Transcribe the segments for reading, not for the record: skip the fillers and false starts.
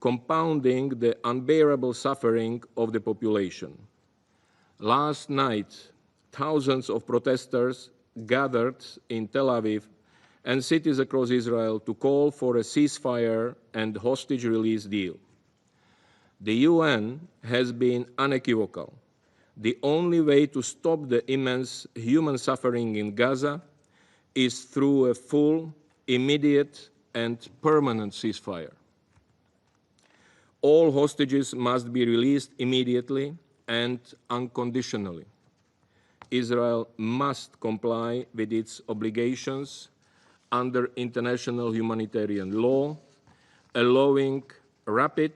compounding the unbearable suffering of the population. Last night, thousands of protesters gathered in Tel Aviv and cities across Israel to call for a ceasefire and hostage release deal. The UN has been unequivocal. The only way to stop the immense human suffering in Gaza is through a full, immediate, and permanent ceasefire. All hostages must be released immediately and unconditionally. Israel must comply with its obligations under international humanitarian law, allowing rapid,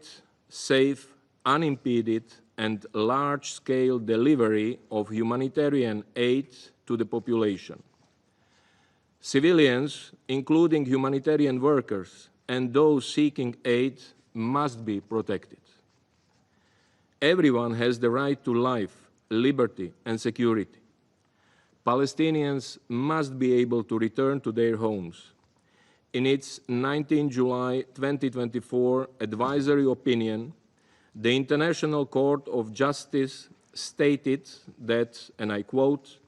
safe, unimpeded, and large-scale delivery of humanitarian aid to the population. Civilians, including humanitarian workers and those seeking aid, must be protected. Everyone has the right to life, liberty, and security. Palestinians must be able to return to their homes. In its 19 July 2024 advisory opinion, the International Court of Justice stated that, and I quote,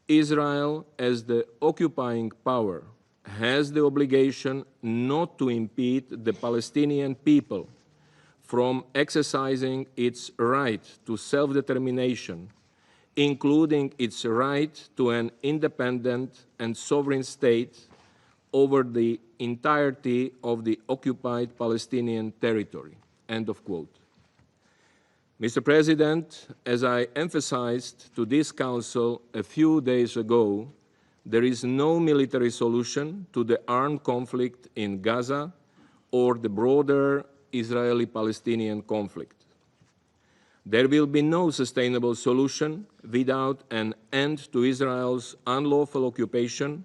Israel, as the occupying power, has the obligation not to impede the Palestinian people from exercising its right to self-determination, including its right to an independent and sovereign state over the entirety of the occupied Palestinian territory, end of quote. Mr. President, as I emphasized to this Council a few days ago, there is no military solution to the armed conflict in Gaza or the broader Israeli-Palestinian conflict. There will be no sustainable solution without an end to Israel's unlawful occupation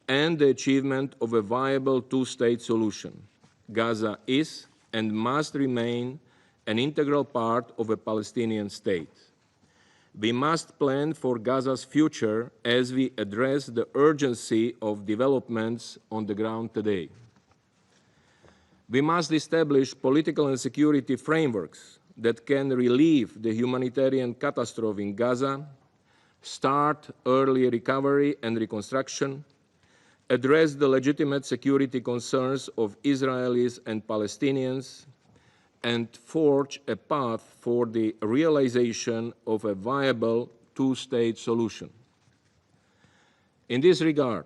and the achievement of a viable two-state solution. Gaza is and must remain an integral part of a Palestinian state. We must plan for Gaza's future as we address the urgency of developments on the ground today. We must establish political and security frameworks that can relieve the humanitarian catastrophe in Gaza, start early recovery and reconstruction, address the legitimate security concerns of Israelis and Palestinians, and forge a path for the realization of a viable two-state solution. In this regard,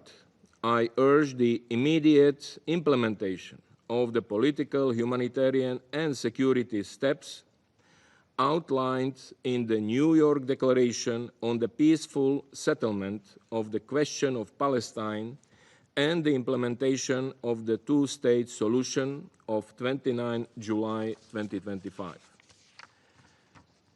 I urge the immediate implementation of the political, humanitarian, and security steps outlined in the New York Declaration on the peaceful settlement of the question of Palestine and the implementation of the two-state solution of 29 July 2025.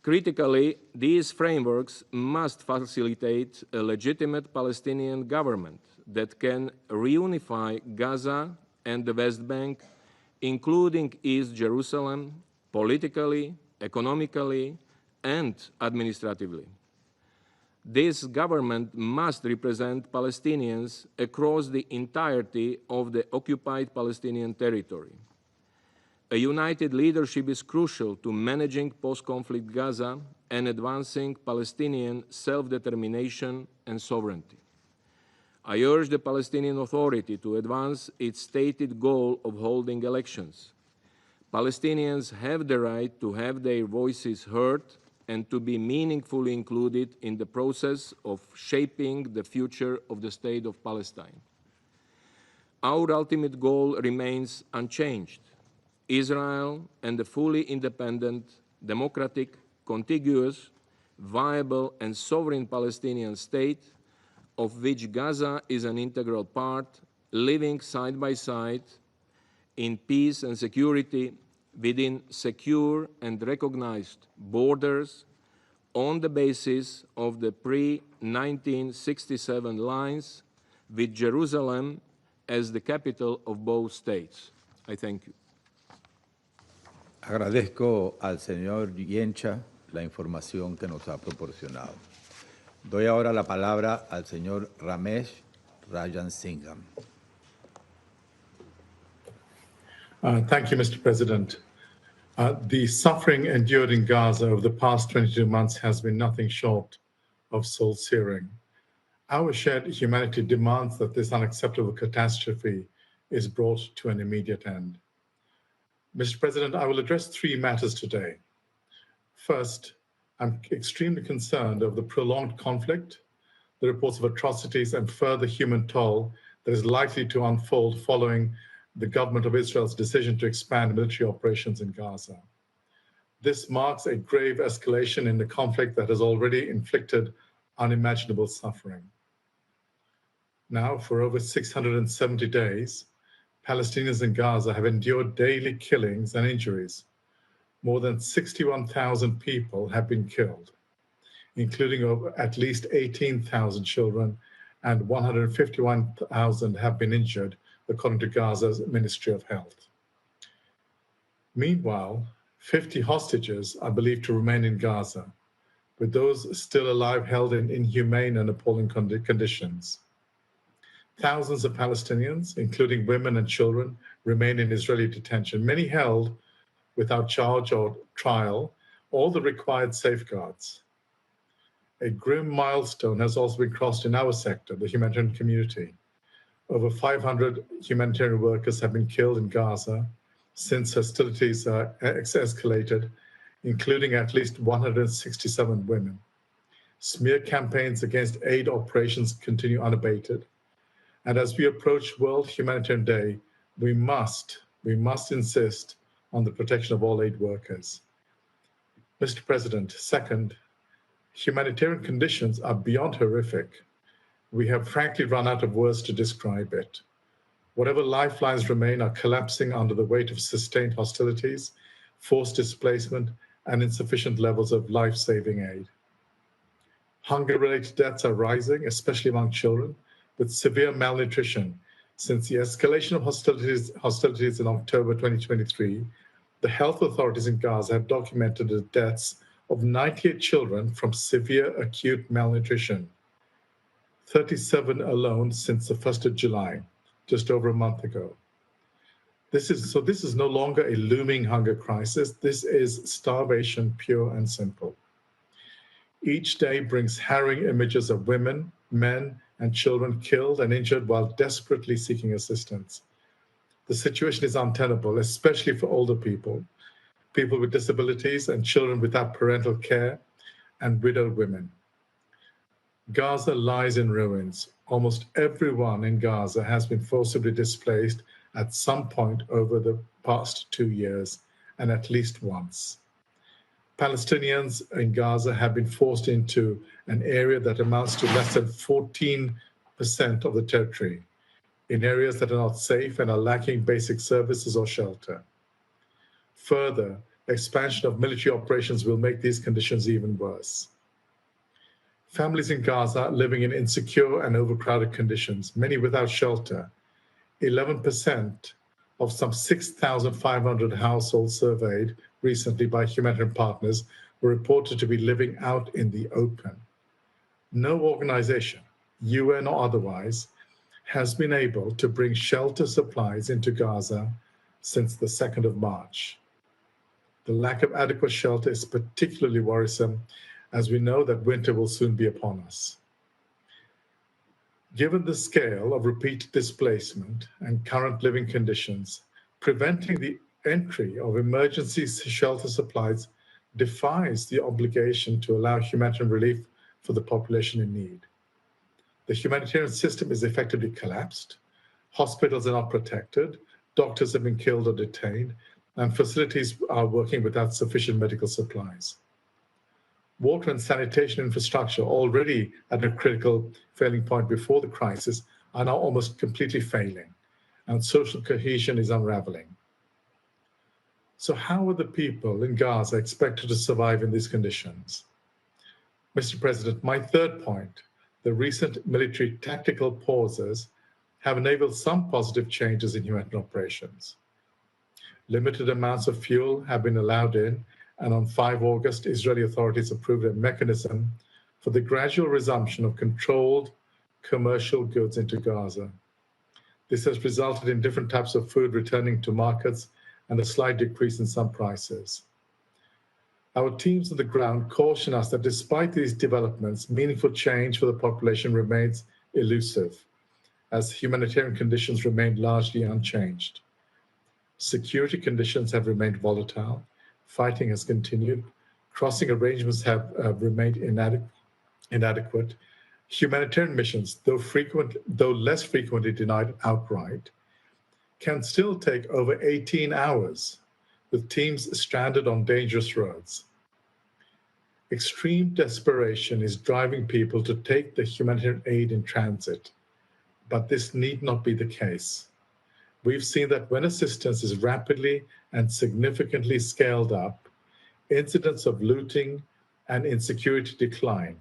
Critically, these frameworks must facilitate a legitimate Palestinian government that can reunify Gaza and the West Bank, including East Jerusalem, politically, economically, and administratively. This government must represent Palestinians across the entirety of the occupied Palestinian territory. A united leadership is crucial to managing post-conflict Gaza and advancing Palestinian self-determination and sovereignty. I urge the Palestinian Authority to advance its stated goal of holding elections. Palestinians have the right to have their voices heard and to be meaningfully included in the process of shaping the future of the State of Palestine. Our ultimate goal remains unchanged: Israel and a fully independent, democratic, contiguous, viable, and sovereign Palestinian state, of which Gaza is an integral part, living side by side in peace and security within secure and recognized borders on the basis of the pre-1967 lines, with Jerusalem as the capital of both states. I thank you. Agradezco al señor Yencha la información que nos ha proporcionado. Doy ahora la palabra al señor Ramesh Rajan Singham. Thank you, Mr. President. The suffering endured in Gaza over the past 22 months has been nothing short of soul-searing. Our shared humanity demands that this unacceptable catastrophe is brought to an immediate end. Mr. President, I will address three matters today. First, I'm extremely concerned over the prolonged conflict, the reports of atrocities and further human toll that is likely to unfold following the government of Israel's decision to expand military operations in Gaza. This marks a grave escalation in the conflict that has already inflicted unimaginable suffering. Now, for over 670 days, Palestinians in Gaza have endured daily killings and injuries. More than 61,000 people have been killed, including at least 18,000 children, and 151,000 have been injured, according to Gaza's Ministry of Health. Meanwhile, 50 hostages are believed to remain in Gaza, with those still alive held in inhumane and appalling conditions. Thousands of Palestinians, including women and children, remain in Israeli detention, many held without charge or trial, all the required safeguards. A grim milestone has also been crossed in our sector, the humanitarian community. Over 500 humanitarian workers have been killed in Gaza since hostilities escalated, including at least 167 women. Smear campaigns against aid operations continue unabated. And as we approach World Humanitarian Day, we must insist on the protection of all aid workers. Mr. President, second, humanitarian conditions are beyond horrific. We have frankly run out of words to describe it. Whatever lifelines remain are collapsing under the weight of sustained hostilities, forced displacement, and insufficient levels of life-saving aid. Hunger-related deaths are rising, especially among children, with severe malnutrition. Since the escalation of hostilities in October 2023, the health authorities in Gaza have documented the deaths of 98 children from severe acute malnutrition, 37 alone since the 1st of July, just over a month ago. This is no longer a looming hunger crisis. This is starvation, pure and simple. Each day brings harrowing images of women, men, and children killed and injured while desperately seeking assistance. The situation is untenable, especially for older people, people with disabilities, and children without parental care, and widowed women. Gaza lies in ruins. Almost everyone in Gaza has been forcibly displaced at some point over the past 2 years, and at least once. Palestinians in Gaza have been forced into an area that amounts to less than 14% of the territory, in areas that are not safe and are lacking basic services or shelter. Further, expansion of military operations will make these conditions even worse. Families in Gaza living in insecure and overcrowded conditions, many without shelter. 11% of some 6,500 households surveyed recently by humanitarian partners were reported to be living out in the open. No organization, UN or otherwise, has been able to bring shelter supplies into Gaza since the 2nd of March. The lack of adequate shelter is particularly worrisome, as we know that winter will soon be upon us. Given the scale of repeated displacement and current living conditions, preventing the entry of emergency shelter supplies defies the obligation to allow humanitarian relief for the population in need. The humanitarian system is effectively collapsed, hospitals are not protected, doctors have been killed or detained, and facilities are working without sufficient medical supplies. Water and sanitation infrastructure, already at a critical failing point before the crisis, are now almost completely failing, and social cohesion is unraveling. So how are the people in Gaza expected to survive in these conditions? Mr. President, my third point, the recent military tactical pauses have enabled some positive changes in humanitarian operations. Limited amounts of fuel have been allowed in, and on 5 August, Israeli authorities approved a mechanism for the gradual resumption of controlled commercial goods into Gaza. This has resulted in different types of food returning to markets and a slight decrease in some prices. Our teams on the ground caution us that despite these developments, meaningful change for the population remains elusive, as humanitarian conditions remain largely unchanged. Security conditions have remained volatile, fighting has continued, crossing arrangements have remained inadequate. Humanitarian missions, though less frequently denied outright, can still take over 18 hours, with teams stranded on dangerous roads. Extreme desperation is driving people to take the humanitarian aid in transit, but this need not be the case. We've seen that when assistance is rapidly and significantly scaled up, incidents of looting and insecurity decline,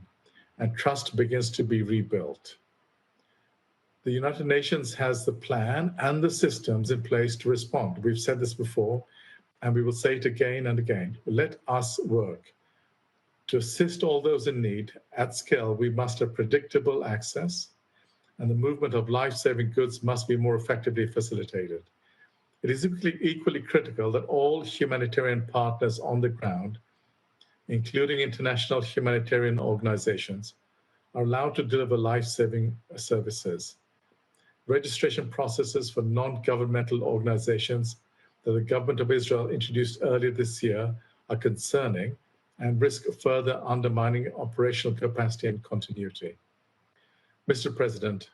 and trust begins to be rebuilt. The United Nations has the plan and the systems in place to respond. We've said this before, and we will say it again and again. Let us work. To assist all those in need at scale, we must have predictable access, and the movement of life-saving goods must be more effectively facilitated. It is equally critical that all humanitarian partners on the ground, including international humanitarian organizations, are allowed to deliver life-saving services. Registration processes for non-governmental organizations that the government of Israel introduced earlier this year are concerning and risk further undermining operational capacity and continuity. Mr. President,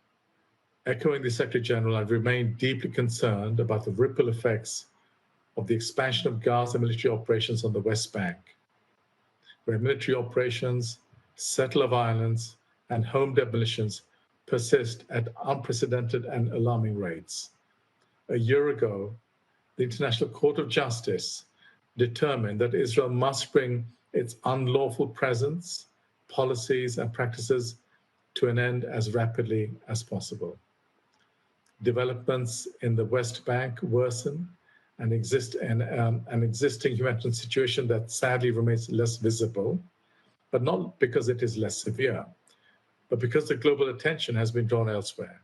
echoing the Secretary General, I remain deeply concerned about the ripple effects of the expansion of Gaza military operations on the West Bank, where military operations, settler violence, and home demolitions persist at unprecedented and alarming rates. A year ago, the International Court of Justice determined that Israel must bring its unlawful presence, policies, and practices to an end as rapidly as possible. Developments in the West Bank worsen and an existing humanitarian situation that sadly remains less visible, but not because it is less severe, but because the global attention has been drawn elsewhere.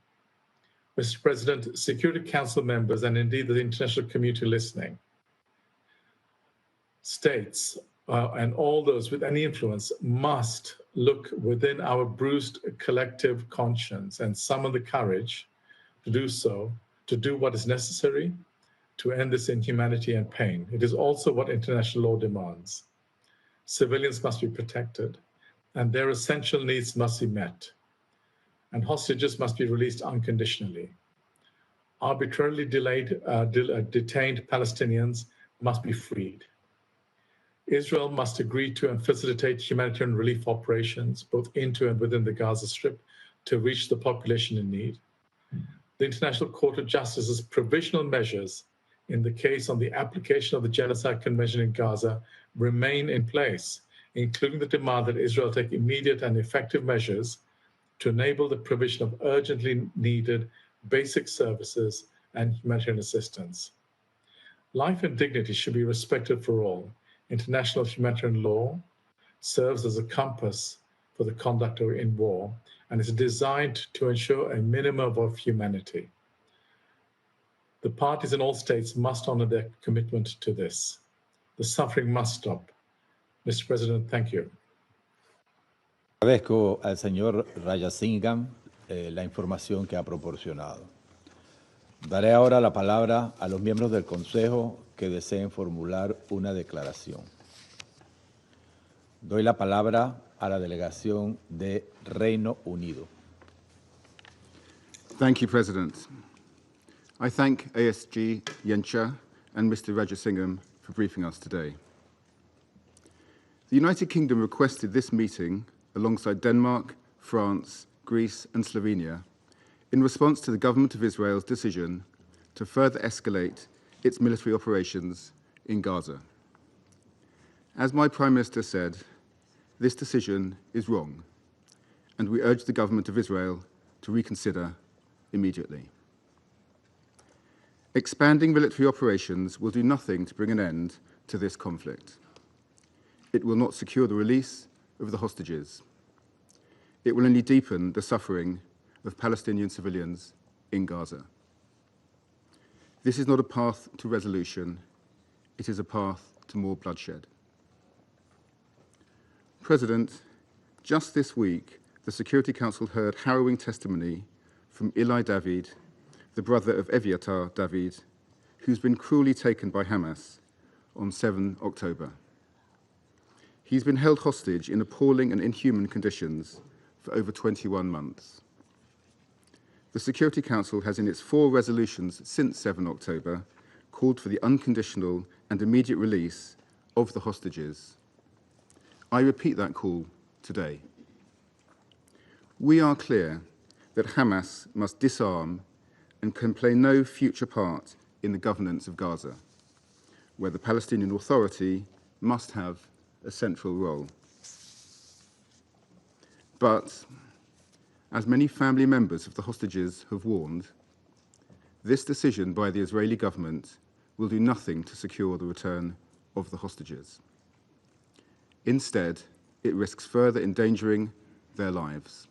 Mr. President, Security Council members, and indeed the international community listening, states and all those with any influence must look within our bruised collective conscience and summon the courage to do so, to do what is necessary to end this inhumanity and pain. It is also what international law demands. Civilians must be protected, and their essential needs must be met, and hostages must be released unconditionally. Arbitrarily detained Palestinians must be freed. Israel must agree to and facilitate humanitarian relief operations, both into and within the Gaza Strip, to reach the population in need. The International Court of Justice's provisional measures in the case on the application of the Genocide Convention in Gaza remain in place, including the demand that Israel take immediate and effective measures to enable the provision of urgently needed basic services and humanitarian assistance. Life and dignity should be respected for all. International humanitarian law serves as a compass for the conduct in war and is designed to ensure a minimum of humanity. The parties in all states must honor their commitment to this. The suffering must stop. Mr. President, thank you. Agradezco al señor Rajasingham la información que ha proporcionado. Daré ahora la palabra a los miembros del Consejo que deseen formular una declaración. Doy la palabra a la delegación de Reino Unido. Thank you, President. I thank ASG Yencha and Mr. Rajasingham for briefing us today. The United Kingdom requested this meeting alongside Denmark, France, Greece and Slovenia in response to the government of Israel's decision to further escalate its military operations in Gaza. As my Prime Minister said, this decision is wrong, and we urge the government of Israel to reconsider immediately. Expanding military operations will do nothing to bring an end to this conflict. It will not secure the release of the hostages. It will only deepen the suffering of Palestinian civilians in Gaza. This is not a path to resolution. It is a path to more bloodshed. President, just this week, the Security Council heard harrowing testimony from Eli David, the brother of Eviatar David, who's been cruelly taken by Hamas on 7 October. He's been held hostage in appalling and inhuman conditions for over 21 months. The Security Council has, in its 4 resolutions since 7 October, called for the unconditional and immediate release of the hostages. I repeat that call today. We are clear that Hamas must disarm and can play no future part in the governance of Gaza, where the Palestinian Authority must have a central role. But, as many family members of the hostages have warned, this decision by the Israeli government will do nothing to secure the return of the hostages. Instead, it risks further endangering their lives.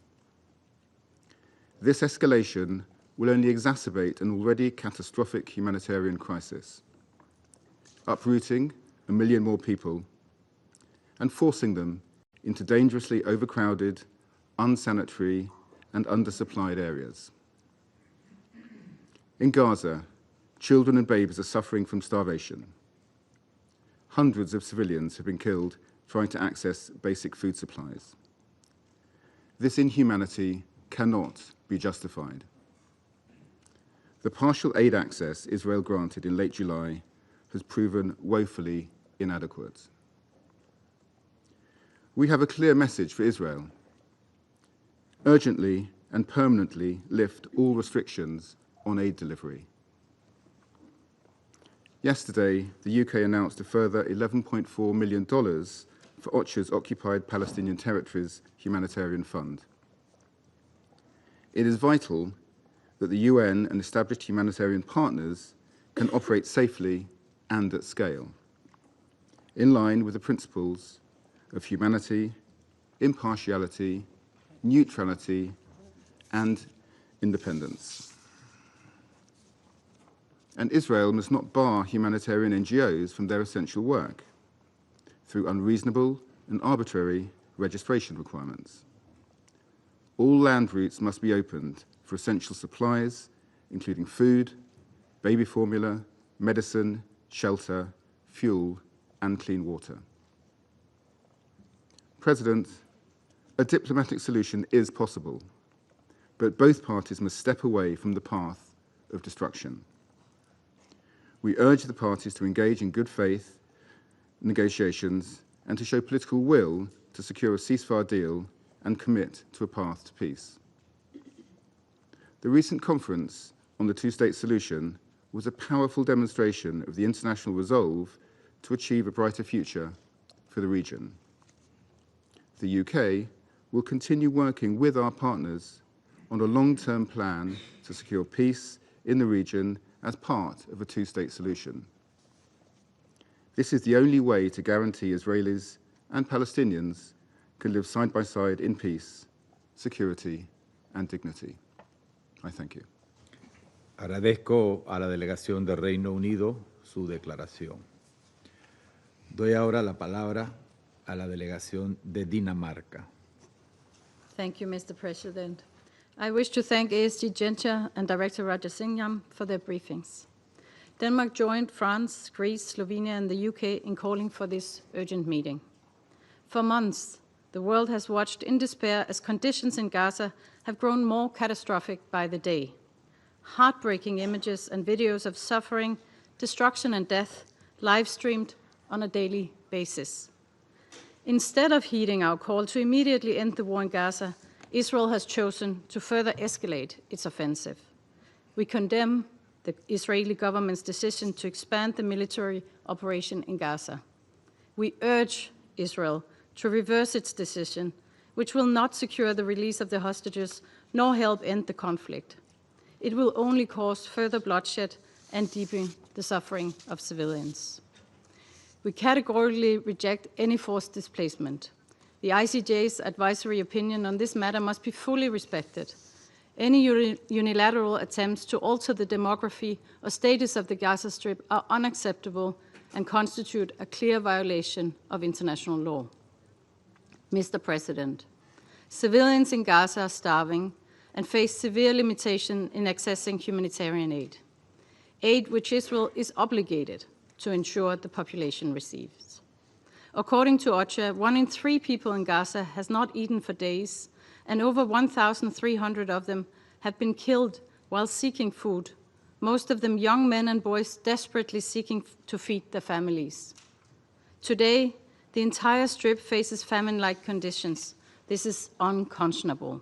This escalation will only exacerbate an already catastrophic humanitarian crisis, uprooting 1 million more people and forcing them into dangerously overcrowded, unsanitary, and undersupplied areas. In Gaza, children and babies are suffering from starvation. Hundreds of civilians have been killed trying to access basic food supplies. This inhumanity cannot be justified. The partial aid access Israel granted in late July has proven woefully inadequate. We have a clear message for Israel. Urgently and permanently lift all restrictions on aid delivery. Yesterday, the UK announced a further $11.4 million for OCHA's Occupied Palestinian Territories Humanitarian Fund. It is vital that the UN and established humanitarian partners can operate safely and at scale, in line with the principles of humanity, impartiality, neutrality, and independence. And Israel must not bar humanitarian NGOs from their essential work through unreasonable and arbitrary registration requirements. All land routes must be opened for essential supplies, including food, baby formula, medicine, shelter, fuel, and clean water. President, a diplomatic solution is possible, but both parties must step away from the path of destruction. We urge the parties to engage in good faith negotiations and to show political will to secure a ceasefire deal and commit to a path to peace. The recent conference on the two-state solution was a powerful demonstration of the international resolve to achieve a brighter future for the region. The UK will continue working with our partners on a long-term plan to secure peace in the region as part of a two-state solution. This is the only way to guarantee Israelis and Palestinians can live side by side in peace, security, and dignity. I thank you. Agradezco a la delegación del Reino Unido su declaración. Doy ahora la palabra a la delegación de Dinamarca. Thank you, Mr. President. I wish to thank ASG Genscher and Director Rajasingham for their briefings. Denmark joined France, Greece, Slovenia, and the UK in calling for this urgent meeting. For months, the world has watched in despair as conditions in Gaza have grown more catastrophic by the day. Heartbreaking images and videos of suffering, destruction, and death live-streamed on a daily basis. Instead of heeding our call to immediately end the war in Gaza, Israel has chosen to further escalate its offensive. We condemn the Israeli government's decision to expand the military operation in Gaza. We urge Israel to reverse its decision, which will not secure the release of the hostages nor help end the conflict. It will only cause further bloodshed and deepen the suffering of civilians. We categorically reject any forced displacement. The ICJ's advisory opinion on this matter must be fully respected. Any unilateral attempts to alter the demography or status of the Gaza Strip are unacceptable and constitute a clear violation of international law. Mr. President, civilians in Gaza are starving and face severe limitation in accessing humanitarian aid which Israel is obligated to ensure the population receives. According to OCHA, 1 in 3 people in Gaza has not eaten for days, and over 1,300 of them have been killed while seeking food, most of them young men and boys desperately seeking to feed their families. Today, the entire Strip faces famine-like conditions. This is unconscionable.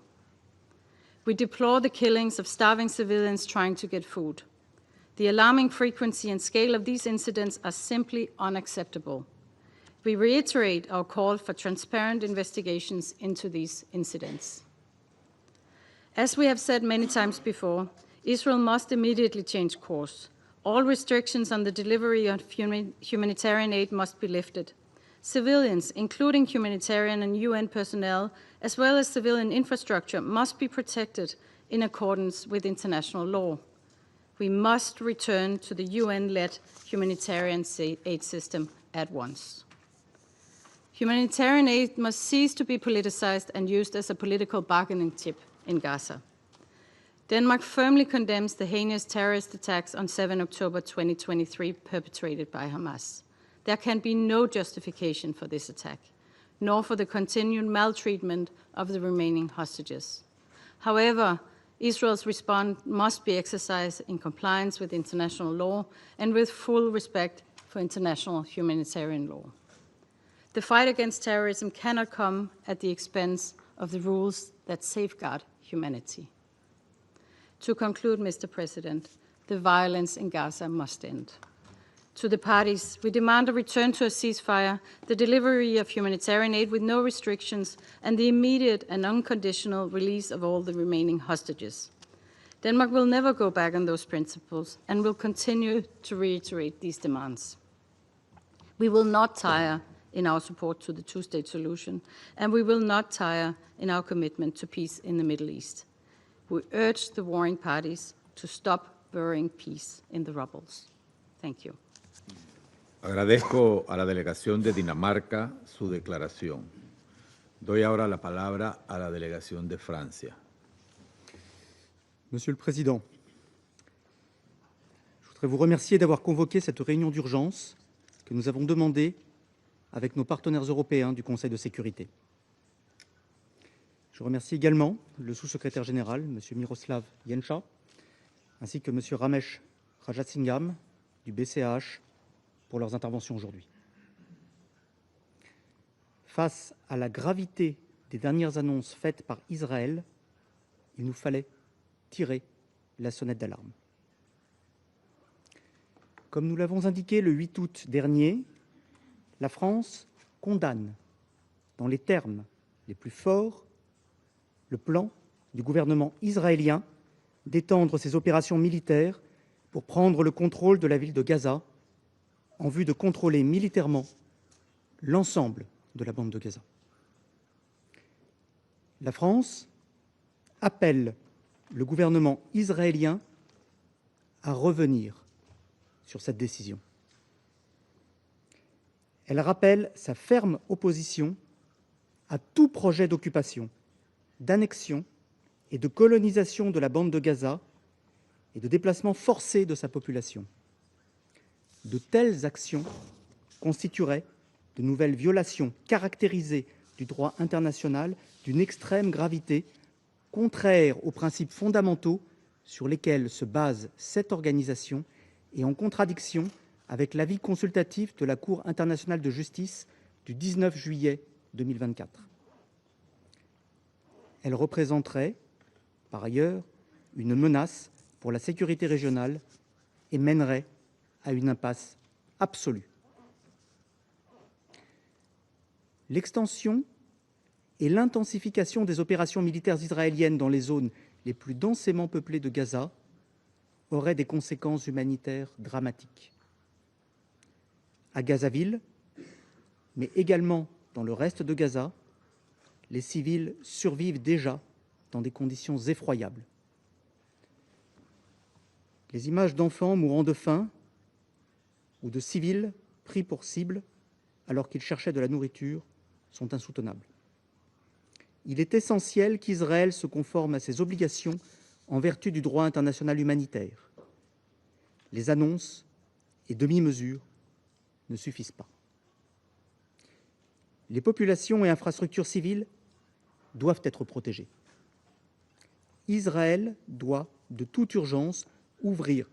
We deplore the killings of starving civilians trying to get food. The alarming frequency and scale of these incidents are simply unacceptable. We reiterate our call for transparent investigations into these incidents. As we have said many times before, Israel must immediately change course. All restrictions on the delivery of humanitarian aid must be lifted. Civilians, including humanitarian and UN personnel, as well as civilian infrastructure, must be protected in accordance with international law. We must return to the UN-led humanitarian aid system at once. Humanitarian aid must cease to be politicized and used as a political bargaining chip in Gaza. Denmark firmly condemns the heinous terrorist attacks on 7 October 2023 perpetrated by Hamas. There can be no justification for this attack, nor for the continued maltreatment of the remaining hostages. However, Israel's response must be exercised in compliance with international law and with full respect for international humanitarian law. The fight against terrorism cannot come at the expense of the rules that safeguard humanity. To conclude, Mr. President, the violence in Gaza must end. To the parties, we demand a return to a ceasefire, the delivery of humanitarian aid with no restrictions, and the immediate and unconditional release of all the remaining hostages. Denmark will never go back on those principles and will continue to reiterate these demands. We will not tire in our support to the two-state solution, and we will not tire in our commitment to peace in the Middle East. We urge the warring parties to stop burying peace in the rubbles. Thank you. Agradezco a la delegación de Dinamarca su declaración. Doy ahora la palabra a la delegación de Francia. Monsieur le Président, je voudrais vous remercier d'avoir convoqué cette réunion d'urgence que nous avons demandée avec nos partenaires européens du Conseil de sécurité. Je remercie également le sous-secrétaire général, M. Miroslav Jenča, ainsi que M. Ramesh Rajasingham du BCAH pour leurs interventions aujourd'hui. Face à la gravité des dernières annonces faites par Israël, il nous fallait tirer la sonnette d'alarme. Comme nous l'avons indiqué le 8 août dernier, la France condamne, dans les termes les plus forts, le plan du gouvernement israélien d'étendre ses opérations militaires pour prendre le contrôle de la ville de Gaza en vue de contrôler militairement l'ensemble de la bande de Gaza. La France appelle le gouvernement israélien à revenir sur cette décision. Elle rappelle sa ferme opposition à tout projet d'occupation, d'annexion et de colonisation de la bande de Gaza et de déplacement forcé de sa population. De telles actions constitueraient de nouvelles violations caractérisées du droit international d'une extrême gravité, contraires aux principes fondamentaux sur lesquels se base cette organisation et en contradiction avec l'avis consultatif de la Cour internationale de justice du 19 juillet 2024. Elle représenterait, par ailleurs, une menace pour la sécurité régionale et mènerait à une impasse absolue. L'extension et l'intensification des opérations militaires israéliennes dans les zones les plus densément peuplées de Gaza auraient des conséquences humanitaires dramatiques. À Gazaville, mais également dans le reste de Gaza, les civils survivent déjà dans des conditions effroyables. Les images d'enfants mourant de faim ou de civils pris pour cible alors qu'ils cherchaient de la nourriture sont insoutenables. Il est essentiel qu'Israël se conforme à ses obligations en vertu du droit international humanitaire. Les annonces et demi-mesures ne suffisent pas. Les populations et infrastructures civiles doivent être protégées. Israël doit, de toute urgence, ouvrir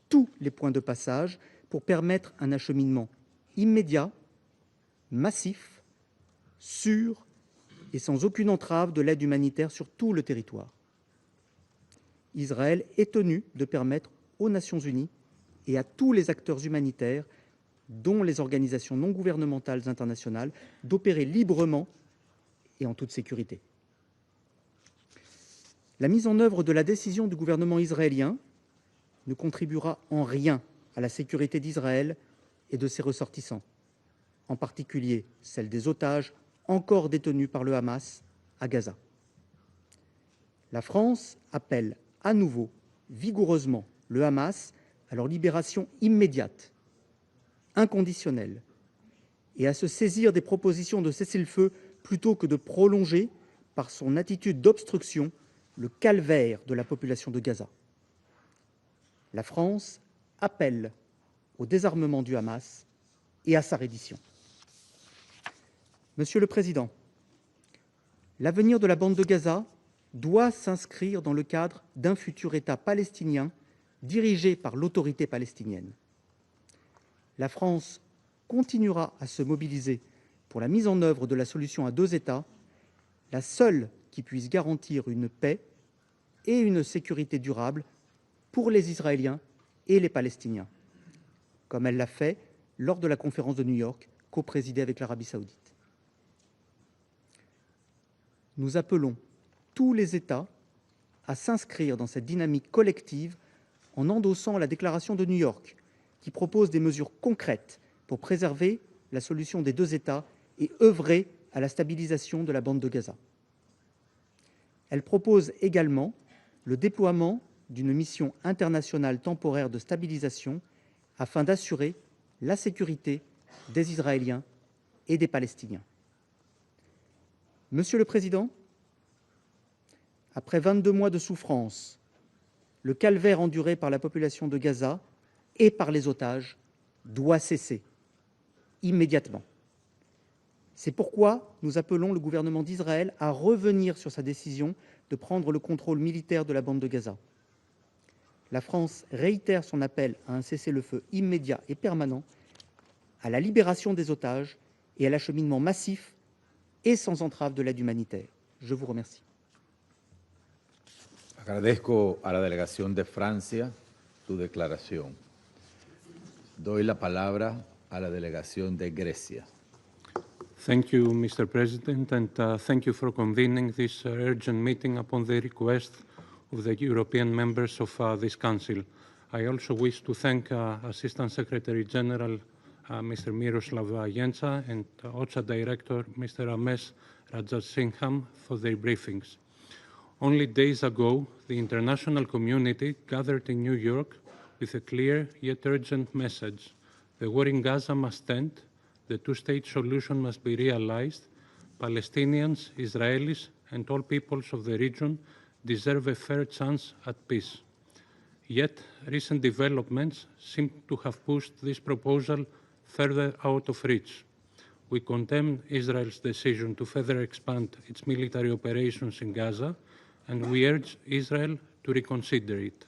tous les points de passage pour permettre un acheminement immédiat, massif, sûr et sans aucune entrave de l'aide humanitaire sur tout le territoire. Israël est tenu de permettre aux Nations unies et à tous les acteurs humanitaires, dont les organisations non gouvernementales internationales, d'opérer librement et en toute sécurité. La mise en œuvre de la décision du gouvernement israélien ne contribuera en rien à la sécurité d'Israël et de ses ressortissants, en particulier celle des otages encore détenus par le Hamas à Gaza. La France appelle à nouveau vigoureusement le Hamas à leur libération immédiate, inconditionnelle, et à se saisir des propositions de cessez-le-feu plutôt que de prolonger, par son attitude d'obstruction, le calvaire de la population de Gaza. La France appelle au désarmement du Hamas et à sa reddition. Monsieur le Président, l'avenir de la bande de Gaza doit s'inscrire dans le cadre d'un futur État palestinien dirigé par l'autorité palestinienne. La France continuera à se mobiliser pour la mise en œuvre de la solution à deux États, la seule qui puisse garantir une paix et une sécurité durable pour les Israéliens et les Palestiniens, comme elle l'a fait lors de la conférence de New York, coprésidée avec l'Arabie saoudite. Nous appelons tous les États à s'inscrire dans cette dynamique collective en endossant la déclaration de New York, qui propose des mesures concrètes pour préserver la solution des deux États et œuvrer à la stabilisation de la bande de Gaza. Elle propose également le déploiement d'une mission internationale temporaire de stabilisation afin d'assurer la sécurité des Israéliens et des Palestiniens. Monsieur le Président, après 22 mois de souffrance, le calvaire enduré par la population de Gaza et par les otages doit cesser immédiatement. C'est pourquoi nous appelons le gouvernement d'Israël à revenir sur sa décision de prendre le contrôle militaire de la bande de Gaza. La France réitère son appel à un cessez-le-feu immédiat et permanent, à la libération des otages et à l'acheminement massif et sans entrave de l'aide humanitaire. Je vous remercie. Agradezco a la delegación de Francia su declaración. Doy la palabra a la delegación de Grecia. Thank you, Mr. President, and thank you for convening this urgent meeting upon the request of the European members of this Council. I also wish to thank Assistant Secretary General Mr. Miroslav Jenca and OCHA Director Mr. Ramesh Rajasingham for their briefings. Only days ago, the international community gathered in New York with a clear yet urgent message. The war in Gaza must end, the two-state solution must be realized, Palestinians, Israelis, and all peoples of the region deserve a fair chance at peace. Yet, recent developments seem to have pushed this proposal further out of reach. We condemn Israel's decision to further expand its military operations in Gaza, and we urge Israel to reconsider it.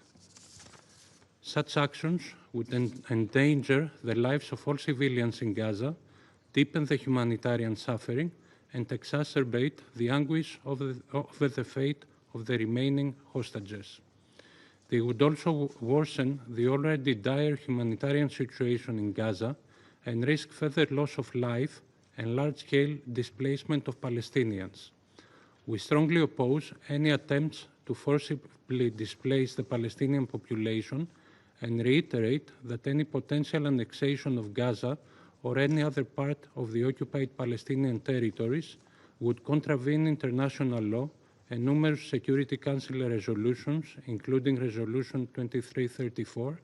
Such actions would endanger the lives of all civilians in Gaza, deepen the humanitarian suffering, and exacerbate the anguish over the fate of the remaining hostages. They would also worsen the already dire humanitarian situation in Gaza and risk further loss of life and large-scale displacement of Palestinians. We strongly oppose any attempts to forcibly displace the Palestinian population and reiterate that any potential annexation of Gaza or any other part of the occupied Palestinian territories would contravene international law and numerous Security Council resolutions, including Resolution 2334,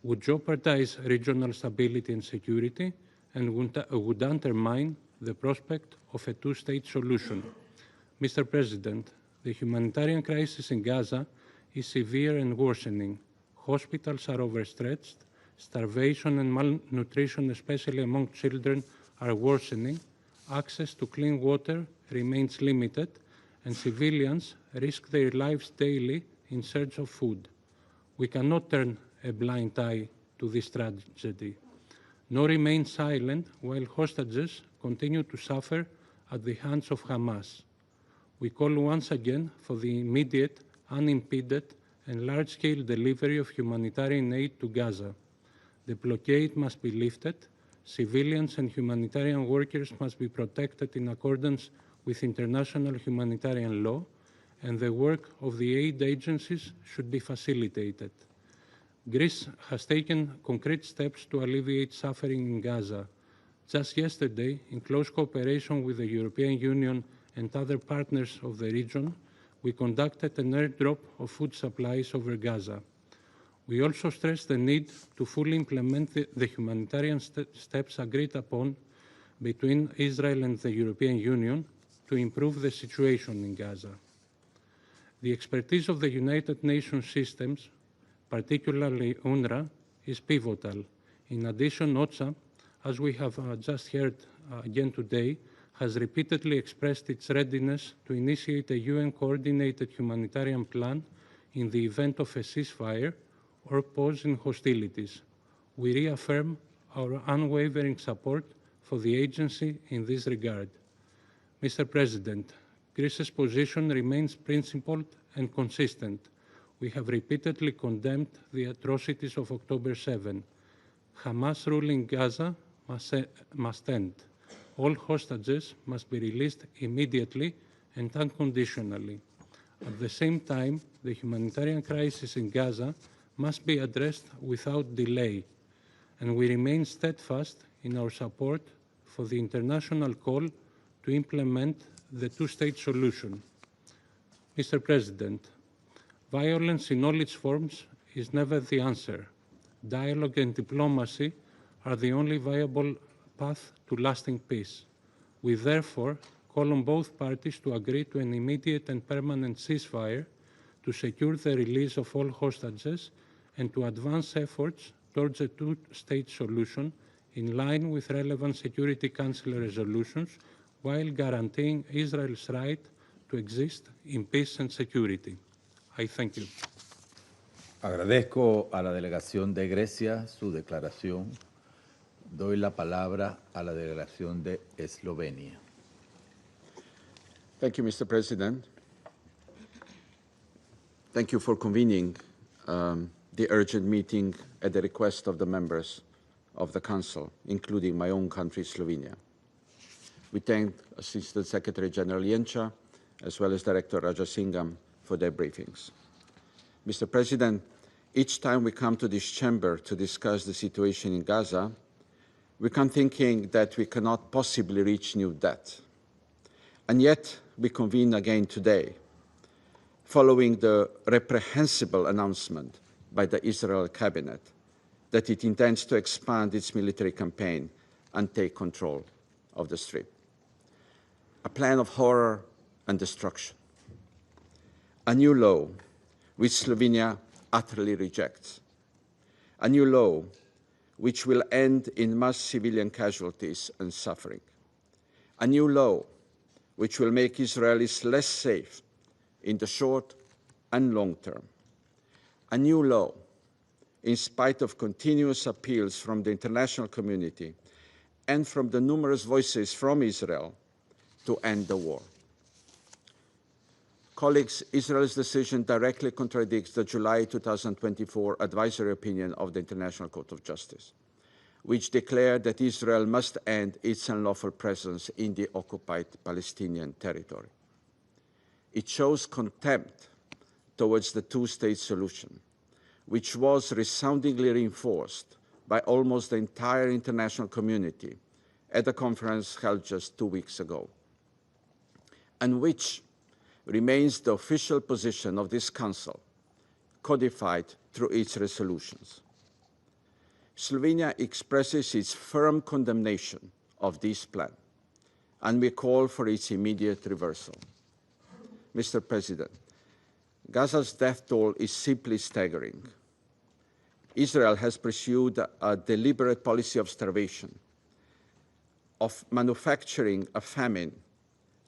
would jeopardize regional stability and security and would undermine the prospect of a two-state solution. Mr. President, the humanitarian crisis in Gaza is severe and worsening. Hospitals are overstretched, starvation and malnutrition, especially among children, are worsening, access to clean water remains limited, and civilians risk their lives daily in search of food. We cannot turn a blind eye to this tragedy, nor remain silent while hostages continue to suffer at the hands of Hamas. We call once again for the immediate, unimpeded, and large-scale delivery of humanitarian aid to Gaza. The blockade must be lifted, civilians and humanitarian workers must be protected in accordance with international humanitarian law, and the work of the aid agencies should be facilitated. Greece has taken concrete steps to alleviate suffering in Gaza. Just yesterday, in close cooperation with the European Union and other partners of the region, we conducted an airdrop of food supplies over Gaza. We also stressed the need to fully implement the humanitarian steps agreed upon between Israel and the European Union to improve the situation in Gaza. The expertise of the United Nations systems, particularly UNRWA, is pivotal. In addition, OCHA, as we have just heard again today, has repeatedly expressed its readiness to initiate a UN-coordinated humanitarian plan in the event of a ceasefire or pause in hostilities. We reaffirm our unwavering support for the agency in this regard. Mr. President, Greece's position remains principled and consistent. We have repeatedly condemned the atrocities of October 7. Hamas rule in Gaza must end. All hostages must be released immediately and unconditionally. At the same time, the humanitarian crisis in Gaza must be addressed without delay, and we remain steadfast in our support for the international call to implement the two-state solution. Mr. President, violence in all its forms is never the answer. Dialogue and diplomacy are the only viable path to lasting peace. We therefore call on both parties to agree to an immediate and permanent ceasefire to secure the release of all hostages and to advance efforts towards a two-state solution in line with relevant Security Council resolutions while guaranteeing Israel's right to exist in peace and security. I thank you. Agradezco a la delegación de Grecia su declaración. Doy la palabra a la delegación de Eslovenia. Thank you, Mr. President. Thank you for convening the urgent meeting at the request of the members of the Council, including my own country, Slovenia. We thank Assistant Secretary General Jenča, as well as Director Rajasingham, for their briefings. Mr. President, each time we come to this chamber to discuss the situation in Gaza, we come thinking that we cannot possibly reach new depth. And yet, we convene again today, following the reprehensible announcement by the Israel cabinet that it intends to expand its military campaign and take control of the Strip. A plan of horror and destruction. A new law which Slovenia utterly rejects. A new law which will end in mass civilian casualties and suffering. A new law which will make Israelis less safe in the short and long term. A new law, in spite of continuous appeals from the international community and from the numerous voices from Israel to end the war. Colleagues, Israel's decision directly contradicts the July 2024 advisory opinion of the International Court of Justice, which declared that Israel must end its unlawful presence in the occupied Palestinian territory. It shows contempt towards the two-state solution, which was resoundingly reinforced by almost the entire international community at a conference held just 2 weeks ago, and which remains the official position of this Council, codified through its resolutions. Slovenia expresses its firm condemnation of this plan, and we call for its immediate reversal. Mr. President, Gaza's death toll is simply staggering. Israel has pursued a deliberate policy of starvation, of manufacturing a famine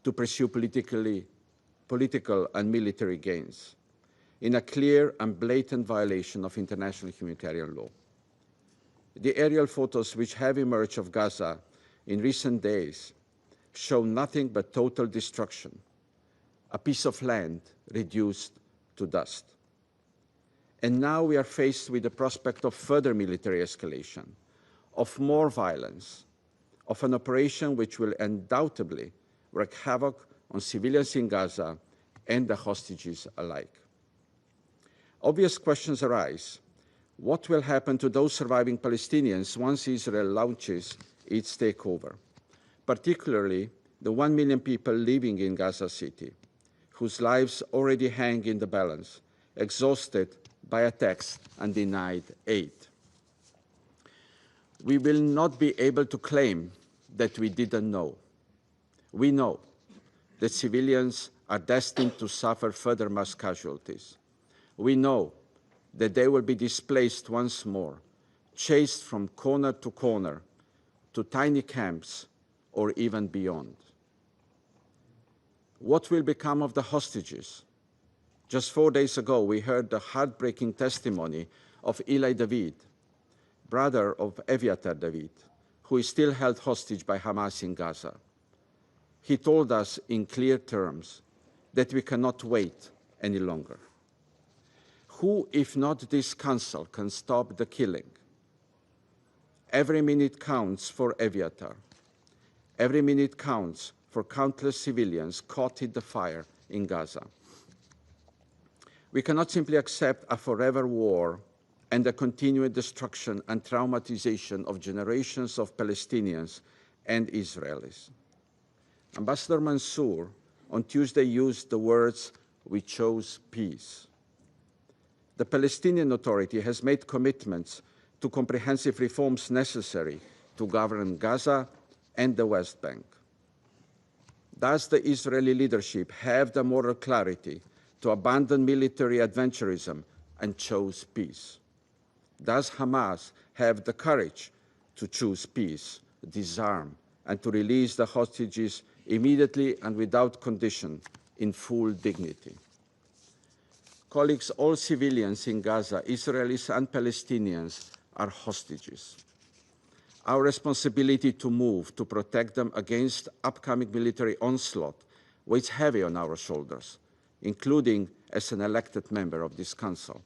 to pursue political and military gains, in a clear and blatant violation of international humanitarian law. The aerial photos which have emerged of Gaza in recent days show nothing but total destruction, a piece of land reduced to dust. And now we are faced with the prospect of further military escalation, of more violence, of an operation which will undoubtedly wreak havoc on civilians in Gaza and the hostages alike. Obvious questions arise. What will happen to those surviving Palestinians once Israel launches its takeover, particularly the 1 million people living in Gaza City, whose lives already hang in the balance, exhausted by attacks and denied aid? We will not be able to claim that we didn't know. We know that civilians are destined to suffer further mass casualties. We know that they will be displaced once more, chased from corner to tiny camps, or even beyond. What will become of the hostages? Just 4 days ago, we heard the heartbreaking testimony of Eli David, brother of Eviatar David, who is still held hostage by Hamas in Gaza. He told us in clear terms that we cannot wait any longer. Who, if not this Council, can stop the killing? Every minute counts for Eviatar. Every minute counts for countless civilians caught in the fire in Gaza. We cannot simply accept a forever war and the continued destruction and traumatization of generations of Palestinians and Israelis. Ambassador Mansour on Tuesday used the words, "We chose peace." The Palestinian Authority has made commitments to comprehensive reforms necessary to govern Gaza and the West Bank. Does the Israeli leadership have the moral clarity to abandon military adventurism and choose peace? Does Hamas have the courage to choose peace, disarm, and to release the hostages immediately and without condition in full dignity? Colleagues, all civilians in Gaza, Israelis and Palestinians, are hostages. Our responsibility to move to protect them against upcoming military onslaught weighs heavy on our shoulders, including as an elected member of this Council.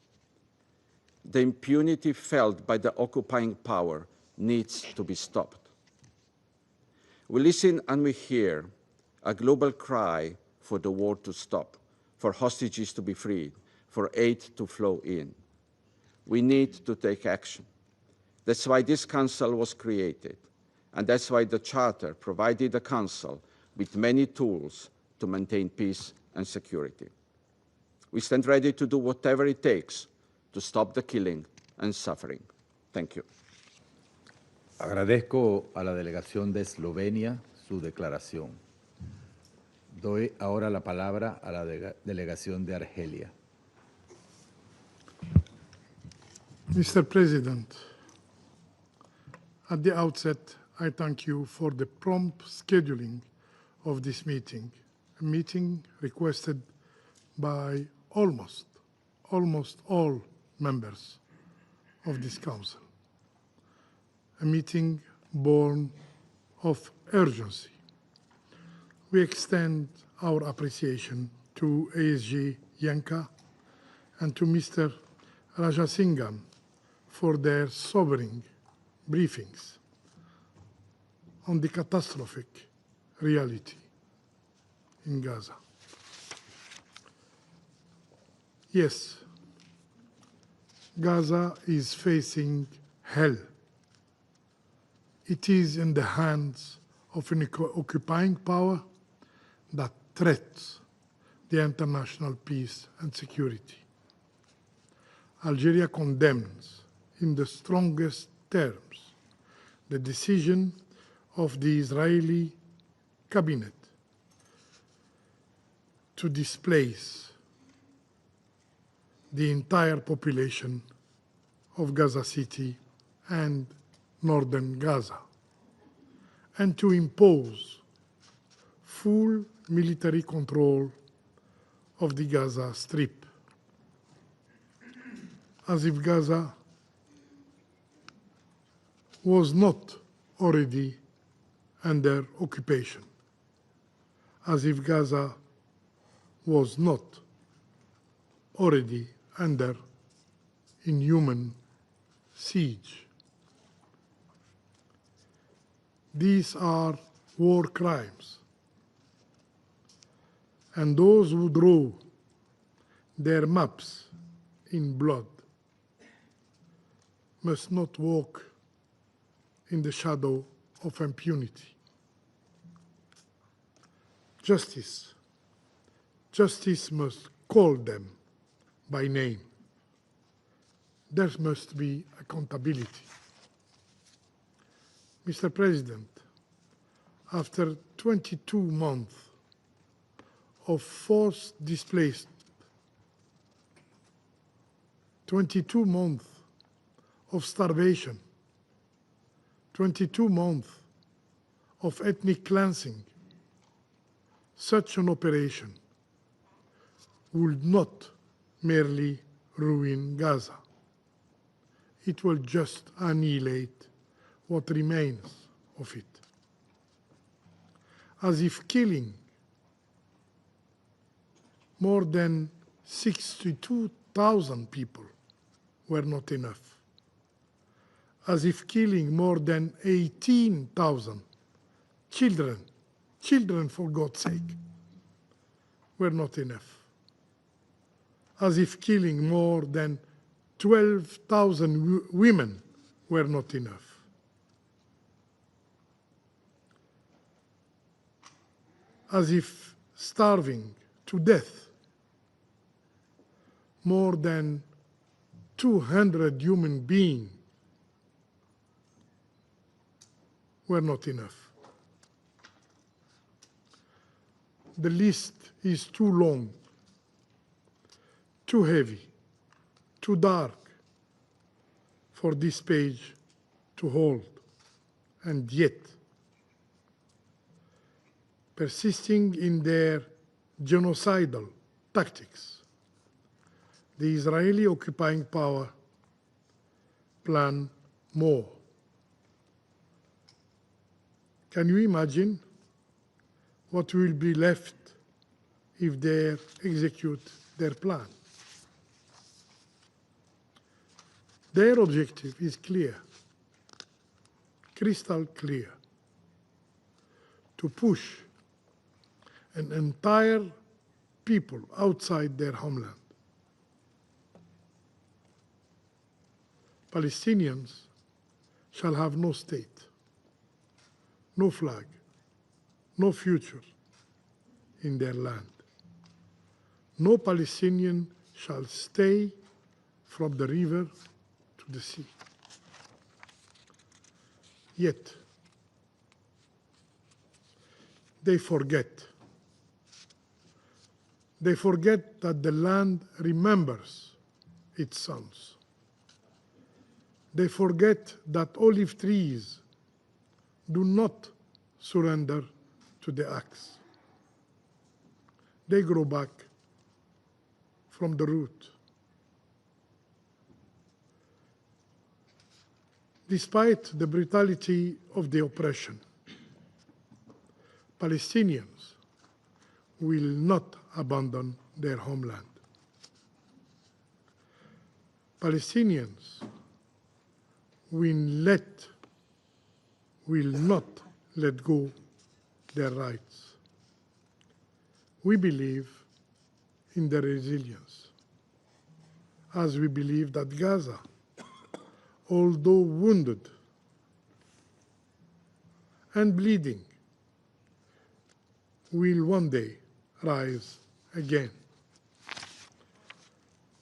The impunity felt by the occupying power needs to be stopped. We listen and we hear a global cry for the war to stop, for hostages to be freed, for aid to flow in. We need to take action. That's why this Council was created, and that's why the Charter provided the Council with many tools to maintain peace and security. We stand ready to do whatever it takes to stop the killing and suffering. Thank you. Agradezco a la delegación de Eslovenia su declaración. Doy ahora la palabra a la delegación de Argelia. Mr. President, at the outset, I thank you for the prompt scheduling of this meeting, a meeting requested by almost all members of this Council, a meeting born of urgency. We extend our appreciation to ASG Lanka and to Mr. Rajasingham for their sobering briefings on the catastrophic reality in Gaza. Yes, Gaza is facing hell. It is in the hands of an occupying power that threatens the international peace and security. Algeria condemns in the strongest terms the decision of the Israeli cabinet to displace the entire population of Gaza City and northern Gaza, and to impose full military control of the Gaza Strip, as if Gaza was not already under occupation, as if Gaza was not already under inhuman siege. These are war crimes, and those who draw their maps in blood must not walk in the shadow of impunity. Justice must call them by name. There must be accountability. Mr. President, after 22 months of forced displacement, 22 months of starvation, 22 months of ethnic cleansing, such an operation would not merely ruin Gaza. It will just annihilate what remains of it. As if killing more than 62,000 people were not enough. As if killing more than 18,000 children for God's sake, were not enough. As if killing more than 12,000 women were not enough. As if starving to death more than 200 human beings were not enough. The list is too long, too heavy, too dark for this page to hold, and yet, persisting in their genocidal tactics, the Israeli occupying power plan more. Can you imagine what will be left if they execute their plan? Their objective is clear, crystal clear, to push an entire people outside their homeland. Palestinians shall have no state, no flag, no future in their land. No Palestinian shall stay from the river to the sea. Yet, they forget. They forget that the land remembers its sons. They forget that olive trees do not surrender to the axe. They grow back from the root. Despite the brutality of the oppression, Palestinians will not abandon their homeland. Palestinians will not let go their rights. We believe in their resilience, as we believe that Gaza, although wounded and bleeding, will one day rise again.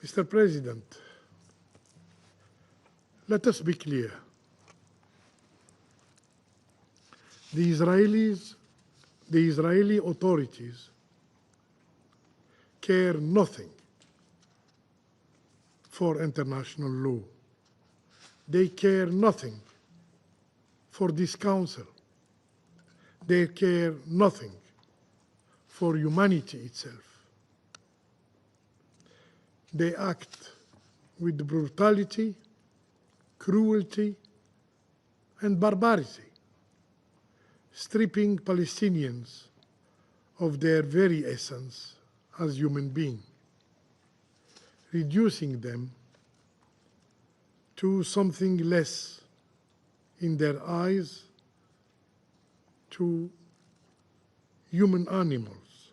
Mr. President, let us be clear. The Israeli authorities care nothing for international law. They care nothing for this council. They care nothing for humanity itself. They act with brutality, cruelty, and barbarity, stripping Palestinians of their very essence as human beings, reducing them to something less in their eyes, to human animals.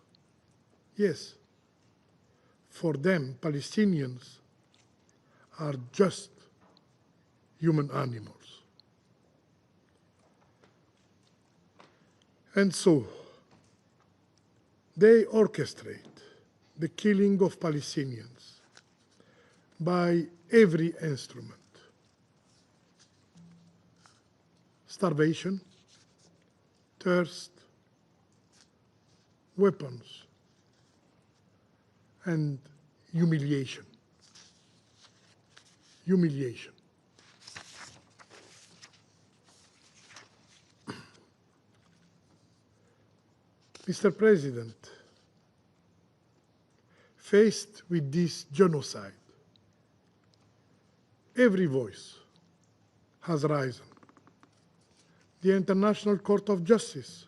Yes, for them, Palestinians are just human animals. And so, they orchestrate the killing of Palestinians by every instrument. Starvation, thirst, weapons, and humiliation. Humiliation. Mr. President, faced with this genocide, every voice has risen. The International Court of Justice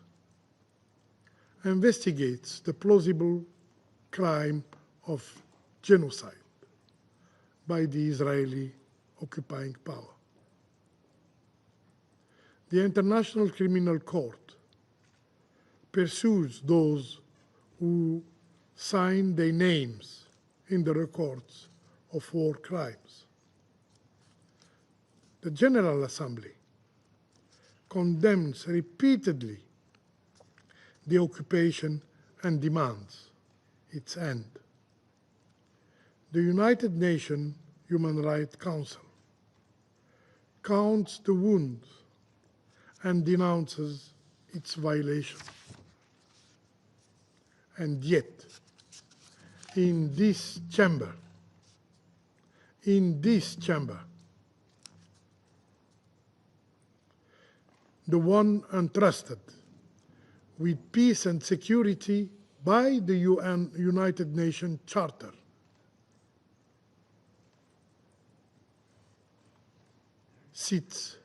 investigates the plausible crime of genocide by the Israeli occupying power. The International Criminal Court pursues those who sign their names in the records of war crimes. The General Assembly condemns repeatedly the occupation and demands its end. The United Nations Human Rights Council counts the wounds and denounces its violation. And yet, in this chamber, the one entrusted with peace and security by the United Nations Charter, sits.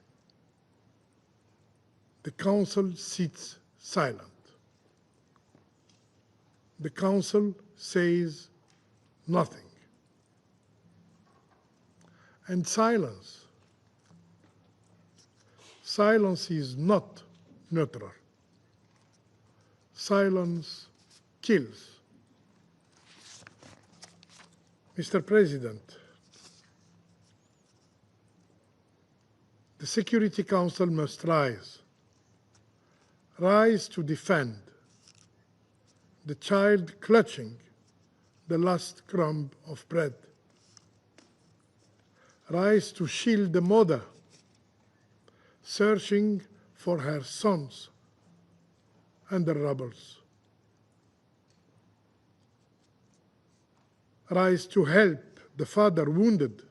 The Council sits silent. The Council says nothing. And silence is not neutral. Silence kills. Mr. President, the Security Council must rise to defend the child clutching the last crumb of bread. Rise to shield the mother searching for her sons under rubble. Rise to help the father wounded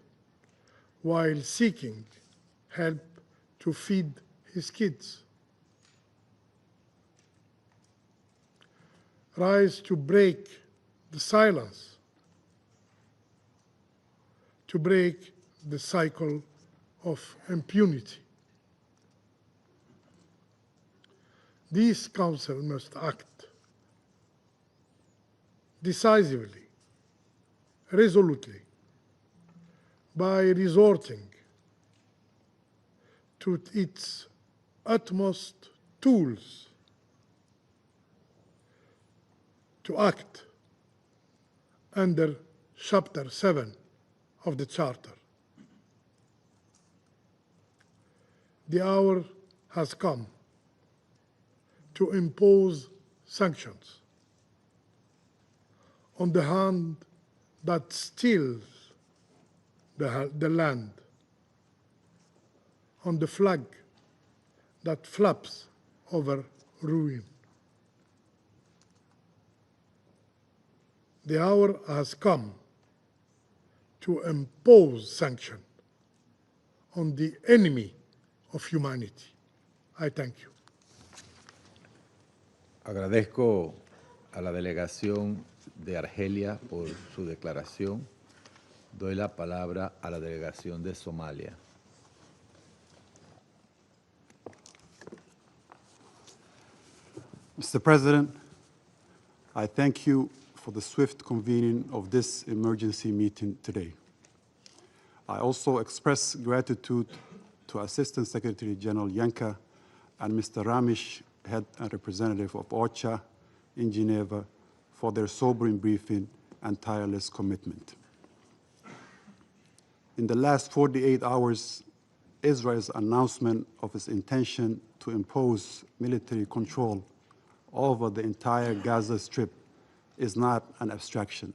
while seeking help to feed his kids. Rise to break the silence, to break the cycle of impunity. This Council must act decisively, resolutely, by resorting to its utmost tools to act under Chapter 7 of the Charter. The hour has come to impose sanctions on the hand that steals the land, on the flag that flaps over ruin. The hour has come to impose sanctions on the enemy of humanity. I thank you. Agradezco a la delegación de Argelia por su declaración. Doy la palabra a la delegación de Somalia. Mr. President, I thank you for the swift convening of this emergency meeting today. I also express gratitude to Assistant Secretary General Lanka and Mr. Ramesh, Head and Representative of OCHA in Geneva, for their sobering briefing and tireless commitment. In the last 48 hours, Israel's announcement of its intention to impose military control over the entire Gaza Strip is not an abstraction.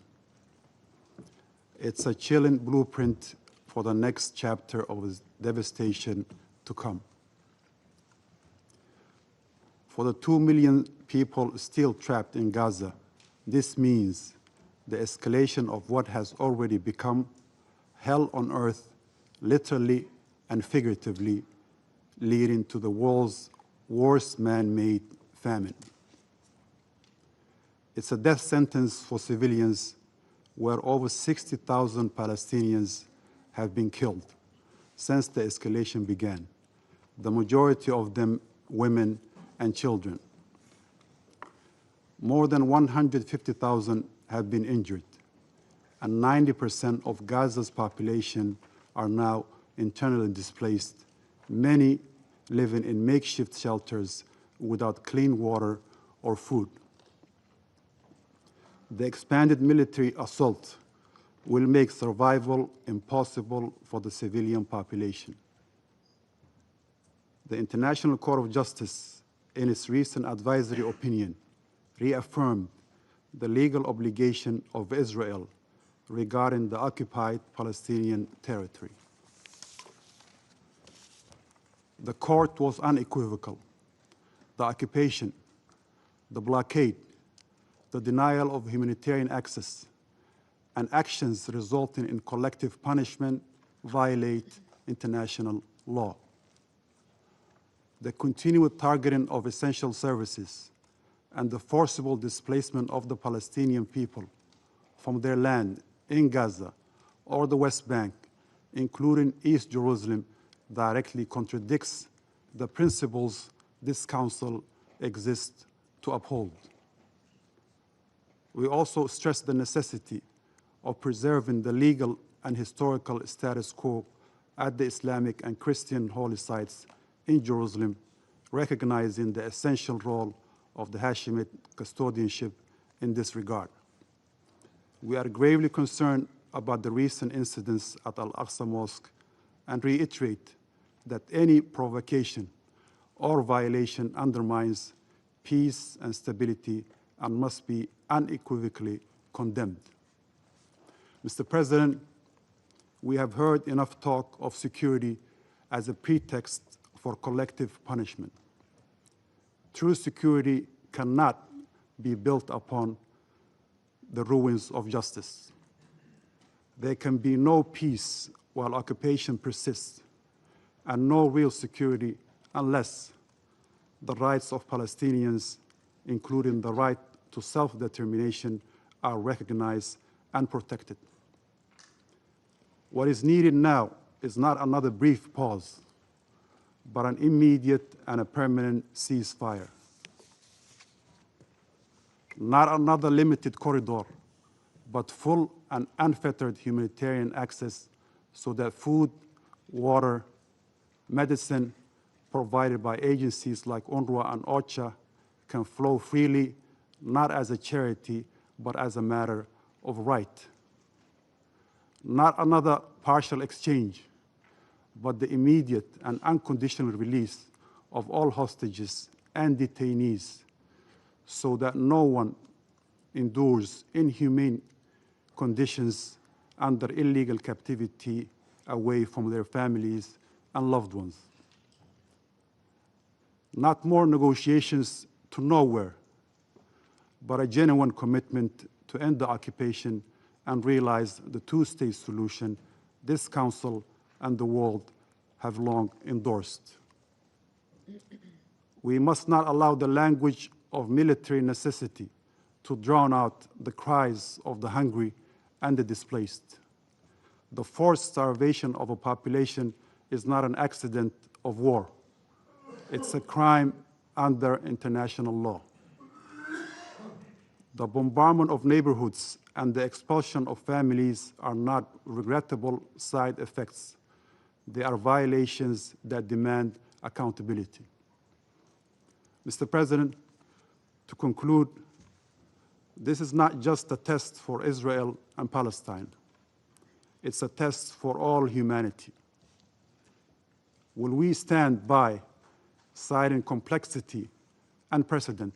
It's a chilling blueprint for the next chapter of its devastation to come. For the 2 million people still trapped in Gaza, this means the escalation of what has already become hell on earth, literally and figuratively, leading to the world's worst man-made famine. It's a death sentence for civilians where over 60,000 Palestinians have been killed since the escalation began, the majority of them women and children. More than 150,000 have been injured, and 90% of Gaza's population are now internally displaced, many living in makeshift shelters without clean water or food. The expanded military assault will make survival impossible for the civilian population. The International Court of Justice, in its recent advisory opinion, reaffirmed the legal obligation of Israel regarding the occupied Palestinian territory. The court was unequivocal. The occupation, the blockade, the denial of humanitarian access, and actions resulting in collective punishment violate international law. The continued targeting of essential services and the forcible displacement of the Palestinian people from their land in Gaza or the West Bank, including East Jerusalem, directly contradicts the principles this Council exists to uphold. We also stress the necessity of preserving the legal and historical status quo at the Islamic and Christian holy sites in Jerusalem, recognizing the essential role of the Hashemite custodianship in this regard. We are gravely concerned about the recent incidents at Al-Aqsa Mosque and reiterate that any provocation or violation undermines peace and stability and must be unequivocally condemned. Mr. President, we have heard enough talk of security as a pretext for collective punishment. True security cannot be built upon the ruins of justice. There can be no peace while occupation persists, and no real security unless the rights of Palestinians, including the right to self-determination, are recognized and protected. What is needed now is not another brief pause, but an immediate and a permanent ceasefire. Not another limited corridor, but full and unfettered humanitarian access so that food, water, medicine provided by agencies like UNRWA and OCHA can flow freely, not as a charity, but as a matter of right. Not another partial exchange, but the immediate and unconditional release of all hostages and detainees so that no one endures inhumane conditions under illegal captivity away from their families and loved ones. Not more negotiations to nowhere, but a genuine commitment to end the occupation and realize the two-state solution this Council and the world have long endorsed. We must not allow the language of military necessity to drown out the cries of the hungry and the displaced. The forced starvation of a population is not an accident of war. It's a crime under international law. The bombardment of neighborhoods and the expulsion of families are not regrettable side effects. They are violations that demand accountability. Mr. President, to conclude, this is not just a test for Israel and Palestine. It's a test for all humanity. Will we stand by, citing complexity and precedent?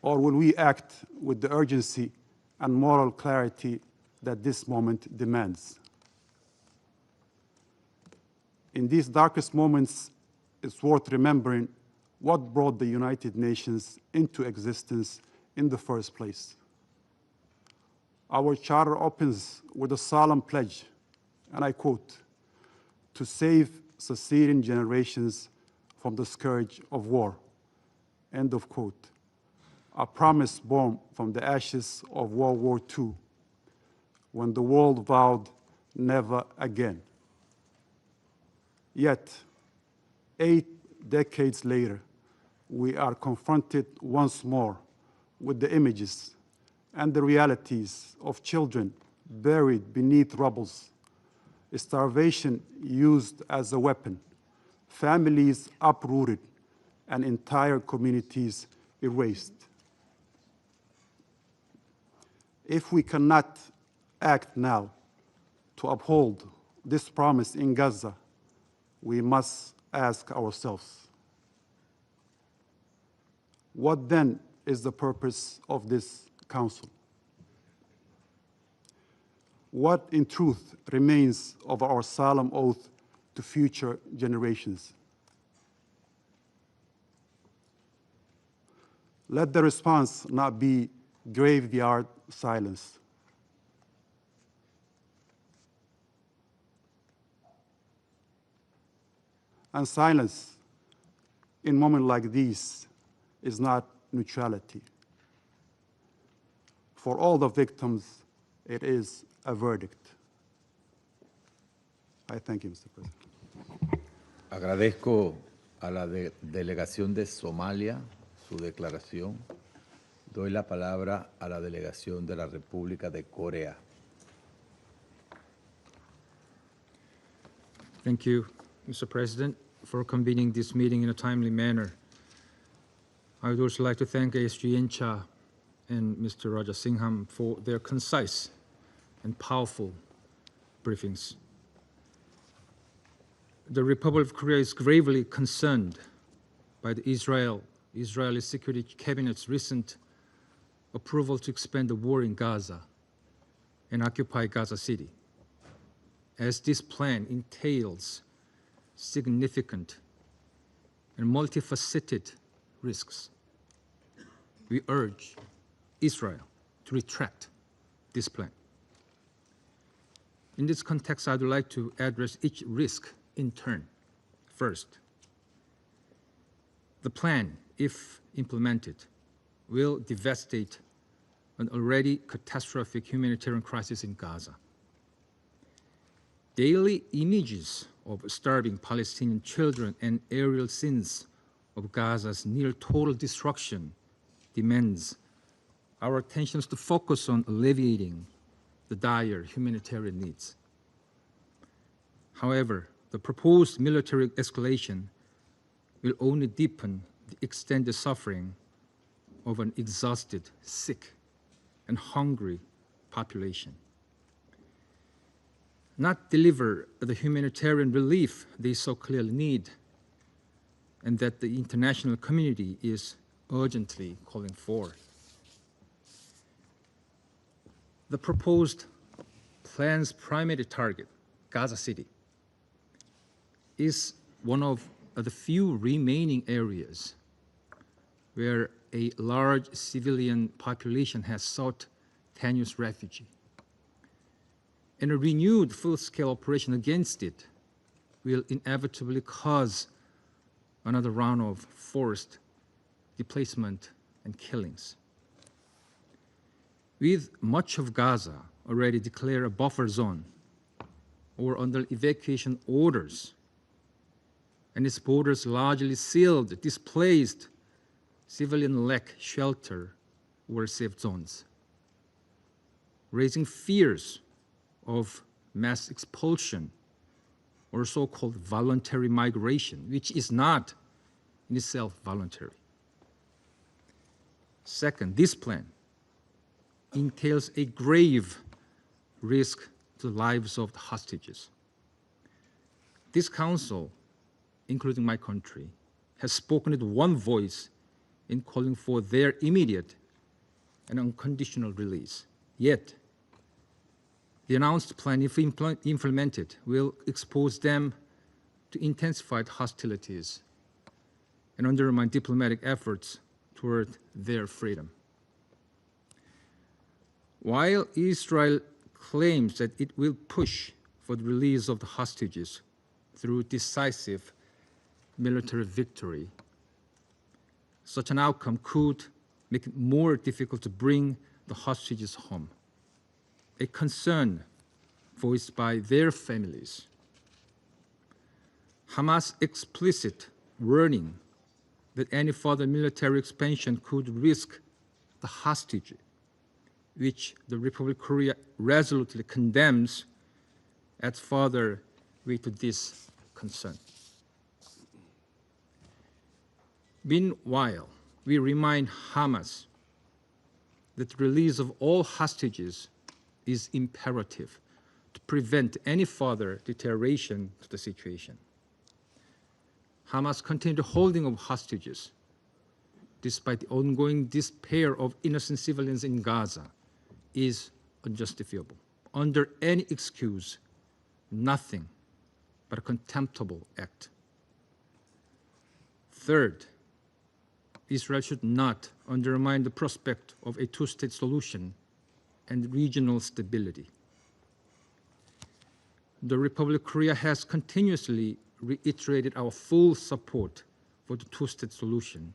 Or will we act with the urgency and moral clarity that this moment demands? In these darkest moments, it's worth remembering what brought the United Nations into existence in the first place. Our charter opens with a solemn pledge, and I quote, "to save succeeding generations from the scourge of war," end of quote. A promise born from the ashes of World War II, when the world vowed never again. Yet, 8 decades later, we are confronted once more with the images and the realities of children buried beneath rubble, starvation used as a weapon, families uprooted, and entire communities erased. If we cannot act now to uphold this promise in Gaza, we must ask ourselves, what then is the purpose of this Council? What, in truth, remains of our solemn oath to future generations? Let the response not be graveyard silence. And silence in moments like these is not neutrality. For all the victims, it is a verdict. I thank you, Mr. President. Agradezco a la delegación de Somalia su declaración. Doy la palabra a la delegación de la República de Corea. Thank you, Mr. President, for convening this meeting in a timely manner. I would also like to thank ASG Incha and Mr. Rajasingham for their concise and powerful briefings. The Republic of Korea is gravely concerned by the Israeli Security Cabinet's recent approval to expand the war in Gaza and occupy Gaza City, as this plan entails significant and multifaceted risks. We urge Israel to retract this plan. In this context, I would like to address each risk in turn. First, the plan, if implemented, will devastate an already catastrophic humanitarian crisis in Gaza. Daily images of starving Palestinian children and aerial scenes of Gaza's near total destruction demands our attentions to focus on alleviating the dire humanitarian needs. However, the proposed military escalation will only deepen the extended suffering of an exhausted, sick, and hungry population. Not deliver the humanitarian relief they so clearly need, and that the international community is urgently calling for. The proposed plan's primary target, Gaza City, is one of the few remaining areas where a large civilian population has sought tenuous refuge. And a renewed full-scale operation against it will inevitably cause another round of forced displacement and killings. With much of Gaza already declared a buffer zone or under evacuation orders, and its borders largely sealed, displaced civilians lack shelter or safe zones, raising fears of mass expulsion or so-called voluntary migration, which is not in itself voluntary. Second, this plan entails a grave risk to the lives of the hostages. This council, including my country, has spoken with one voice in calling for their immediate and unconditional release. Yet, the announced plan, if implemented, will expose them to intensified hostilities and undermine diplomatic efforts toward their freedom. While Israel claims that it will push for the release of the hostages through decisive military victory, such an outcome could make it more difficult to bring the hostages home, a concern voiced by their families. Hamas' explicit warning that any further military expansion could risk the hostage, which the Republic of Korea resolutely condemns, adds further weight to this concern. Meanwhile, we remind Hamas that the release of all hostages is imperative to prevent any further deterioration to the situation. Hamas' continued holding of hostages, despite the ongoing despair of innocent civilians in Gaza, is unjustifiable. Under any excuse, nothing but a contemptible act. Third, Israel should not undermine the prospect of a two-state solution and regional stability. The Republic of Korea has continuously reiterated our full support for the two-state solution,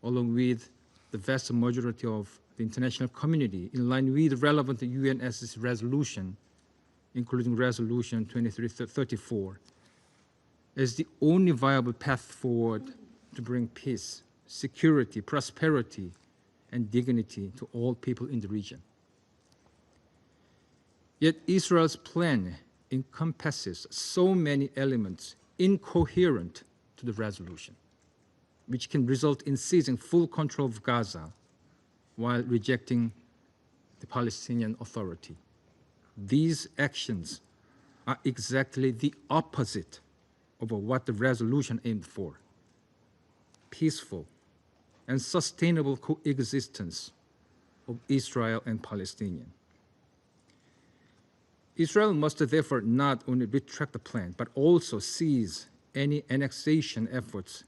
along with the vast majority of the international community, in line with relevant UNSC resolution, including Resolution 2334, as the only viable path forward to bring peace, security, prosperity, and dignity to all people in the region. Yet Israel's plan encompasses so many elements incoherent to the resolution, which can result in seizing full control of Gaza while rejecting the Palestinian Authority. These actions are exactly the opposite of what the resolution aimed for: peaceful and sustainable coexistence of Israel and Palestinians. Israel must therefore not only retract the plan, but also cease any annexation efforts,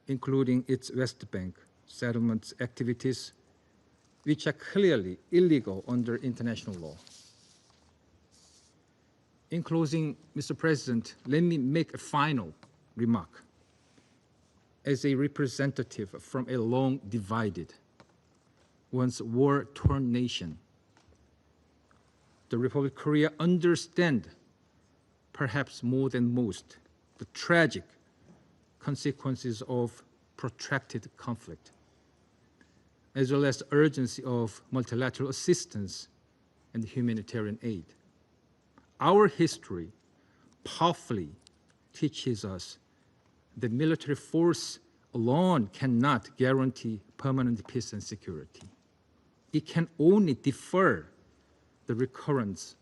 including its West Bank settlements activities, which are clearly illegal under international law. In closing, Mr. President, let me make a final remark. As a representative from a long divided, once war-torn nation, the Republic of Korea understands, perhaps more than most, the tragic consequences of protracted conflict, as well as the urgency of multilateral assistance and humanitarian aid. Our history powerfully teaches us that military force alone cannot guarantee permanent peace and security. It can only defer the recurrence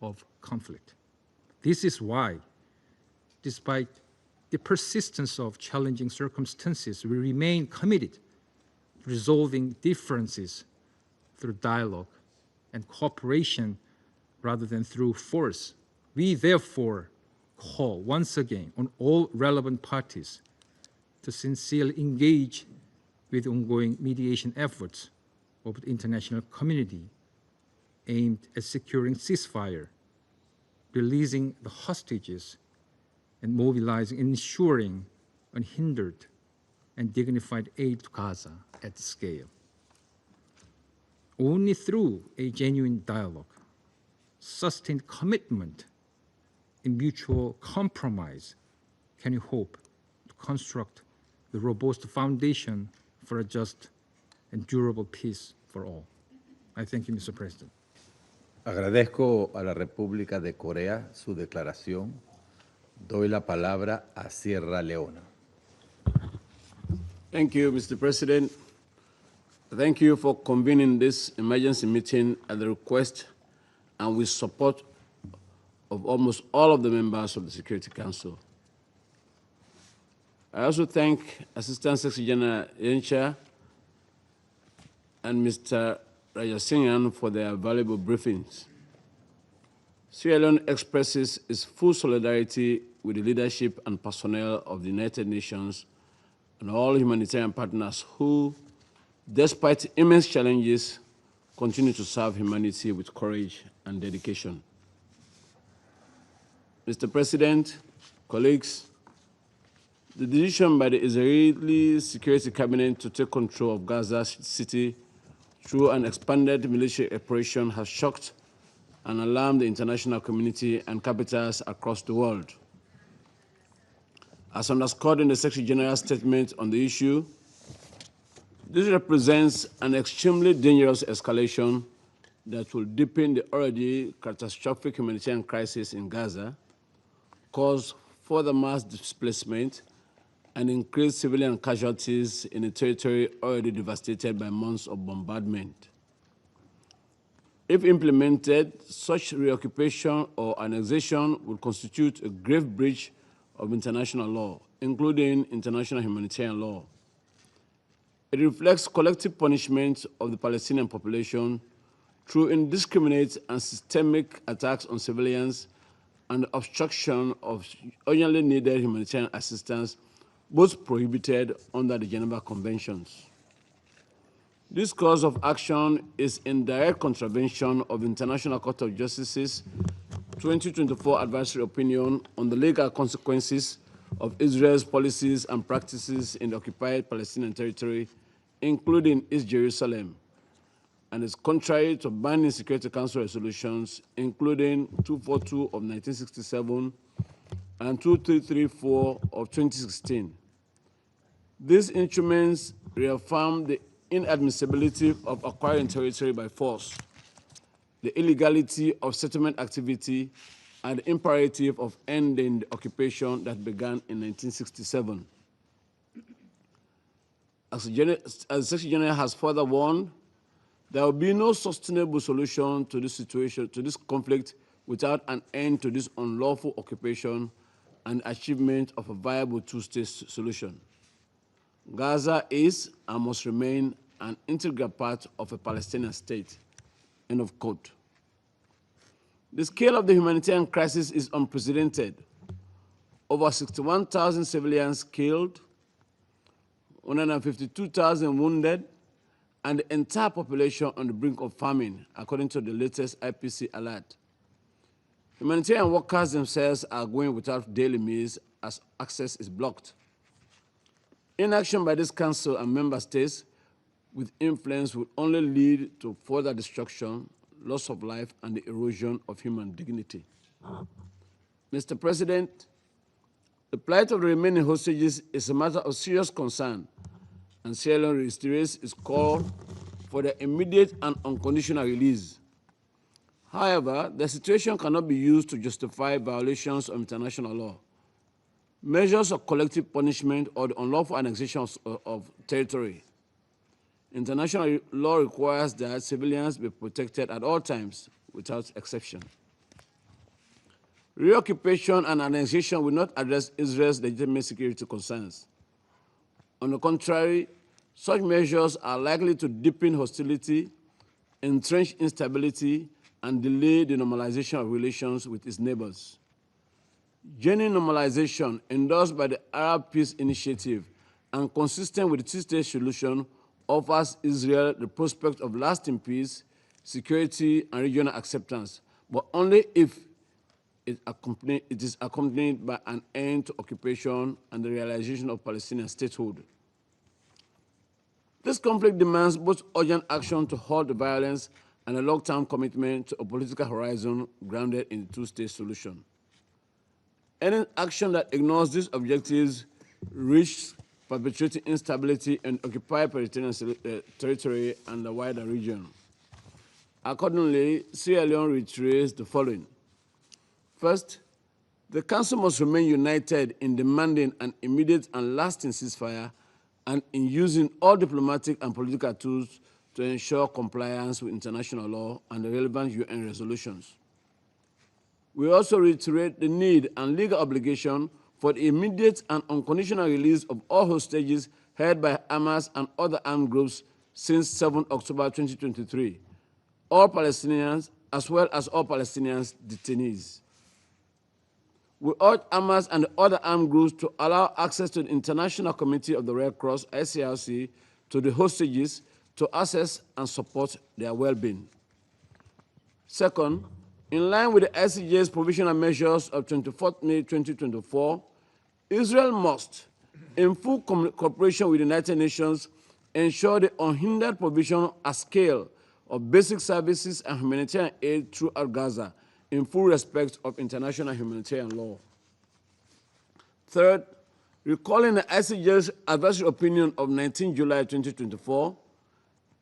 of conflict. This is why, despite the persistence of challenging circumstances, we remain committed resolving differences through dialogue and cooperation rather than through force. We therefore call once again on all relevant parties to sincerely engage with ongoing mediation efforts of the international community aimed at securing ceasefire, releasing the hostages, and mobilizing and ensuring unhindered and dignified aid to Gaza at scale. Only through a genuine dialogue, sustained commitment, and mutual compromise can we hope to construct the robust foundation for a just and durable peace for all. I thank you, Mr. President. Agradezco a la República de Corea su declaración. Doy la palabra a Sierra Leona. Thank you, Mr. President. Thank you for convening this emergency meeting at the request and with support of almost all of the members of the Security Council. I also thank Assistant Secretary General Yencha and Mr. Rajasinghan for their valuable briefings. Sierra Leone expresses its full solidarity with the leadership and personnel of the United Nations and all humanitarian partners who, despite immense challenges, continue to serve humanity with courage and dedication. Mr. President, colleagues, the decision by the Israeli Security Cabinet to take control of Gaza City through an expanded military operation has shocked and alarmed the international community and capitals across the world. As underscored in the Secretary General's statement on the issue, this represents an extremely dangerous escalation that will deepen the already catastrophic humanitarian crisis in Gaza, cause further mass displacement, and increase civilian casualties in a territory already devastated by months of bombardment. If implemented, such reoccupation or annexation would constitute a grave breach of international law, including international humanitarian law. It reflects collective punishment of the Palestinian population through indiscriminate and systemic attacks on civilians and obstruction of urgently needed humanitarian assistance, both prohibited under the Geneva Conventions. This course of action is in direct contravention of International Court of Justice's 2024 advisory opinion on the legal consequences of Israel's policies and practices in the occupied Palestinian territory, including East Jerusalem, and is contrary to binding Security Council resolutions, including 242 of 1967 and 2334 of 2016. These instruments reaffirm the inadmissibility of acquiring territory by force, the illegality of settlement activity, and the imperative of ending the occupation that began in 1967. As the Secretary General has further warned, there will be no sustainable solution to this situation, to this conflict, without an end to this unlawful occupation and achievement of a viable two-state solution. Gaza is and must remain an integral part of a Palestinian state. End of quote. The scale of the humanitarian crisis is unprecedented. Over 61,000 civilians killed, 152,000 wounded, and the entire population on the brink of famine, according to the latest IPC alert. Humanitarian workers themselves are going without daily meals as access is blocked. Inaction by this Council and member states with influence will only lead to further destruction, loss of life, and the erosion of human dignity. Mr. President, the plight of the remaining hostages is a matter of serious concern, and Sierra Leone reiterates its call for their immediate and unconditional release. However, the situation cannot be used to justify violations of international law. Measures of collective punishment or the unlawful annexation of territory. International law requires that civilians be protected at all times, without exception. Reoccupation and annexation will not address Israel's legitimate security concerns. On the contrary, Such measures are likely to deepen hostility, entrench instability, and delay the normalization of relations with its neighbors. Genuine normalization, endorsed by the Arab Peace Initiative and consistent with the two-state solution, offers Israel the prospect of lasting peace, security, and regional acceptance, but only if it is accompanied by an end to occupation and the realization of Palestinian statehood. This conflict demands both urgent action to halt the violence and a long-term commitment to a political horizon grounded in the two-state solution. Any action that ignores these objectives risks perpetuating instability in occupied Palestinian territory and the wider region. Accordingly, Sierra Leone reiterates the following. First, the Council must remain united in demanding an immediate and lasting ceasefire and in using all diplomatic and political tools to ensure compliance with international law and the relevant UN resolutions. We also reiterate the need and legal obligation for the immediate and unconditional release of all hostages held by Hamas and other armed groups since 7 October 2023, all Palestinians as well as all Palestinians detainees. We urge Hamas and the other armed groups to allow access to the International Committee of the Red Cross, ICRC, to the hostages to assess and support their well-being. Second, in line with the ICJ's provisional measures of 24 May 2024, Israel must, in full cooperation with the United Nations, ensure the unhindered provision at scale of basic services and humanitarian aid throughout Gaza, in full respect of international humanitarian law. Third, recalling the ICJ's advisory opinion of 19 July 2024,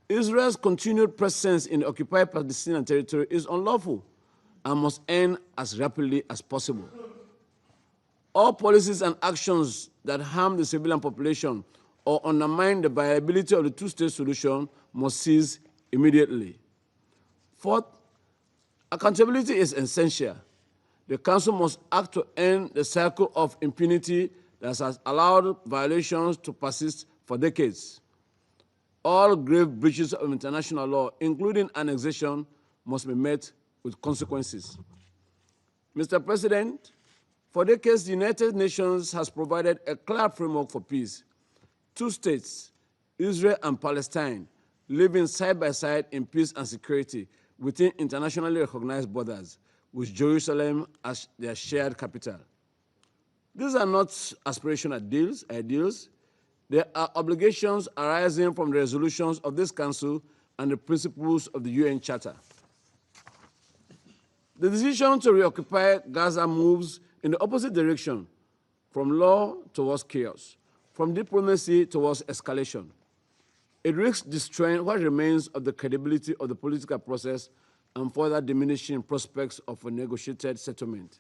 Israel's continued presence in the occupied Palestinian territory is unlawful and must end as rapidly as possible. All policies and actions that harm the civilian population or undermine the viability of the two-state solution must cease immediately. Fourth, accountability is essential. The Council must act to end the cycle of impunity that has allowed violations to persist for decades. All grave breaches of international law, including annexation, must be met with consequences. Mr. President, for decades, the United Nations has provided a clear framework for peace. Two states, Israel and Palestine, living side by side in peace and security within internationally recognized borders, with Jerusalem as their shared capital. These are not aspirational ideals. They are obligations arising from the resolutions of this Council and the principles of the UN Charter. The decision to reoccupy Gaza moves in the opposite direction, from law towards chaos, from diplomacy towards escalation. It risks destroying what remains of the credibility of the political process and further diminishing prospects of a negotiated settlement.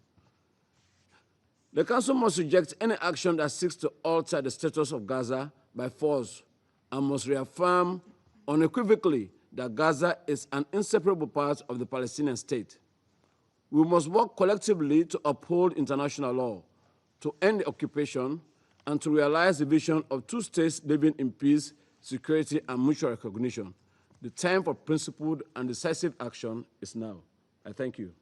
The Council must reject any action that seeks to alter the status of Gaza by force and must reaffirm unequivocally that Gaza is an inseparable part of the Palestinian state. We must work collectively to uphold international law, to end the occupation, and to realize the vision of two states living in peace, security, and mutual recognition. The time for principled and decisive action is now. I thank you.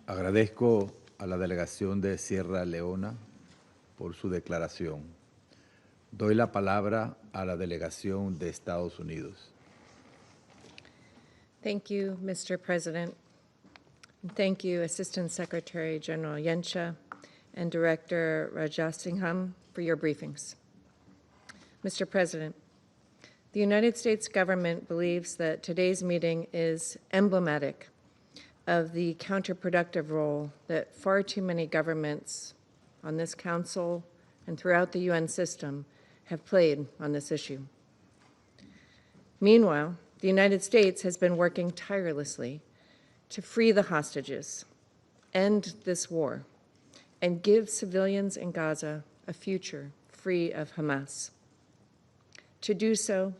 Agradezco a la delegación de Sierra Leona por su declaración. Doy la palabra a la delegación de Estados Unidos. Thank you, Mr. President. Thank you, Assistant Secretary General Yencha and Director Rajasingham, for your briefings. Mr. President, the United States government believes that today's meeting is emblematic of the counterproductive role that far too many governments on this Council and throughout the UN system have played on this issue. Meanwhile, the United States has been working tirelessly to free the hostages, end this war, and give civilians in Gaza a future free of Hamas. To do so,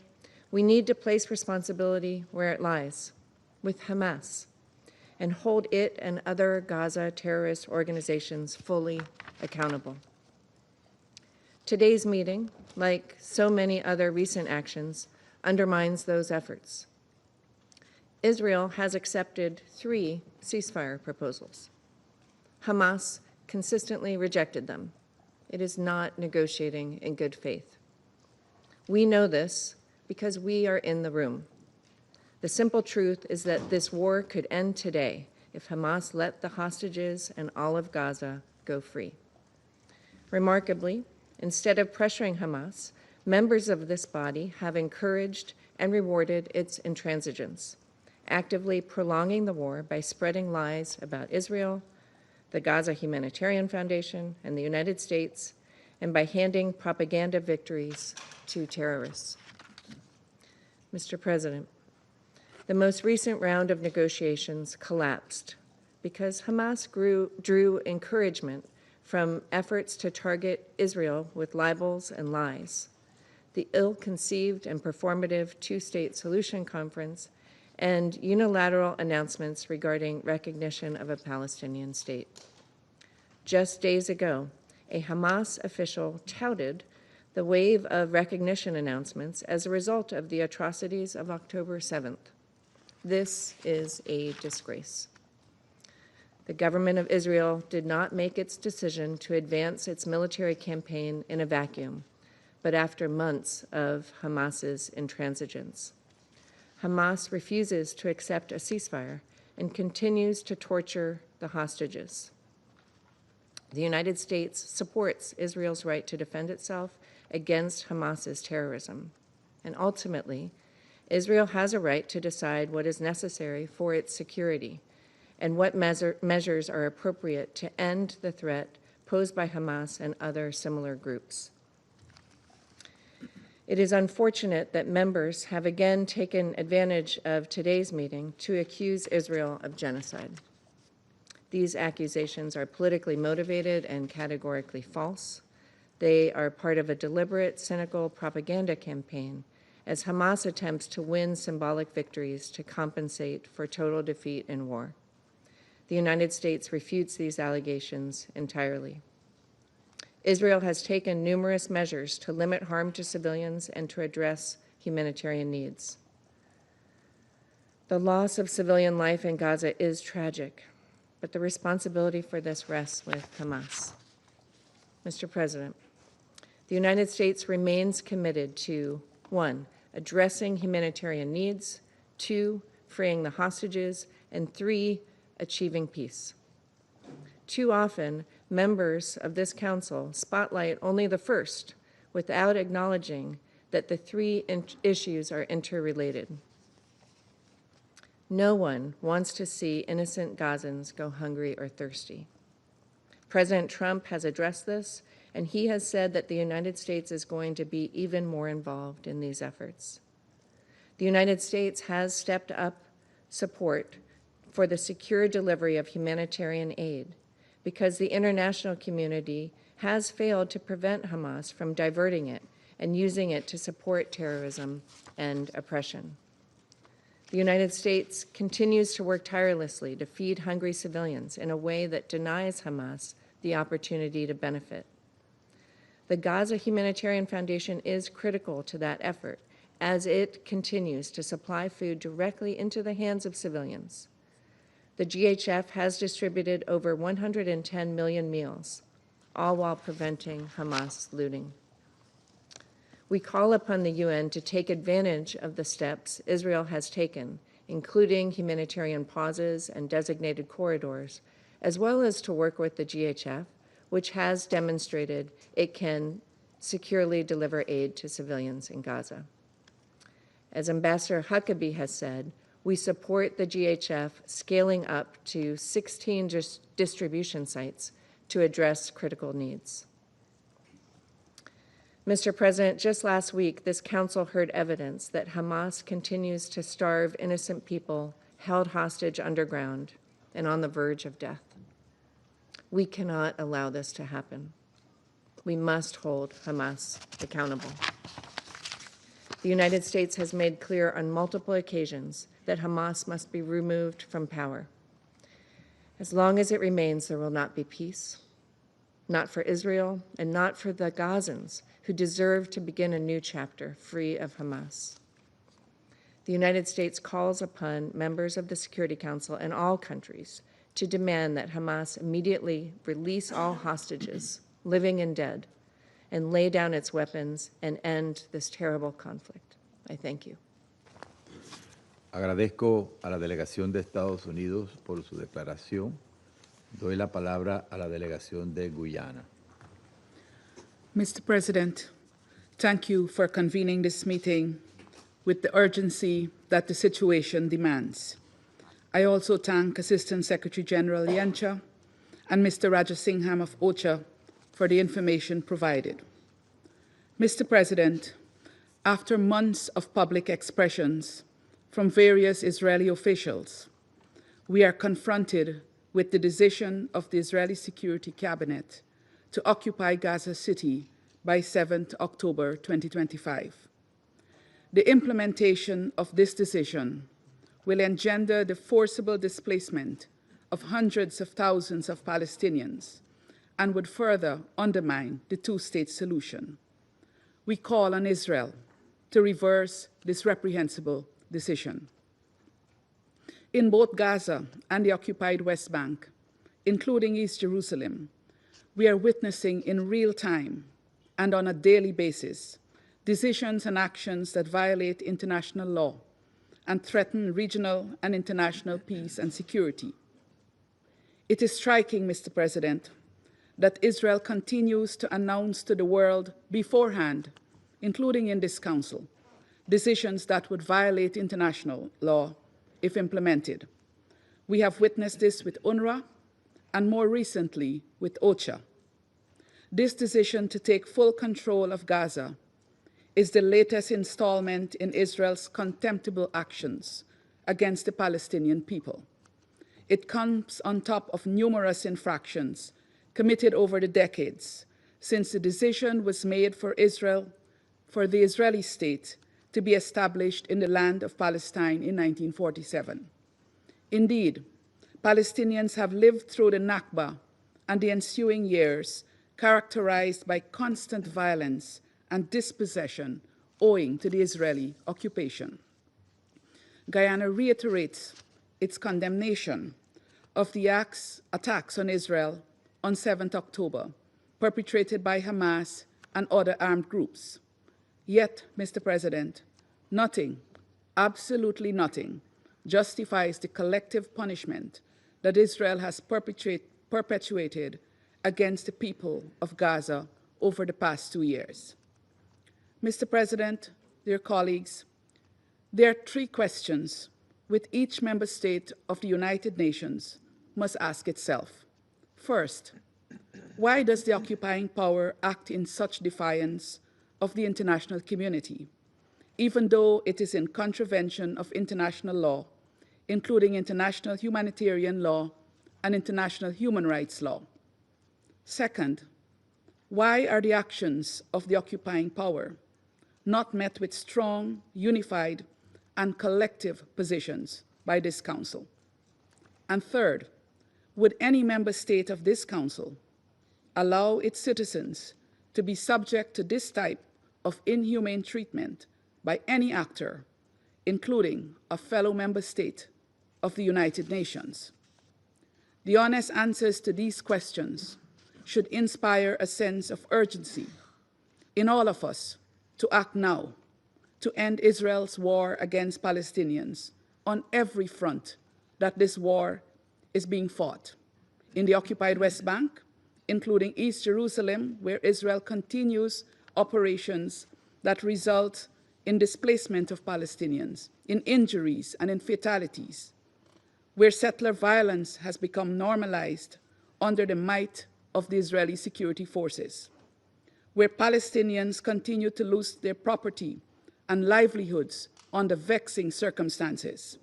we need to place responsibility where it lies, with Hamas, and hold it and other Gaza terrorist organizations fully accountable. Today's meeting, like so many other recent actions, undermines those efforts. Israel has accepted 3 ceasefire proposals. Hamas consistently rejected them. It is not negotiating in good faith. We know this because we are in the room. The simple truth is that this war could end today if Hamas let the hostages and all of Gaza go free. Remarkably, instead of pressuring Hamas, members of this body have encouraged and rewarded its intransigence, actively prolonging the war by spreading lies about Israel, the Gaza Humanitarian Foundation, and the United States, and by handing propaganda victories to terrorists. Mr. President, the most recent round of negotiations collapsed because Hamas drew encouragement from efforts to target Israel with libels and lies, the ill-conceived and performative two-state solution conference, and unilateral announcements regarding recognition of a Palestinian state. Just days ago, a Hamas official touted the wave of recognition announcements as a result of the atrocities of October 7th. This is a disgrace. The government of Israel did not make its decision to advance its military campaign in a vacuum, but after months of Hamas's intransigence. Hamas refuses to accept a ceasefire and continues to torture the hostages. The United States supports Israel's right to defend itself against Hamas's terrorism, and ultimately, Israel has a right to decide what is necessary for its security and what measures are appropriate to end the threat posed by Hamas and other similar groups. It is unfortunate that members have again taken advantage of today's meeting to accuse Israel of genocide. These accusations are politically motivated and categorically false. They are part of a deliberate, cynical propaganda campaign as Hamas attempts to win symbolic victories to compensate for total defeat in war. The United States refutes these allegations entirely. Israel has taken numerous measures to limit harm to civilians and to address humanitarian needs. The loss of civilian life in Gaza is tragic, but the responsibility for this rests with Hamas. Mr. President, the United States remains committed to 1, addressing humanitarian needs, 2, freeing the hostages, and 3, achieving peace. Too often, members of this council spotlight only the first without acknowledging that the 3 issues are interrelated. No one wants to see innocent Gazans go hungry or thirsty. President Trump has addressed this, and he has said that the United States is going to be even more involved in these efforts. The United States has stepped up support for the secure delivery of humanitarian aid because the international community has failed to prevent Hamas from diverting it and using it to support terrorism and oppression. The United States continues to work tirelessly to feed hungry civilians in a way that denies Hamas the opportunity to benefit. The Gaza Humanitarian Foundation is critical to that effort as it continues to supply food directly into the hands of civilians. The GHF has distributed over 110 million meals, all while preventing Hamas looting. We call upon the UN to take advantage of the steps Israel has taken, including humanitarian pauses and designated corridors, as well as to work with the GHF, which has demonstrated it can securely deliver aid to civilians in Gaza. As Ambassador Huckabee has said, we support the GHF scaling up to 16 distribution sites to address critical needs. Mr. President, just last week, this council heard evidence that Hamas continues to starve innocent people held hostage underground and on the verge of death. We cannot allow this to happen. We must hold Hamas accountable. The United States has made clear on multiple occasions that Hamas must be removed from power. As long as it remains, there will not be peace. not for Israel, and not for the Gazans who deserve to begin a new chapter free of Hamas. The United States calls upon members of the Security Council and all countries to demand that Hamas immediately release all hostages, living and dead, and lay down its weapons and end this terrible conflict. I thank you. Agradezco a la delegación de Estados Unidos por su declaración. Doy la palabra a la delegación de Guyana. Mr. President, thank you for convening this meeting with the urgency that the situation demands. I also thank Assistant Secretary General Yencha and Mr. Rajasingham of OCHA for the information provided. Mr. President, after months of public expressions from various Israeli officials, we are confronted with the decision of the Israeli Security Cabinet to occupy Gaza City by 7th October 2025. The implementation of this decision will engender the forcible displacement of hundreds of thousands of Palestinians and would further undermine the two-state solution. We call on Israel to reverse this reprehensible decision. In both Gaza and the occupied West Bank, including East Jerusalem, we are witnessing in real time and on a daily basis decisions and actions that violate international law and threaten regional and international peace and security. It is striking, Mr. President, that Israel continues to announce to the world beforehand, including in this Council, decisions that would violate international law if implemented. We have witnessed this with UNRWA and more recently with OCHA. This decision to take full control of Gaza is the latest installment in Israel's contemptible actions against the Palestinian people. It comes on top of numerous infractions committed over the decades since the decision was made for the Israeli state to be established in the land of Palestine in 1947. Indeed, Palestinians have lived through the Nakba and the ensuing years characterized by constant violence and dispossession owing to the Israeli occupation. Guyana reiterates its condemnation of the attacks on Israel on 7th October, perpetrated by Hamas and other armed groups. Yet, Mr. President, nothing, absolutely nothing, justifies the collective punishment that Israel has perpetuated against the people of Gaza over the past 2 years. Mr. President, dear colleagues, there are 3 questions which each member state of the United Nations must ask itself. First, why does the occupying power act in such defiance of the international community, even though it is in contravention of international law, including international humanitarian law and international human rights law? Second, why are the actions of the occupying power not met with strong, unified, and collective positions by this Council? And third, would any member state of this Council allow its citizens to be subject to this type of inhumane treatment by any actor, including a fellow member state of the United Nations? The honest answers to these questions should inspire a sense of urgency in all of us to act now to end Israel's war against Palestinians on every front that this war is being fought. In the occupied West Bank, including East Jerusalem, where Israel continues operations that result in displacement of Palestinians, in injuries and in fatalities, where settler violence has become normalized under the might of the Israeli security forces, where Palestinians continue to lose their property and livelihoods under vexing circumstances,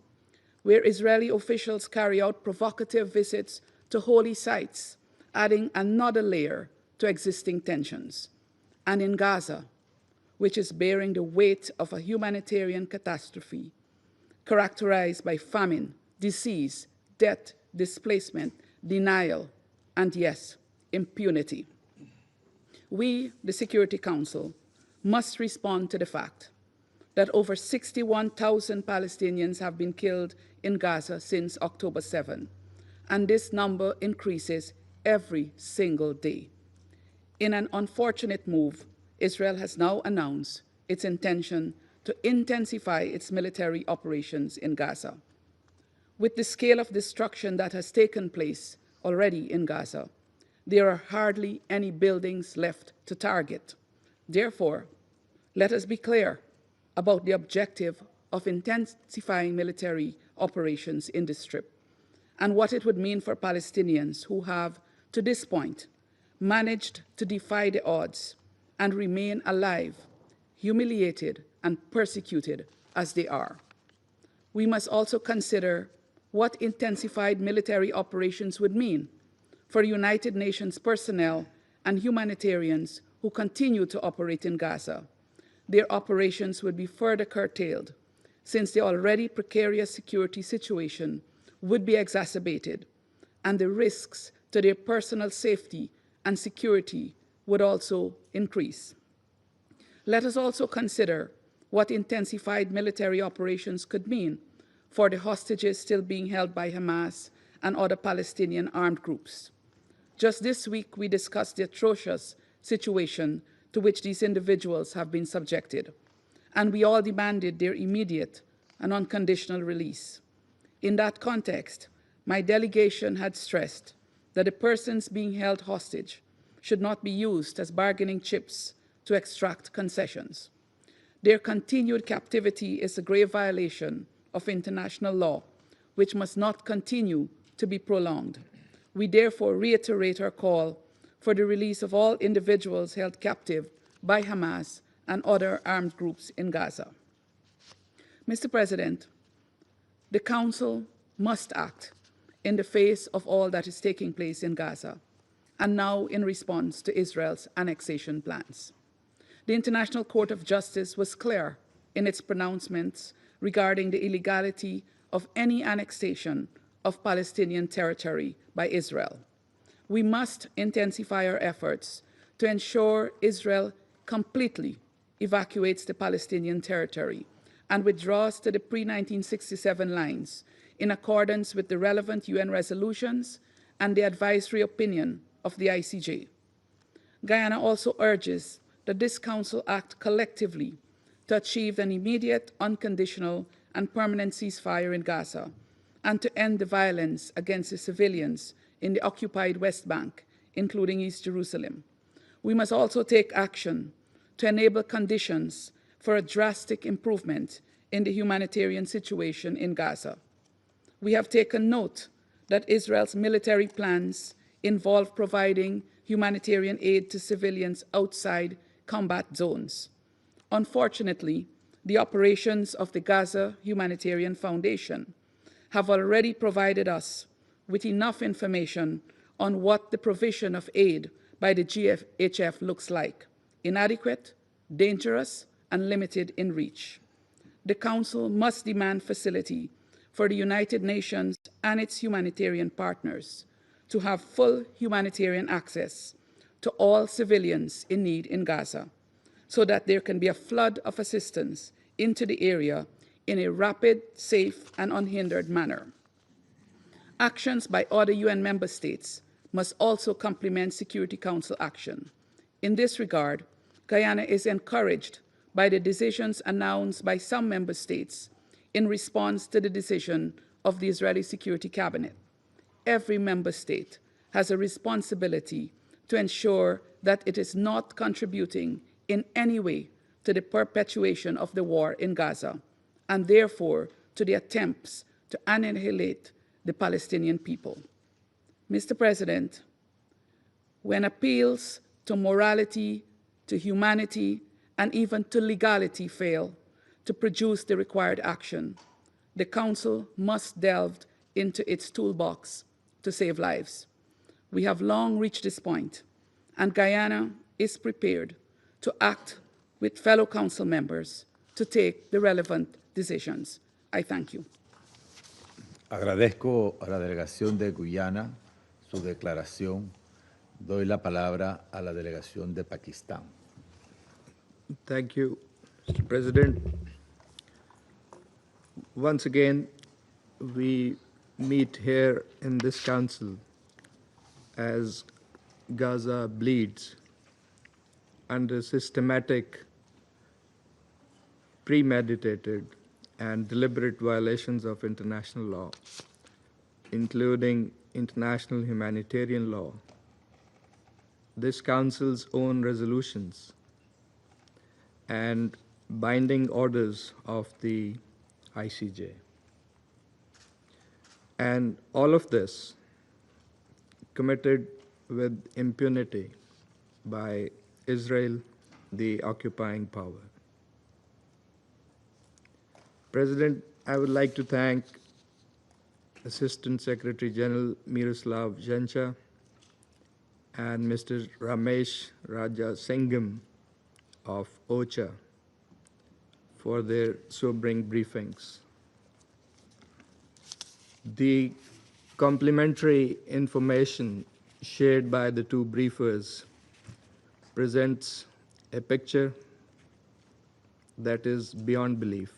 where Israeli officials carry out provocative visits to holy sites, adding another layer to existing tensions, and in Gaza, which is bearing the weight of a humanitarian catastrophe characterized by famine, disease, death, displacement, denial, and yes, impunity. We, the Security Council, must respond to the fact that over 61,000 Palestinians have been killed in Gaza since October 7, and this number increases every single day. In an unfortunate move, Israel has now announced its intention to intensify its military operations in Gaza. With the scale of destruction that has taken place already in Gaza, there are hardly any buildings left to target. Therefore, let us be clear about the objective of intensifying military operations in the Strip and what it would mean for Palestinians who have, to this point, managed to defy the odds and remain alive, humiliated and persecuted as they are. We must also consider what intensified military operations would mean for United Nations personnel and humanitarians who continue to operate in Gaza. Their operations would be further curtailed, since the already precarious security situation would be exacerbated, and the risks to their personal safety and security would also increase. Let us also consider what intensified military operations could mean for the hostages still being held by Hamas and other Palestinian armed groups. Just this week, we discussed the atrocious situation to which these individuals have been subjected, and we all demanded their immediate and unconditional release. In that context, my delegation had stressed that the persons being held hostage should not be used as bargaining chips to extract concessions. Their continued captivity is a grave violation of international law, which must not continue to be prolonged. We therefore reiterate our call for the release of all individuals held captive by Hamas and other armed groups in Gaza. Mr. President, the Council must act in the face of all that is taking place in Gaza, and now in response to Israel's annexation plans. The International Court of Justice was clear in its pronouncements regarding the illegality of any annexation of Palestinian territory by Israel. We must intensify our efforts to ensure Israel completely evacuates the Palestinian territory and withdraws to the pre-1967 lines in accordance with the relevant UN resolutions and the advisory opinion of the ICJ. Guyana also urges that this Council act collectively to achieve an immediate, unconditional, and permanent ceasefire in Gaza, and to end the violence against the civilians in the occupied West Bank, including East Jerusalem. We must also take action to enable conditions for a drastic improvement in the humanitarian situation in Gaza. We have taken note that Israel's military plans involve providing humanitarian aid to civilians outside combat zones. Unfortunately, the operations of the Gaza Humanitarian Foundation have already provided us with enough information on what the provision of aid by the GHF looks like: inadequate, dangerous, and limited in reach. The Council must demand facility for the United Nations and its humanitarian partners to have full humanitarian access to all civilians in need in Gaza, so that there can be a flood of assistance into the area in a rapid, safe, and unhindered manner. Actions by other UN member states must also complement Security Council action. In this regard, Guyana is encouraged by the decisions announced by some member states in response to the decision of the Israeli Security Cabinet. Every member state has a responsibility to ensure that it is not contributing in any way to the perpetuation of the war in Gaza, and therefore to the attempts to annihilate the Palestinian people. Mr. President, when appeals to morality, to humanity, and even to legality fail to produce the required action, the Council must delve into its toolbox to save lives. We have long reached this point, and Guyana is prepared to act with fellow Council members to take the relevant decisions. I thank you. Agradezco a la delegación de Guyana su declaración Doy la palabra a la delegación de Pakistán. Thank you, Mr. President. Once again, we meet here in this council as Gaza bleeds under systematic, premeditated, and deliberate violations of international law, including international humanitarian law, this Council's own resolutions, and binding orders of the ICJ. And all of this committed with impunity by Israel, the occupying power. President, I would like to thank Assistant Secretary General Miroslav Zhencha and Mr. Ramesh Rajasingham of OCHA for their sobering briefings. The complementary information shared by the two briefers presents a picture that is beyond belief.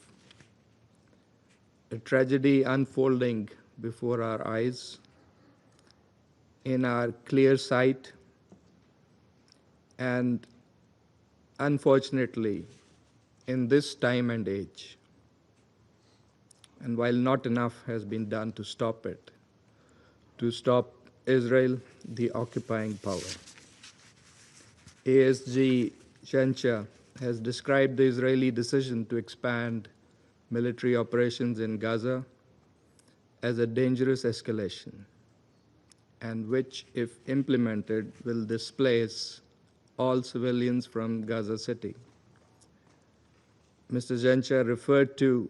A tragedy unfolding before our eyes, in our clear sight, and unfortunately, in this time and age. And while not enough has been done to stop it, to stop Israel, the occupying power, ASG Zhencha has described the Israeli decision to expand military operations in Gaza as a dangerous escalation, and which, if implemented, will displace all civilians from Gaza City. Mr. Zhencha referred to,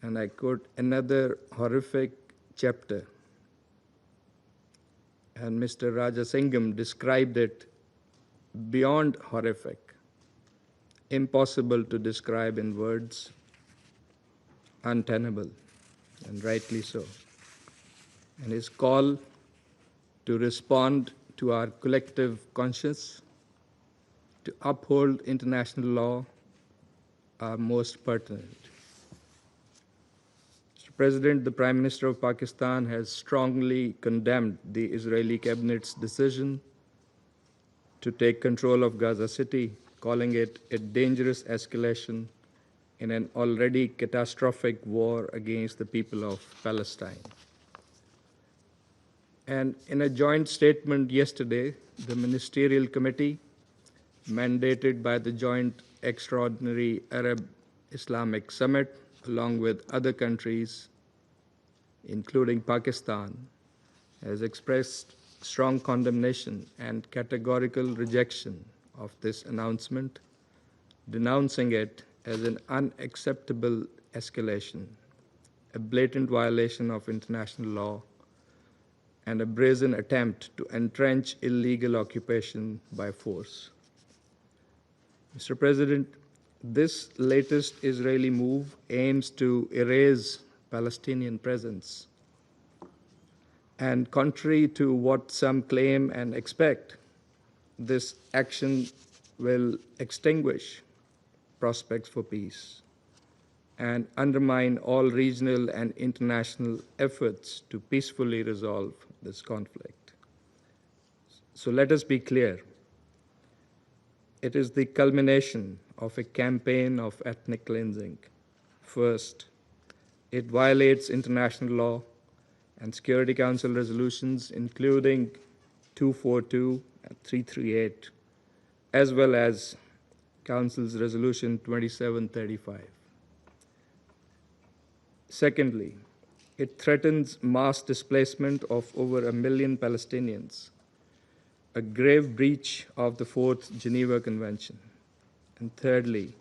and I quote, another horrific chapter. And Mr. Rajasingham described it beyond horrific, impossible to describe in words, untenable, and rightly so. And his call to respond to our collective conscience, to uphold international law, are most pertinent. Mr. President, the Prime Minister of Pakistan has strongly condemned the Israeli cabinet's decision to take control of Gaza City, calling it a dangerous escalation in an already catastrophic war against the people of Palestine. And in a joint statement yesterday, the Ministerial Committee, mandated by the Joint Extraordinary Arab-Islamic Summit, along with other countries, including Pakistan, has expressed strong condemnation and categorical rejection of this announcement, denouncing it as an unacceptable escalation, a blatant violation of international law, and a brazen attempt to entrench illegal occupation by force. Mr. President, this latest Israeli move aims to erase Palestinian presence. And contrary to what some claim and expect, this action will extinguish prospects for peace and undermine all regional and international efforts to peacefully resolve this conflict. So let us be clear. It is the culmination of a campaign of ethnic cleansing. First, it violates international law and Security Council resolutions, including 242 and 338, as well as Council's Resolution 2735. Secondly, it threatens mass displacement of over 1 million Palestinians, a grave breach of the Fourth Geneva Convention. And thirdly,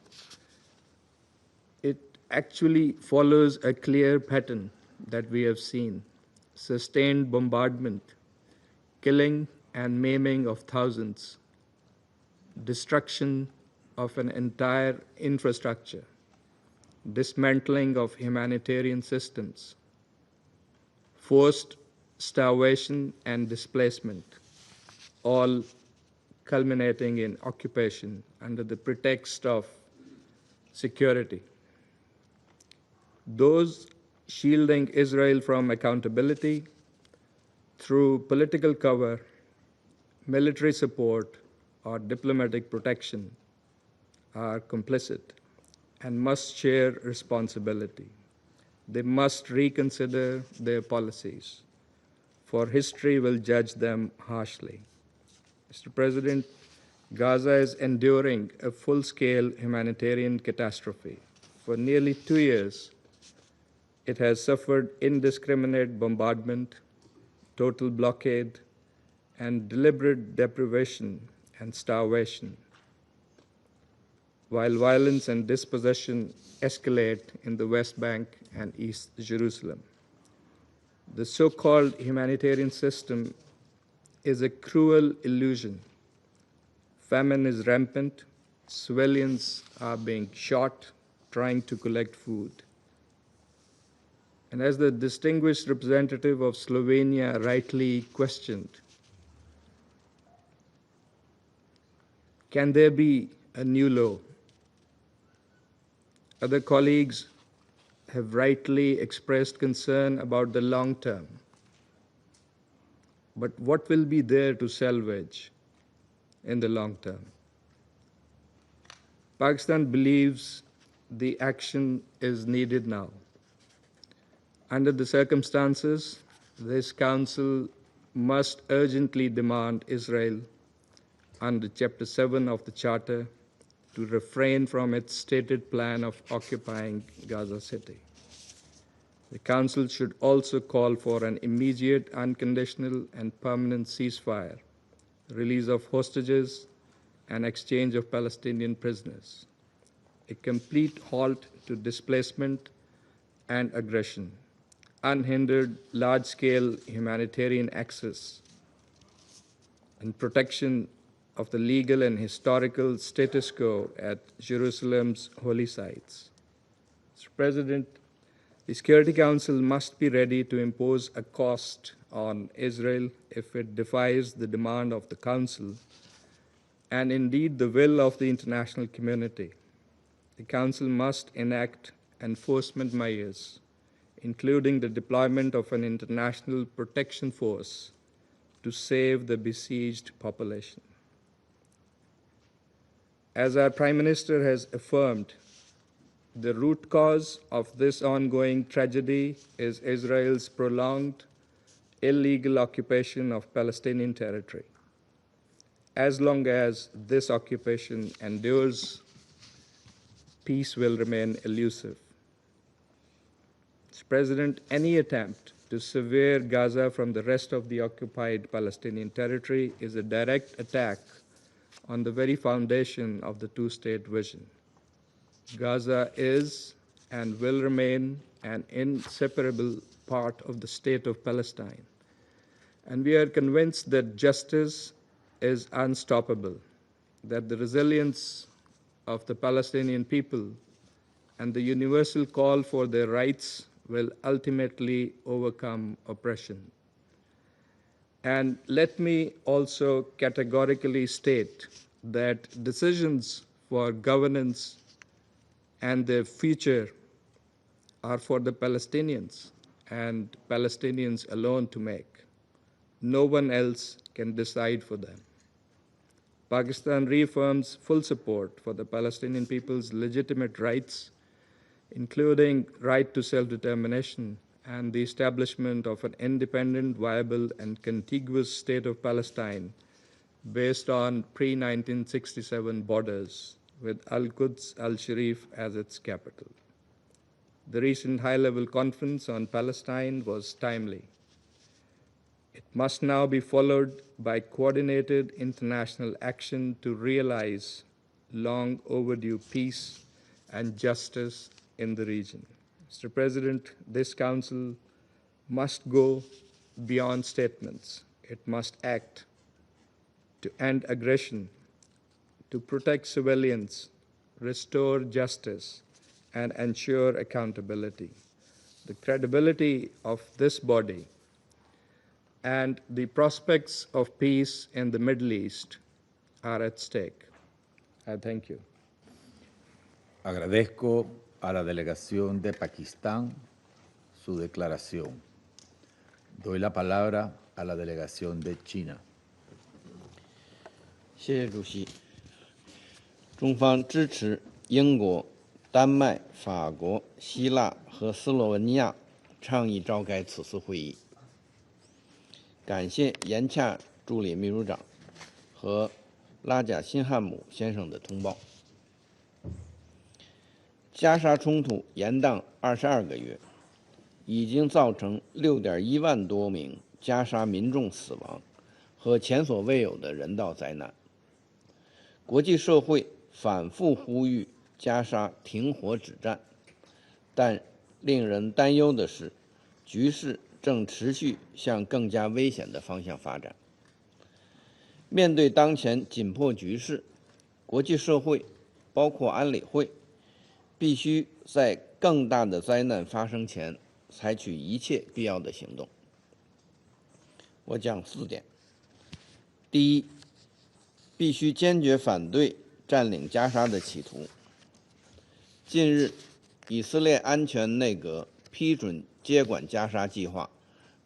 it actually follows a clear pattern that we have seen: sustained bombardment, killing and maiming of thousands, destruction of an entire infrastructure, dismantling of humanitarian systems, forced starvation and displacement, all culminating in occupation under the pretext of security. Those shielding Israel from accountability through political cover, military support, or diplomatic protection are complicit and must share responsibility. They must reconsider their policies, for history will judge them harshly. Mr. President, Gaza is enduring a full-scale humanitarian catastrophe. For nearly 2 years, it has suffered indiscriminate bombardment, total blockade, and deliberate deprivation and starvation, while violence and dispossession escalate in the West Bank and East Jerusalem. The so-called humanitarian system is a cruel illusion. Famine is rampant, civilians are being shot trying to collect food. And as the distinguished representative of Slovenia rightly questioned, can there be a new law? Other colleagues have rightly expressed concern about the long term. But what will be there to salvage in the long term? Pakistan believes the action is needed now. Under the circumstances, this Council must urgently demand Israel, under Chapter 7 of the Charter, to refrain from its stated plan of occupying Gaza City. The Council should also call for an immediate, unconditional, and permanent ceasefire, release of hostages, and exchange of Palestinian prisoners, a complete halt to displacement and aggression, unhindered large-scale humanitarian access, and protection of the legal and historical status quo at Jerusalem's holy sites. Mr. President, the Security Council must be ready to impose a cost on Israel if it defies the demand of the Council and indeed the will of the international community. The Council must enact enforcement measures, including the deployment of an international protection force to save the besieged population. As our Prime Minister has affirmed, the root cause of this ongoing tragedy is Israel's prolonged, illegal occupation of Palestinian territory. As long as this occupation endures, peace will remain elusive. Mr. President, any attempt to sever Gaza from the rest of the occupied Palestinian territory is a direct attack on the very foundation of the two-state vision. Gaza is and will remain an inseparable part of the state of Palestine. And we are convinced that justice is unstoppable, that the resilience of the Palestinian people and the universal call for their rights will ultimately overcome oppression. And let me also categorically state that decisions for governance and their future are for the Palestinians and Palestinians alone to make. No one else can decide for them. Pakistan reaffirms full support for the Palestinian people's legitimate rights, including right to self-determination and the establishment of an independent, viable, and contiguous state of Palestine based on pre-1967 borders with Al-Quds al-Sharif as its capital. The recent high-level conference on Palestine was timely. It must now be followed by coordinated international action to realize long overdue peace and justice in the region. Mr. President, this Council must go beyond statements. It must act to end aggression, to protect civilians, restore justice, and ensure accountability. The credibility of this body and the prospects of peace in the Middle East are at stake. I thank you. Agradezco a la delegación de Pakistán su declaración. Doy la palabra a la delegación de China. 谢谢主席。中方支持英国、丹麦、法国、希腊和斯洛文尼亚倡议召开此次会议。感谢严恰助理秘书长和拉贾辛汉姆先生的通报。加沙冲突延宕22个月，已经造成6.1万多名加沙民众死亡和前所未有的人道灾难。国际社会反复呼吁加沙停火止战，但令人担忧的是，局势正持续向更加危险的方向发展。面对当前紧迫局势，国际社会，包括安理会，必须在更大的灾难发生前采取一切必要的行动。我讲4点。第一，必须坚决反对占领加沙的企图。近日，以色列安全内阁批准接管加沙计划，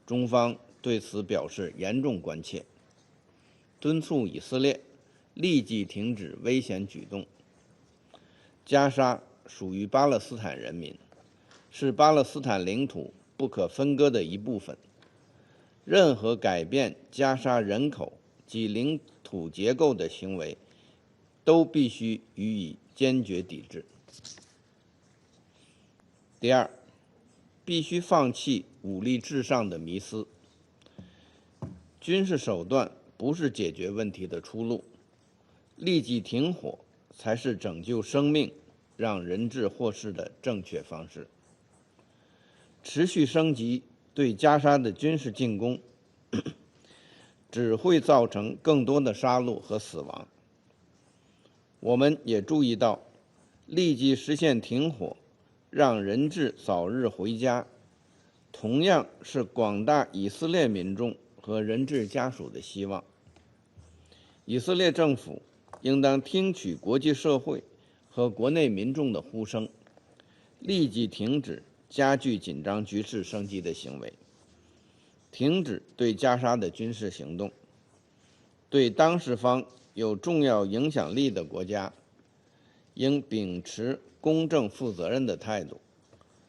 中方对此表示严重关切，敦促以色列立即停止危险举动。加沙属于巴勒斯坦人民，是巴勒斯坦领土不可分割的一部分。任何改变加沙人口及领土结构的行为，都必须予以坚决抵制。第二，必须放弃武力至上的迷思。军事手段不是解决问题的出路，立即停火才是拯救生命、让人质获释的正确方式。持续升级对加沙的军事进攻，只会造成更多的杀戮和死亡。我们也注意到，立即实现停火，让人质早日回家，同样是广大以色列民众和人质家属的希望。以色列政府应当听取国际社会和国内民众的呼声，立即停止加剧紧张局势升级的行为，停止对加沙的军事行动。对当事方有重要影响力的国家，应秉持公正负责任的态度，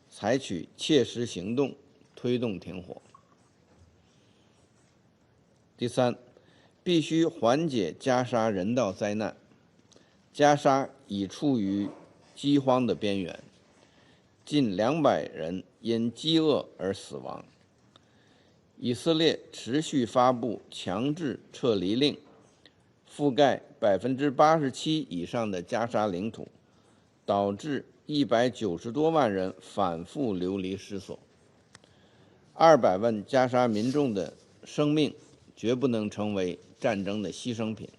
采取切实行动，推动停火。第三，必须缓解加沙人道灾难。加沙已处于饥荒的边缘，近200人因饥饿而死亡。以色列持续发布强制撤离令，覆盖87%以上的加沙领土，导致190多万人反复流离失所。200万加沙民众的生命绝不能成为战争的牺牲品。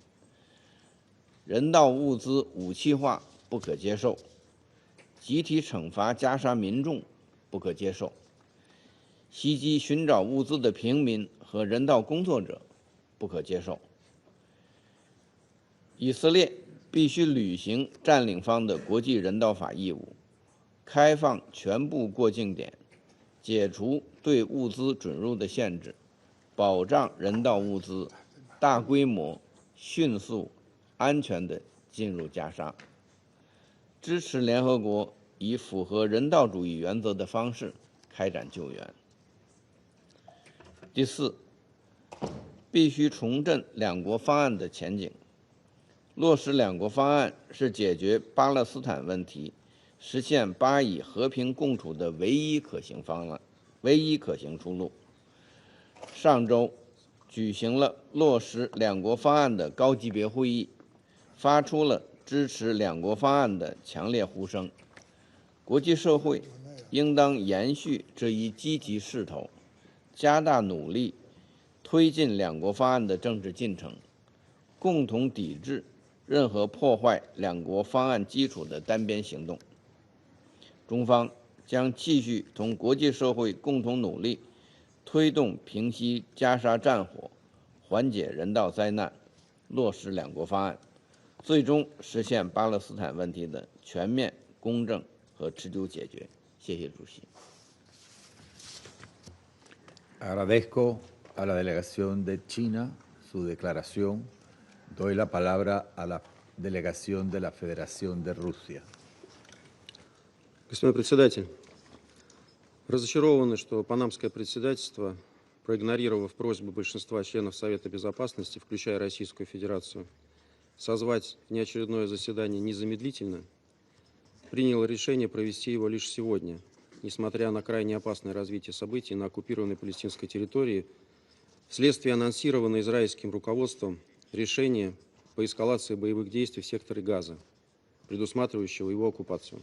人道物资武器化不可接受，集体惩罚加沙民众不可接受，袭击寻找物资的平民和人道工作者不可接受。以色列必须履行占领方的国际人道法义务，开放全部过境点，解除对物资准入的限制，保障人道物资大规模、迅速、安全地进入加沙，支持联合国以符合人道主义原则的方式开展救援。第四，必须重振两国方案的前景。落实两国方案是解决巴勒斯坦问题、实现巴以和平共处的唯一可行方案、唯一可行出路。上周举行了落实两国方案的高级别会议，发出了支持两国方案的强烈呼声。国际社会应当延续这一积极势头，加大努力，推进两国方案的政治进程，共同抵制任何破坏两国方案基础的单边行动。中方将继续同国际社会共同努力，推动平息加沙战火，缓解人道灾难，落实两国方案，最终实现巴勒斯坦问题的全面、公正和持久解决。谢谢主席。Agradezco a la delegación de China su declaración. Doy la palabra a la delegación de la Federación de Rusia. Господин председатель, разочарованы, что панамское председательство, проигнорировав просьбу большинства членов Совета Безопасности, включая Российскую Федерацию, созвать внеочередное заседание незамедлительно, приняло решение провести его лишь сегодня, несмотря на крайне опасное развитие событий на оккупированной палестинской территории, вследствие анонсированного израильским руководством решения по эскалации боевых действий в секторе Газа, предусматривающего его оккупацию.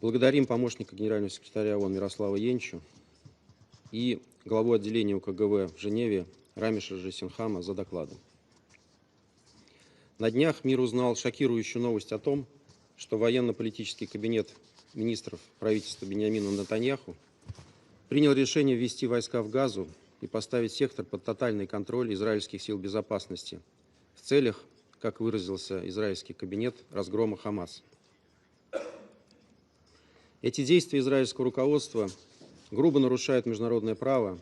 Благодарим помощника генерального секретаря ООН Мирослава Енчу и главу отделения УКГВ в Женеве Рамиша Жасинхама за доклады. На днях мир узнал шокирующую новость о том, что военно-политический кабинет министров правительства Биньямина Нетаньяху принял решение ввести войска в Газу и поставить сектор под тотальный контроль израильских сил безопасности в целях, как выразился израильский кабинет, разгрома Хамас. Эти действия израильского руководства грубо нарушают международное право,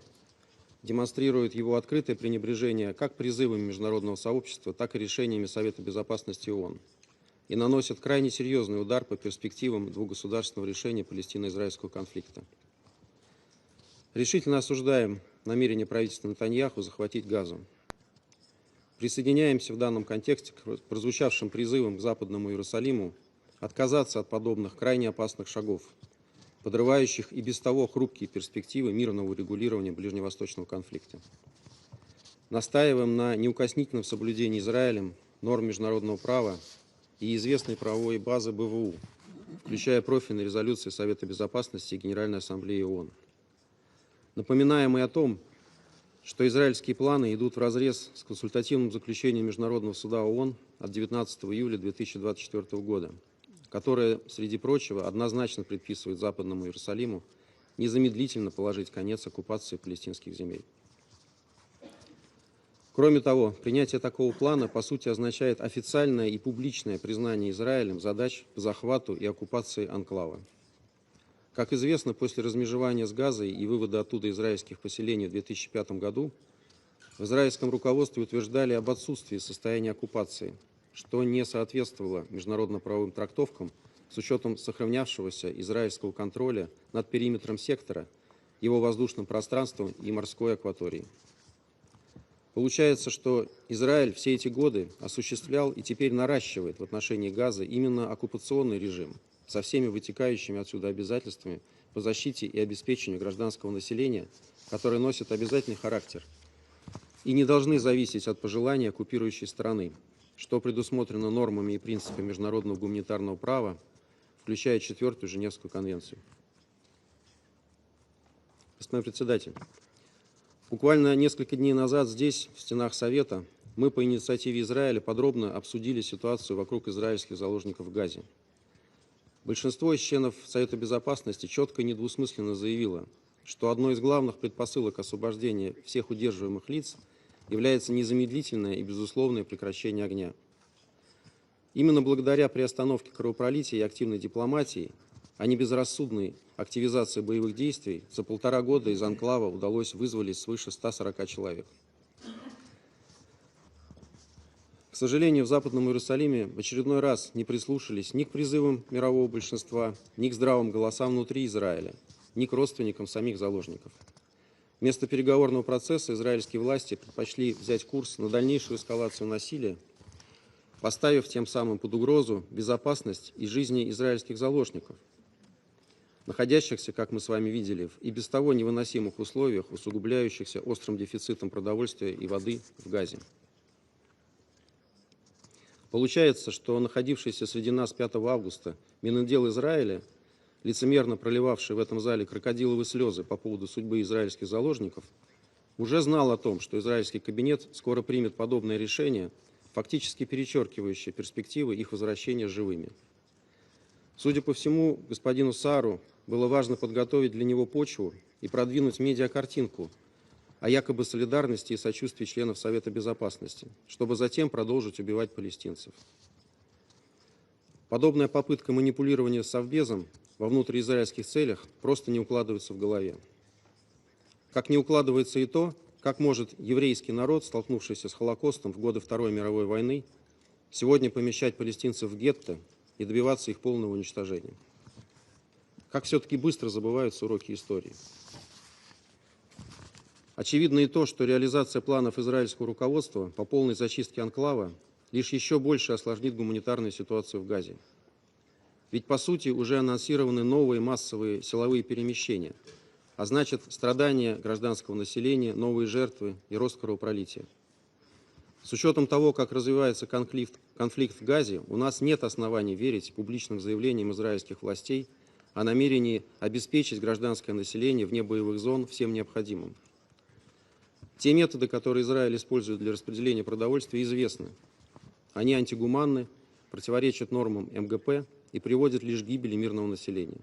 демонстрируют его открытое пренебрежение как призывами международного сообщества, так и решениями Совета Безопасности ООН и наносят крайне серьезный удар по перспективам двухгосударственного решения палестино-израильского конфликта. Решительно осуждаем намерение правительства Нетаньяху захватить Газу. Присоединяемся в данном контексте к прозвучавшим призывам к Западному Иерусалиму отказаться от подобных крайне опасных шагов, подрывающих и без того хрупкие перспективы мирного урегулирования ближневосточного конфликта. Настаиваем на неукоснительном соблюдении Израилем норм международного права и известной правовой базы БВУ, включая профильные резолюции Совета Безопасности и Генеральной Ассамблеи ООН. Напоминаем и о том, что израильские планы идут вразрез с консультативным заключением Международного суда ООН от 19 июля 2024 года, которое, среди прочего, однозначно предписывает Западному Иерусалиму незамедлительно положить конец оккупации палестинских земель. Кроме того, принятие такого плана, по сути, означает официальное и публичное признание Израилем задач по захвату и оккупации анклава. Как известно, после размежевания с Газой и вывода оттуда израильских поселений в 2005 году, в израильском руководстве утверждали об отсутствии состояния оккупации, что не соответствовало международно-правовым трактовкам с учетом сохранявшегося израильского контроля над периметром сектора, его воздушным пространством и морской акваторией. Получается, что Израиль все эти годы осуществлял и теперь наращивает в отношении Газа именно оккупационный режим со всеми вытекающими отсюда обязательствами по защите и обеспечению гражданского населения, которые носят обязательный характер и не должны зависеть от пожеланий оккупирующей страны, что предусмотрено нормами и принципами международного гуманитарного права, включая 4-ю Женевскую конвенцию. Господин председатель, буквально несколько дней назад здесь, в стенах Совета, мы по инициативе Израиля подробно обсудили ситуацию вокруг израильских заложников в Газе. Большинство из членов Совета Безопасности четко и недвусмысленно заявило, что одной из главных предпосылок освобождения всех удерживаемых лиц является незамедлительное и безусловное прекращение огня. Именно благодаря приостановке кровопролития и активной дипломатии, а не безрассудной активизации боевых действий, за 1,5 года из анклава удалось вызволить свыше 140 человек. К сожалению, в Западном Иерусалиме в очередной раз не прислушались ни к призывам мирового большинства, ни к здравым голосам внутри Израиля, ни к родственникам самих заложников. Вместо переговорного процесса израильские власти предпочли взять курс на дальнейшую эскалацию насилия, поставив тем самым под угрозу безопасность и жизни израильских заложников, находящихся, как мы с вами видели, в и без того невыносимых условиях, усугубляющихся острым дефицитом продовольствия и воды в Газе. Получается, что находившийся среди нас 5 августа Минотдел Израиля, лицемерно проливавший в этом зале крокодиловые слезы по поводу судьбы израильских заложников, уже знал о том, что израильский кабинет скоро примет подобное решение, фактически перечеркивающее перспективы их возвращения живыми. Судя по всему, господину Саару было важно подготовить для него почву и продвинуть медиакартинку о якобы солидарности и сочувствии членов Совета Безопасности, чтобы затем продолжить убивать палестинцев. Подобная попытка манипулирования Совбезом во внутриизраильских целях просто не укладывается в голове. Как не укладывается и то, как может еврейский народ, столкнувшийся с Холокостом в годы Второй мировой войны, сегодня помещать палестинцев в гетто и добиваться их полного уничтожения. Как все-таки быстро забываются уроки истории. Очевидно и то, что реализация планов израильского руководства по полной зачистке анклава лишь еще больше осложнит гуманитарную ситуацию в Газе. Ведь, по сути, уже анонсированы новые массовые силовые перемещения, а значит, страдания гражданского населения, новые жертвы и рост кровопролития. С учетом того, как развивается конфликт в Газе, у нас нет оснований верить публичным заявлениям израильских властей о намерении обеспечить гражданское население вне боевых зон всем необходимым. Те методы, которые Израиль использует для распределения продовольствия, известны. Они антигуманны, противоречат нормам МГП и приводят лишь к гибели мирного населения.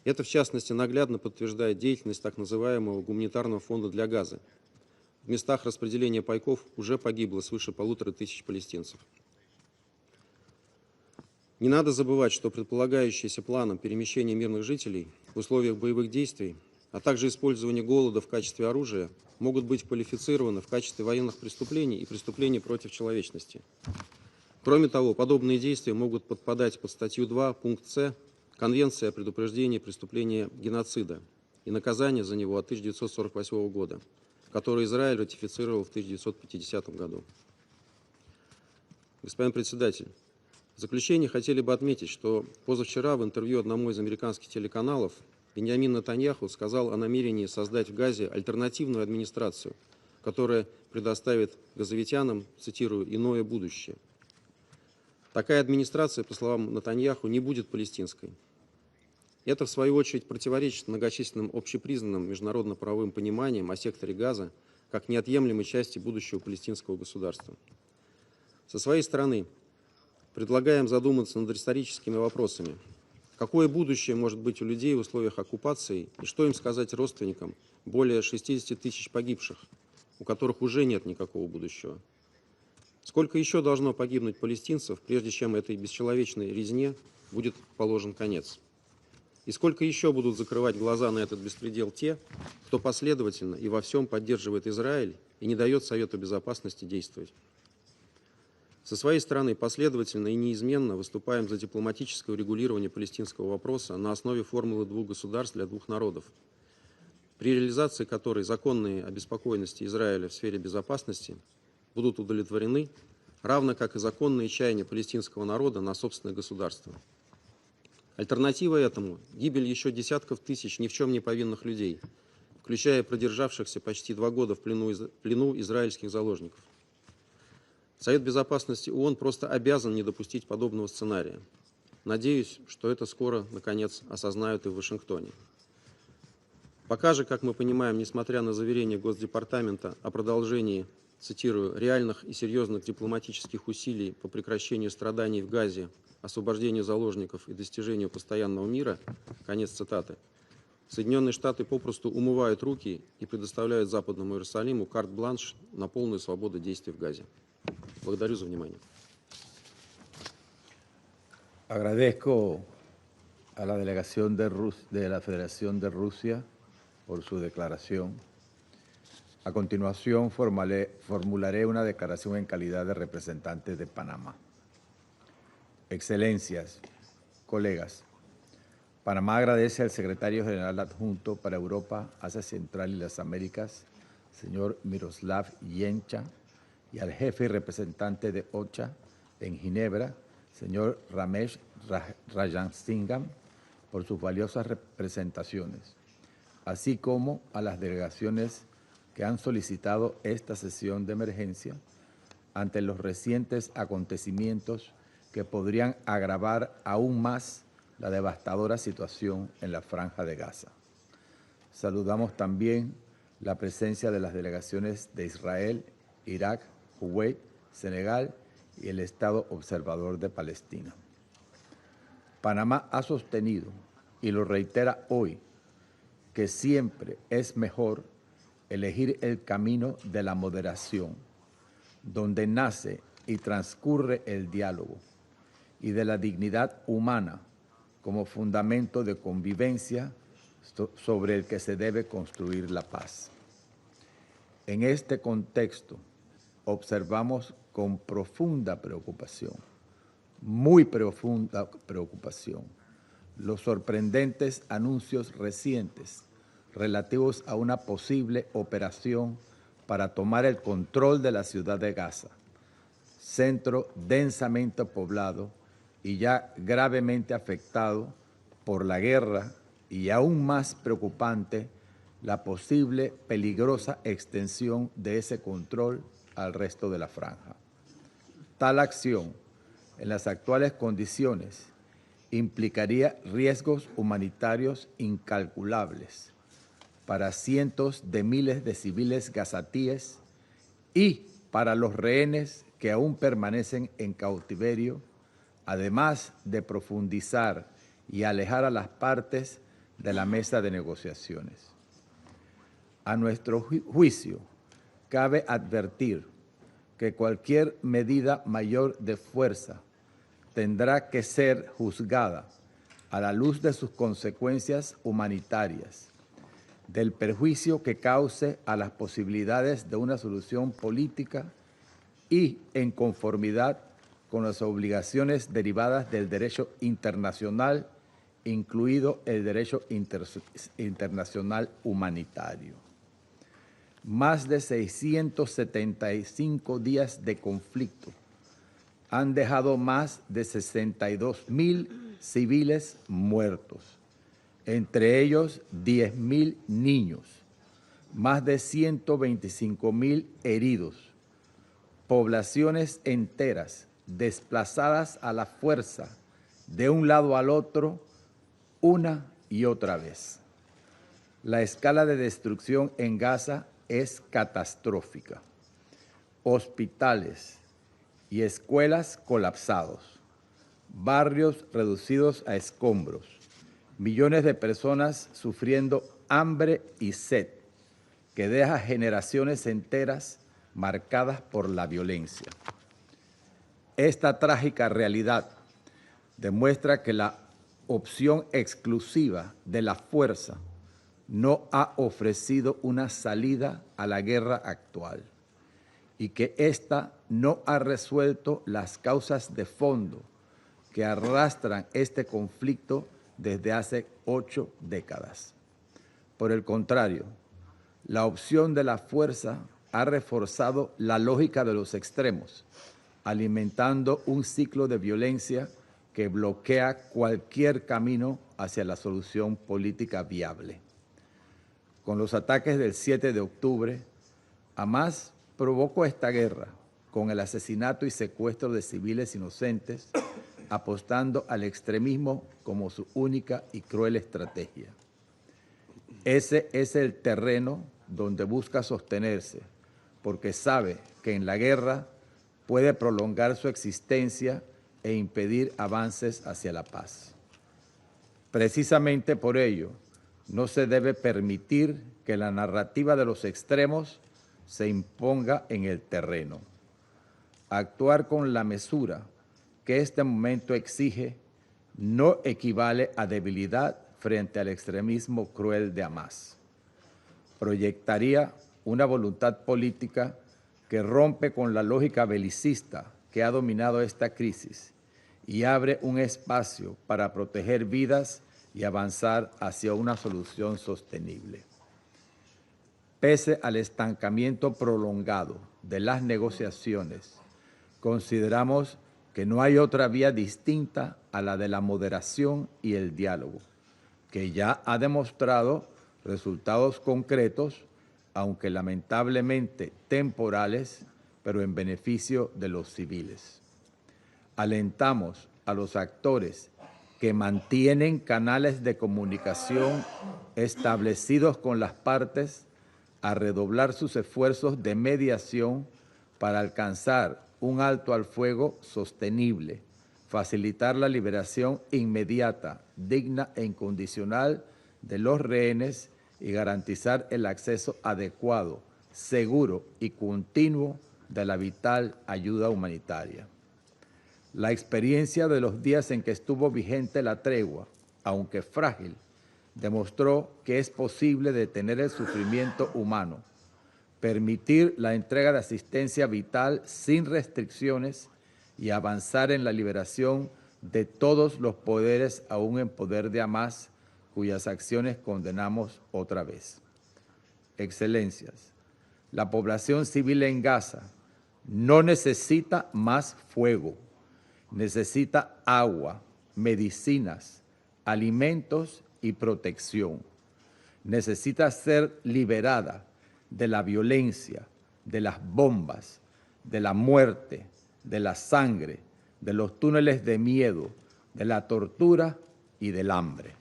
Это, в частности, наглядно подтверждает деятельность так называемого гуманитарного фонда для Газы. В местах распределения пайков уже погибло свыше 1500 палестинцев. Не надо забывать, что предполагающиеся планом перемещения мирных жителей в условиях боевых действий, а также использование голода в качестве оружия, могут быть квалифицированы в качестве военных преступлений и преступлений против человечности. Кроме того, подобные действия могут подпадать под статью 2, пункт С, Конвенции о предупреждении преступления геноцида и наказания за него от 1948 года, который Израиль ратифицировал в 1950 году. Господин председатель, в заключение хотели бы отметить, что позавчера в интервью одному из американских телеканалов Биньямин Нетаньяху сказал о намерении создать в Газе альтернативную администрацию, которая предоставит газовитянам, цитирую, «иное будущее». Такая администрация, по словам Нетаньяху, не будет палестинской. Это, в свою очередь, противоречит многочисленным общепризнанным международно-правовым пониманиям о секторе Газа как неотъемлемой части будущего палестинского государства. Со своей стороны, предлагаем задуматься над историческими вопросами. Какое будущее может быть у людей в условиях оккупации и что им сказать родственникам более 60 тысяч погибших, у которых уже нет никакого будущего? Сколько еще должно погибнуть палестинцев, прежде чем этой бесчеловечной резне будет положен конец? И сколько еще будут закрывать глаза на этот беспредел те, кто последовательно и во всем поддерживает Израиль и не дает Совету Безопасности действовать? Со своей стороны последовательно и неизменно выступаем за дипломатическое урегулирование палестинского вопроса на основе формулы двух государств для двух народов, при реализации которой законные обеспокоенности Израиля в сфере безопасности будут удовлетворены, равно как и законные чаяния палестинского народа на собственное государство. Альтернатива этому – гибель еще десятков тысяч ни в чем не повинных людей, включая продержавшихся почти 2 года в плену израильских заложников. Совет Безопасности ООН просто обязан не допустить подобного сценария. Надеюсь, что это скоро, наконец, осознают и в Вашингтоне. Пока же, как мы понимаем, несмотря на заверения Госдепартамента о продолжении, цитирую, реальных и серьезных дипломатических усилий по прекращению страданий в Газе, освобождению заложников и достижению постоянного мира, конец цитаты, Соединенные Штаты попросту умывают руки и предоставляют Западному Иерусалиму карт-бланш на полную свободу действий в Газе. Благодарю за внимание. Agradezco a la delegación de la Federación de Rusia por su declaración. A continuación, formularé una declaración en calidad de representante de Panamá. Excelencias, colegas, Panamá agradece al secretario general adjunto para Europa, Asia Central y las Américas, señor Miroslav Yencha, y al jefe y representante de OCHA en Ginebra, señor Ramesh Rajasingham, por sus valiosas representaciones, así como a las delegaciones que han solicitado esta sesión de emergencia ante los recientes acontecimientos que podrían agravar aún más la devastadora situación en la Franja de Gaza. Saludamos también la presencia de las delegaciones de Israel, Irak, Kuwait, Senegal y el Estado Observador de Palestina. Panamá ha sostenido y lo reitera hoy, que siempre es mejor elegir el camino de la moderación, donde nace y transcurre el diálogo, y de la dignidad humana como fundamento de convivencia sobre el que se debe construir la paz. En este contexto, observamos con profunda preocupación, muy profunda preocupación, los sorprendentes anuncios recientes relativos a una posible operación para tomar el control de la ciudad de Gaza, centro densamente poblado y ya gravemente afectado por la guerra, y aún más preocupante, la posible peligrosa extensión de ese control al resto de la franja. Tal acción, en las actuales condiciones, implicaría riesgos humanitarios incalculables para cientos de miles de civiles gazatíes y para los rehenes que aún permanecen en cautiverio, además de profundizar y alejar a las partes de la mesa de negociaciones. A nuestro juicio, cabe advertir que cualquier medida mayor de fuerza tendrá que ser juzgada a la luz de sus consecuencias humanitarias, del perjuicio que cause a las posibilidades de una solución política y en conformidad con las obligaciones derivadas del derecho internacional, incluido el derecho internacional humanitario. Más de 675 días de conflicto han dejado más de 62,000 civiles muertos, entre ellos 10,000 niños, más de 125,000 heridos, poblaciones enteras desplazadas a la fuerza de un lado al otro una y otra vez. La escala de destrucción en Gaza es catastrófica. Hospitales y escuelas colapsados, barrios reducidos a escombros, millones de personas sufriendo hambre y sed, que deja generaciones enteras marcadas por la violencia. Esta trágica realidad demuestra que la opción exclusiva de la fuerza no ha ofrecido una salida a la guerra actual y que ésta no ha resuelto las causas de fondo que arrastran este conflicto desde hace 8 décadas. Por el contrario, la opción de la fuerza ha reforzado la lógica de los extremos, alimentando un ciclo de violencia que bloquea cualquier camino hacia la solución política viable. Con los ataques del 7 de octubre, Hamas provocó esta guerra con el asesinato y secuestro de civiles inocentes, apostando al extremismo como su única y cruel estrategia. Ese es el terreno donde busca sostenerse, porque sabe que en la guerra puede prolongar su existencia e impedir avances hacia la paz. Precisamente por ello, no se debe permitir que la narrativa de los extremos se imponga en el terreno. Actuar con la mesura que este momento exige no equivale a debilidad frente al extremismo cruel de Hamas. Proyectaría una voluntad política que rompe con la lógica belicista que ha dominado esta crisis y abre un espacio para proteger vidas y avanzar hacia una solución sostenible. Pese al estancamiento prolongado de las negociaciones, consideramos que no hay otra vía distinta a la de la moderación y el diálogo, que ya ha demostrado resultados concretos, aunque lamentablemente temporales, pero en beneficio de los civiles. Alentamos a los actores que mantienen canales de comunicación establecidos con las partes a redoblar sus esfuerzos de mediación para alcanzar un alto al fuego sostenible, facilitar la liberación inmediata, digna e incondicional de los rehenes y garantizar el acceso adecuado, seguro y continuo de la vital ayuda humanitaria. La experiencia de los días en que estuvo vigente la tregua, aunque frágil, demostró que es posible detener el sufrimiento humano, permitir la entrega de asistencia vital sin restricciones y avanzar en la liberación de todos los poderes aún en poder de Hamas, cuyas acciones condenamos otra vez. Excelencias, la población civil en Gaza no necesita más fuego, necesita agua, medicinas, alimentos y protección. Necesita ser liberada de la violencia, de las bombas, de la muerte, de la sangre, de los túneles de miedo, de la tortura y del hambre.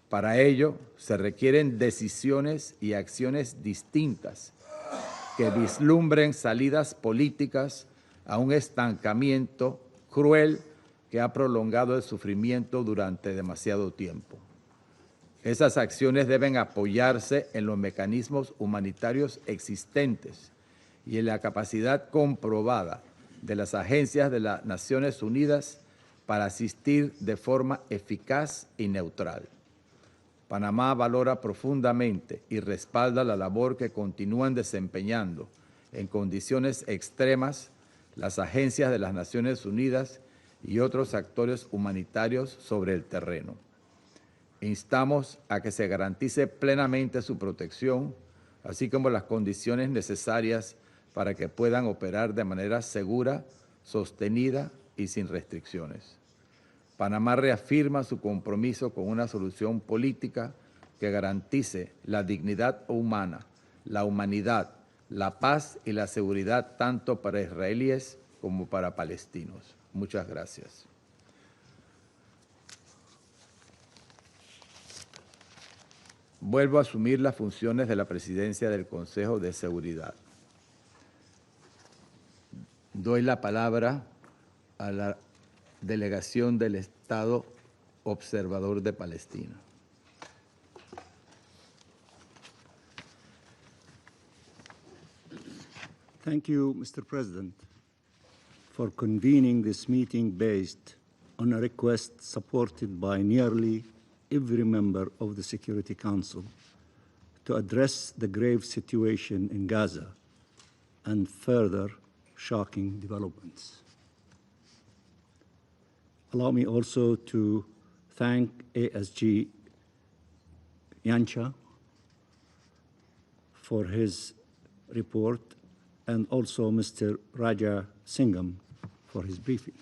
Para ello se requieren decisiones y acciones distintas que vislumbren salidas políticas a un estancamiento cruel que ha prolongado el sufrimiento durante demasiado tiempo. Esas acciones deben apoyarse en los mecanismos humanitarios existentes y en la capacidad comprobada de las agencias de las Naciones Unidas para asistir de forma eficaz y neutral. Panamá valora profundamente y respalda la labor que continúan desempeñando en condiciones extremas las agencias de las Naciones Unidas y otros actores humanitarios sobre el terreno. Instamos a que se garantice plenamente su protección, así como las condiciones necesarias para que puedan operar de manera segura, sostenida y sin restricciones. Panamá reafirma su compromiso con una solución política que garantice la dignidad humana, la humanidad, la paz y la seguridad tanto para israelíes como para palestinos. Muchas gracias. Vuelvo a asumir las funciones de la presidencia del Consejo de Seguridad. Doy la palabra a la delegación del Estado Observador de Palestina. Thank you, Mr. President, for convening this meeting based on a request supported by nearly every member of the Security Council to address the grave situation in Gaza and further shocking developments. Allow me also to thank ASG Yancha for his report and also Mr. Raja Singham for his briefing.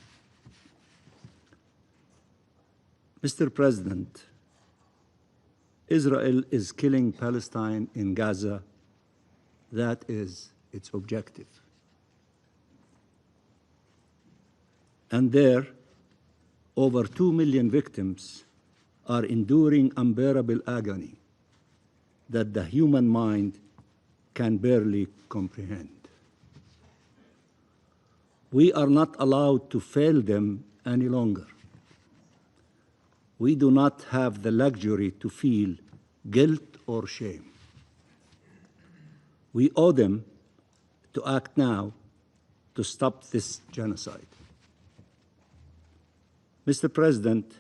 Mr. President, Israel is killing Palestine in Gaza. That is its objective. And there, over 2 million victims are enduring unbearable agony that the human mind can barely comprehend. We are not allowed to fail them any longer. We do not have the luxury to feel guilt or shame. We owe them to act now to stop this genocide. Mr. President,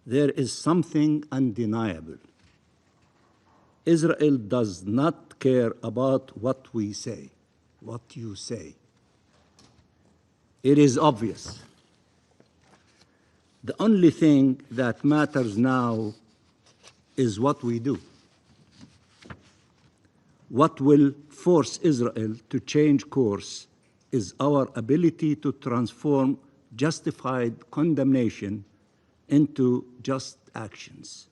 there is something undeniable. Israel does not care about what we say, what you say. It is obvious. The only thing that matters now is what we do. What will force Israel to change course is our ability to transform justified condemnation into just actions.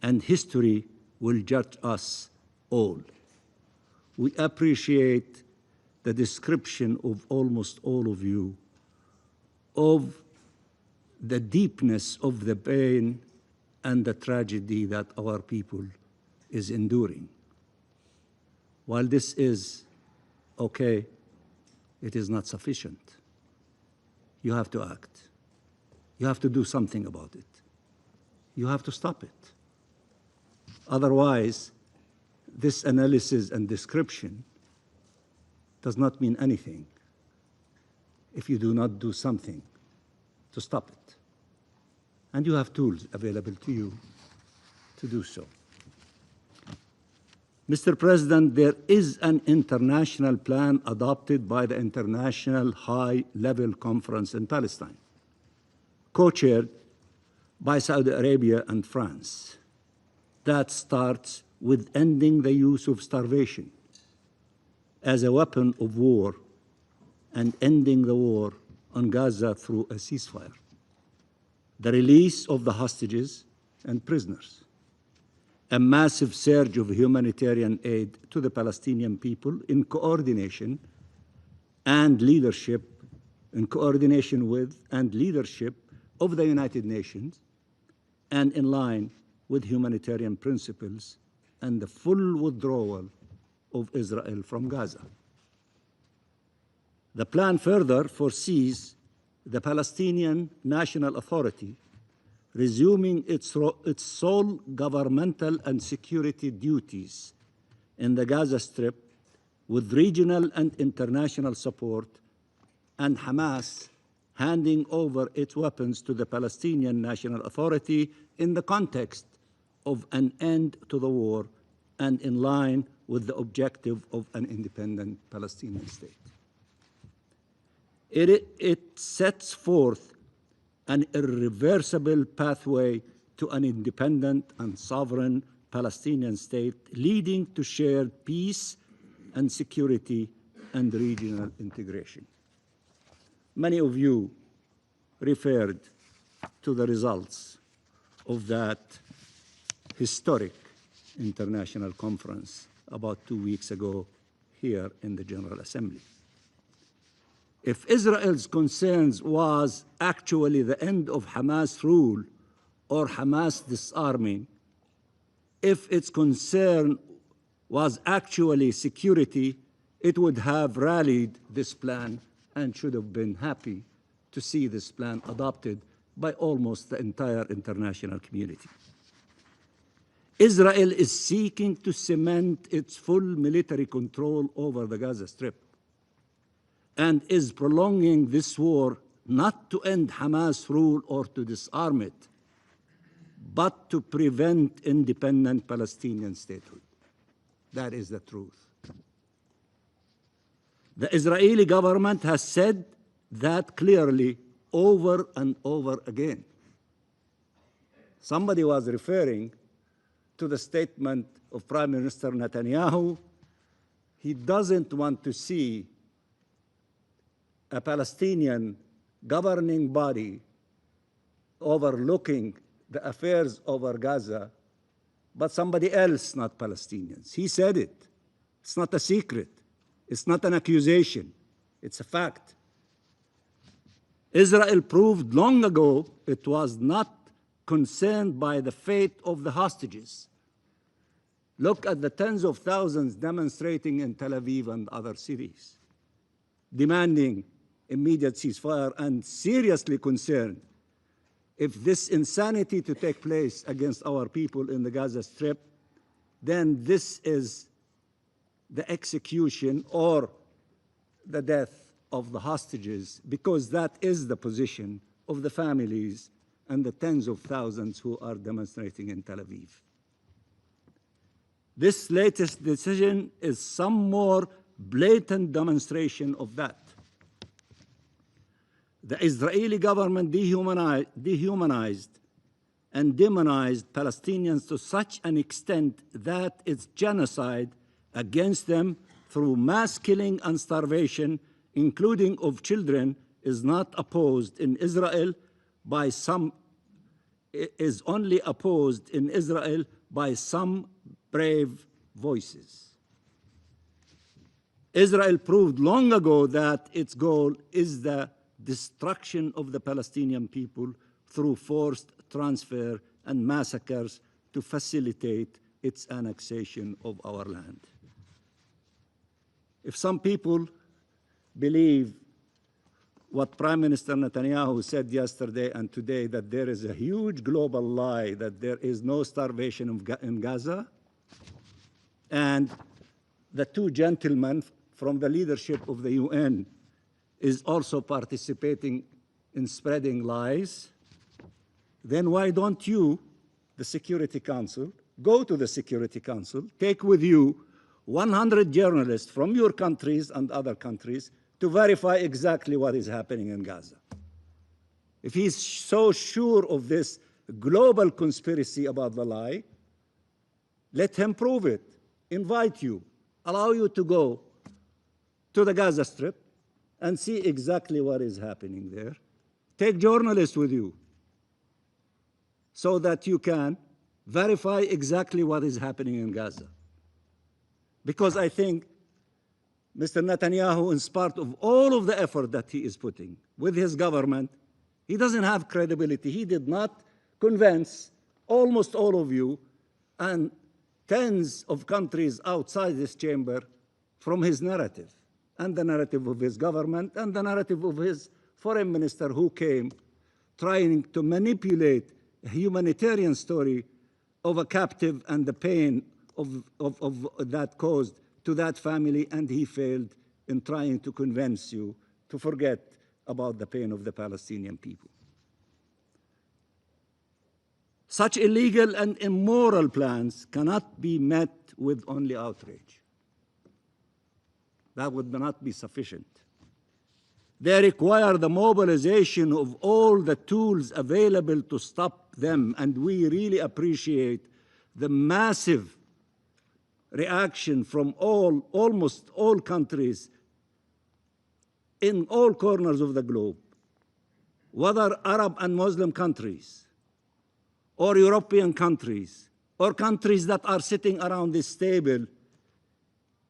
And history will judge us all. We appreciate the description of almost all of you of the deepness of the pain and the tragedy that our people is enduring. While this is okay, it is not sufficient. you have to act. You have to do something about it. You have to stop it. Otherwise, this analysis and description does not mean anything if you do not do something to stop it. And you have tools available to you to do so. Mr. President, there is an international plan adopted by the International High-Level Conference in Palestine, co-chaired by Saudi Arabia and France, that starts with ending the use of starvation as a weapon of war and ending the war on Gaza through a ceasefire, the release of the hostages and prisoners, a massive surge of humanitarian aid to the Palestinian people in coordination and leadership, in coordination with and leadership of the United Nations, and in line with humanitarian principles and the full withdrawal of Israel from Gaza. The plan further foresees the Palestinian National Authority resuming its sole governmental and security duties in the Gaza Strip with regional and international support, and Hamas handing over its weapons to the Palestinian National Authority in the context of an end to the war and in line with the objective of an independent Palestinian state. It sets forth an irreversible pathway to an independent and sovereign Palestinian state leading to shared peace and security and regional integration. Many of you referred to the results of that historic international conference about 2 weeks ago here in the General Assembly. If Israel's concerns was actually the end of Hamas rule or Hamas disarming, if its concern was actually security, it would have rallied this plan and should have been happy to see this plan adopted by almost the entire international community. Israel is seeking to cement its full military control over the Gaza Strip and is prolonging this war not to end Hamas rule or to disarm it, but to prevent independent Palestinian statehood. That is the truth. The Israeli government has said that clearly over and over again. Somebody was referring to the statement of Prime Minister Netanyahu. He doesn't want to see a Palestinian governing body overlooking the affairs over Gaza, but somebody else, not Palestinians. He said it. It's not a secret. It's not an accusation. It's a fact. Israel proved long ago it was not concerned by the fate of the hostages. Look at the tens of thousands demonstrating in Tel Aviv and other cities, demanding immediate ceasefire and seriously concerned if this insanity to take place against our people in the Gaza Strip, then this is the execution or the death of the hostages, because that is the position of the families and the tens of thousands who are demonstrating in Tel Aviv. This latest decision is some more blatant demonstration of that. The Israeli government dehumanized and demonized Palestinians to such an extent that its genocide against them through mass killing and starvation, including of children, is not opposed in Israel by some, is only opposed in Israel by some brave voices. Israel proved long ago that its goal is the destruction of the Palestinian people through forced transfer and massacres to facilitate its annexation of our land. If some people believe what Prime Minister Netanyahu said yesterday and today, that there is a huge global lie that there is no starvation in Gaza. And the two gentlemen from the leadership of the UN is also participating in spreading lies, then why don't you, the Security Council, go to the Security Council, take with you 100 journalists from your countries and other countries to verify exactly what is happening in Gaza. If he's so sure of this global conspiracy about the lie, let him prove it, invite you, allow you to go to the Gaza Strip and see exactly what is happening there. Take journalists with you so that you can verify exactly what is happening in Gaza. Because I think Mr. Netanyahu, in spite of all of the effort that he is putting with his government, he doesn't have credibility. He did not convince almost all of you and tens of countries outside this chamber from his narrative, and the narrative of his government, and the narrative of his foreign minister, who came trying to manipulate a humanitarian story of a captive and the pain of that caused to that family, and he failed in trying to convince you to forget about the pain of the Palestinian people. Such illegal and immoral plans cannot be met with only outrage. That would not be sufficient. They require the mobilization of all the tools available to stop them, and we really appreciate the massive reaction from almost all countries in all corners of the globe, whether Arab and Muslim countries, or European countries, or countries that are sitting around this table,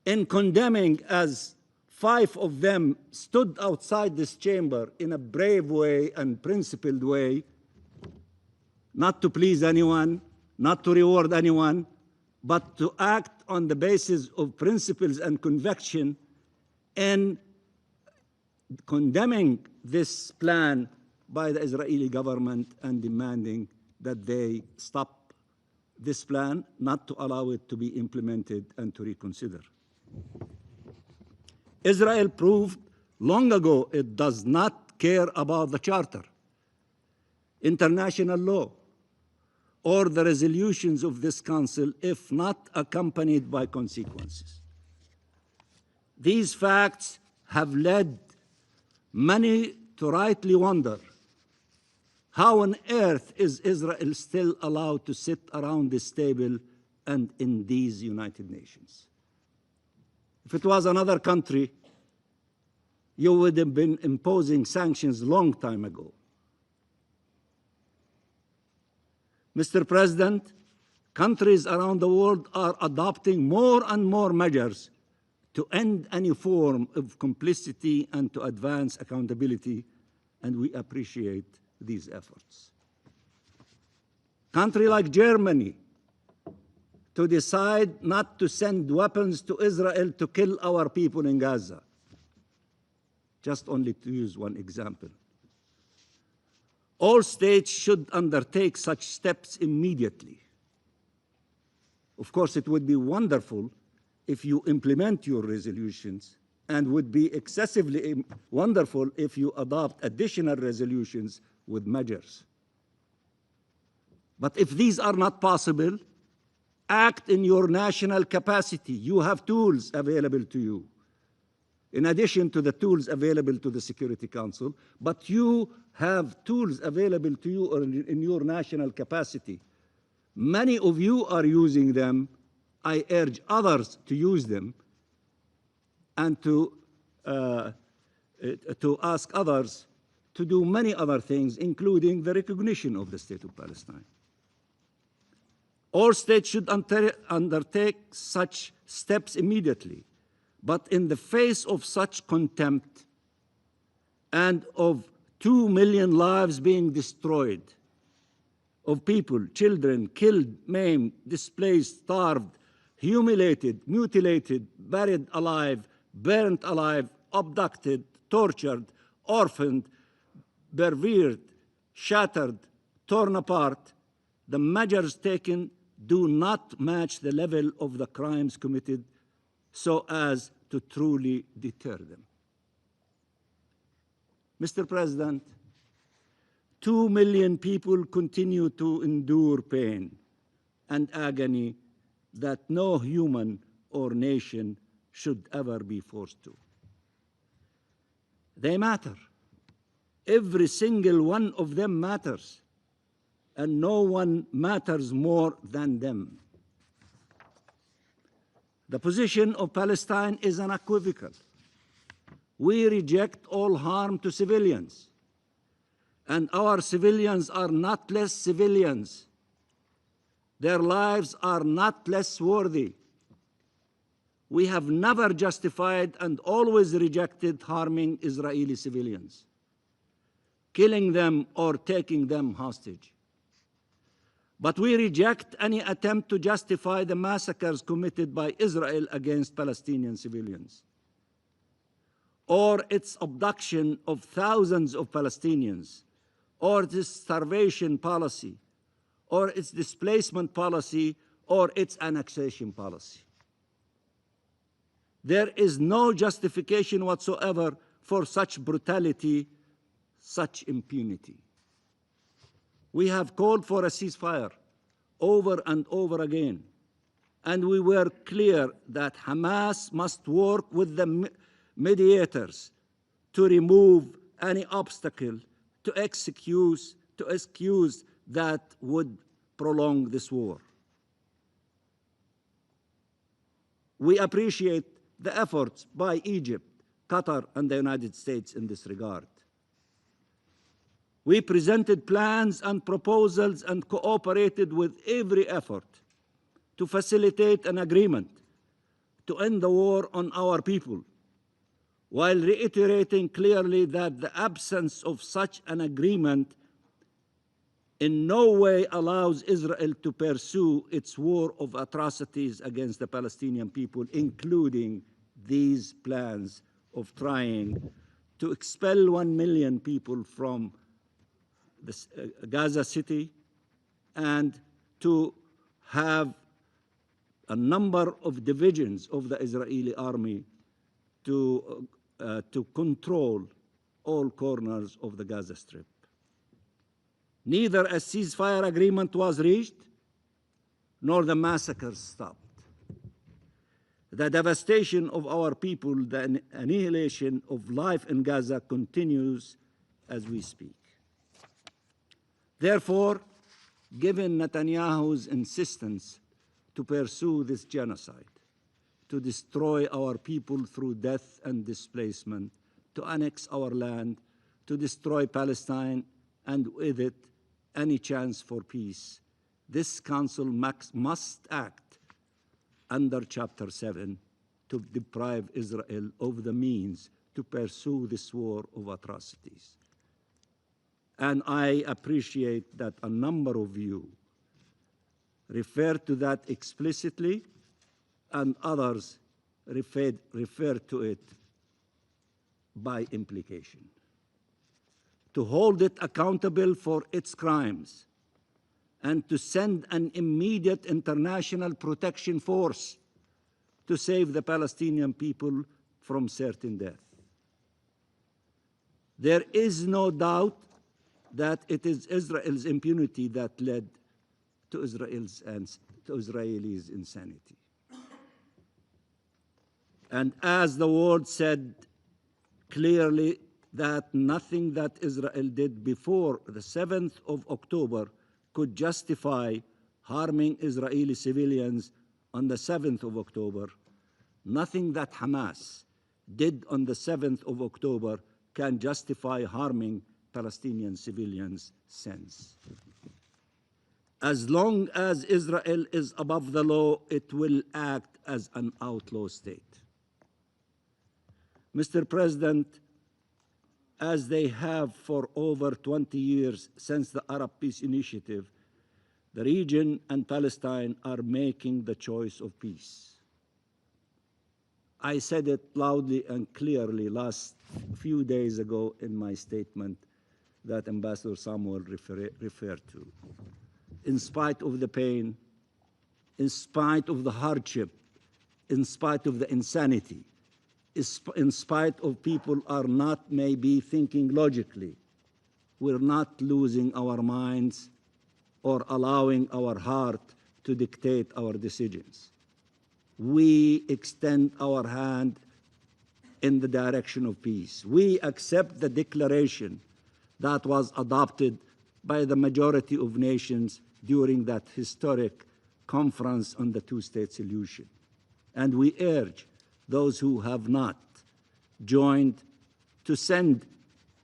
in condemning, as 5 of them stood outside this chamber in a brave way and principled way, not to please anyone, not to reward anyone, but to act on the basis of principles and conviction in condemning this plan by the Israeli government and demanding that they stop this plan, not to allow it to be implemented and to reconsider. Israel proved long ago it does not care about the Charter, international law, or the resolutions of this Council if not accompanied by consequences. These facts have led many to rightly wonder, how on earth is Israel still allowed to sit around this table and in these United Nations? If it was another country, you would have been imposing sanctions long time ago. Mr. President, countries around the world are adopting more and more measures to end any form of complicity and to advance accountability, and we appreciate these efforts. Country like Germany to decide not to send weapons to Israel to kill our people in Gaza, just only to use one example. All states should undertake such steps immediately. Of course, it would be wonderful if you implement your resolutions, and would be excessively wonderful if you adopt additional resolutions with measures. But if these are not possible, act in your national capacity. You have tools available to you, in addition to the tools available to the Security Council, but you have tools available to you in your national capacity. Many of you are using them. I urge others to use them, and to ask others to do many other things, including the recognition of the State of Palestine. All states should undertake such steps immediately. But in the face of such contempt and of 2 million lives being destroyed, of people, children, killed, maimed, displaced, starved, humiliated, mutilated, buried alive, burnt alive, abducted, tortured, orphaned, perverted, shattered, torn apart, the measures taken do not match the level of the crimes committed so as to truly deter them. Mr. President, 2 million people continue to endure pain and agony that no human or nation should ever be forced to. They matter. Every single one of them matters, and no one matters more than them. The position of Palestine is unequivocal. We reject all harm to civilians, and our civilians are not less civilians. Their lives are not less worthy. We have never justified and always rejected harming Israeli civilians, killing them or taking them hostage. But we reject any attempt to justify the massacres committed by Israel against Palestinian civilians, or its abduction of thousands of Palestinians, or its starvation policy, or its displacement policy, or its annexation policy. There is no justification whatsoever for such brutality, such impunity. We have called for a ceasefire over and over again, and we were clear that Hamas must work with the mediators to remove any obstacle to excuse that would prolong this war. We appreciate the efforts by Egypt, Qatar, and the United States in this regard. We presented plans and proposals and cooperated with every effort to facilitate an agreement to end the war on our people, while reiterating clearly that the absence of such an agreement in no way allows Israel to pursue its war of atrocities against the Palestinian people, including these plans of trying to expel 1 million people from the Gaza city and to have a number of divisions of the Israeli army to control all corners of the Gaza Strip. Neither a ceasefire agreement was reached, nor the massacres stopped. The devastation of our people, the annihilation of life in Gaza continues as we speak. Therefore, given Netanyahu's insistence to pursue this genocide, to destroy our people through death and displacement, to annex our land, to destroy Palestine, and with it, any chance for peace, this Council must act under Chapter 7 to deprive Israel of the means to pursue this war of atrocities. And I appreciate that a number of you refer to that explicitly, and others refer to it by implication. To hold it accountable for its crimes and to send an immediate international protection force to save the Palestinian people from certain death. There is no doubt that it is Israel's impunity that led to Israelis' insanity. And as the world said clearly, that nothing that Israel did before the 7th of October could justify harming Israeli civilians on the 7th of October. Nothing that Hamas did on the 7th of October can justify harming Palestinian civilians since. As long as Israel is above the law, it will act as an outlaw state. Mr. President, as they have for over 20 years since the Arab Peace Initiative, the region and Palestine are making the choice of peace. I said it loudly and clearly last few days ago in my statement that Ambassador Samuel referred to. In spite of the pain, in spite of the hardship, in spite of the insanity, in spite of people are not maybe thinking logically, we're not losing our minds or allowing our heart to dictate our decisions. We extend our hand in the direction of peace. We accept the declaration that was adopted by the majority of nations during that historic conference on the two-state solution. And we urge those who have not joined to send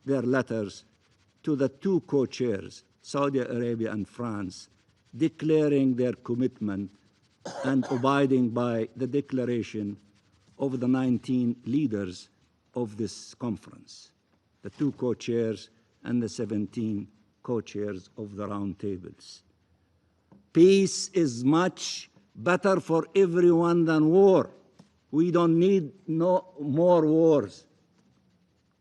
their letters to the two co-chairs, Saudi Arabia and France, declaring their commitment and abiding by the declaration of the 19 leaders of this conference, the two co-chairs and the 17 co-chairs of the round tables. Peace is much better for everyone than war. We don't need no more wars.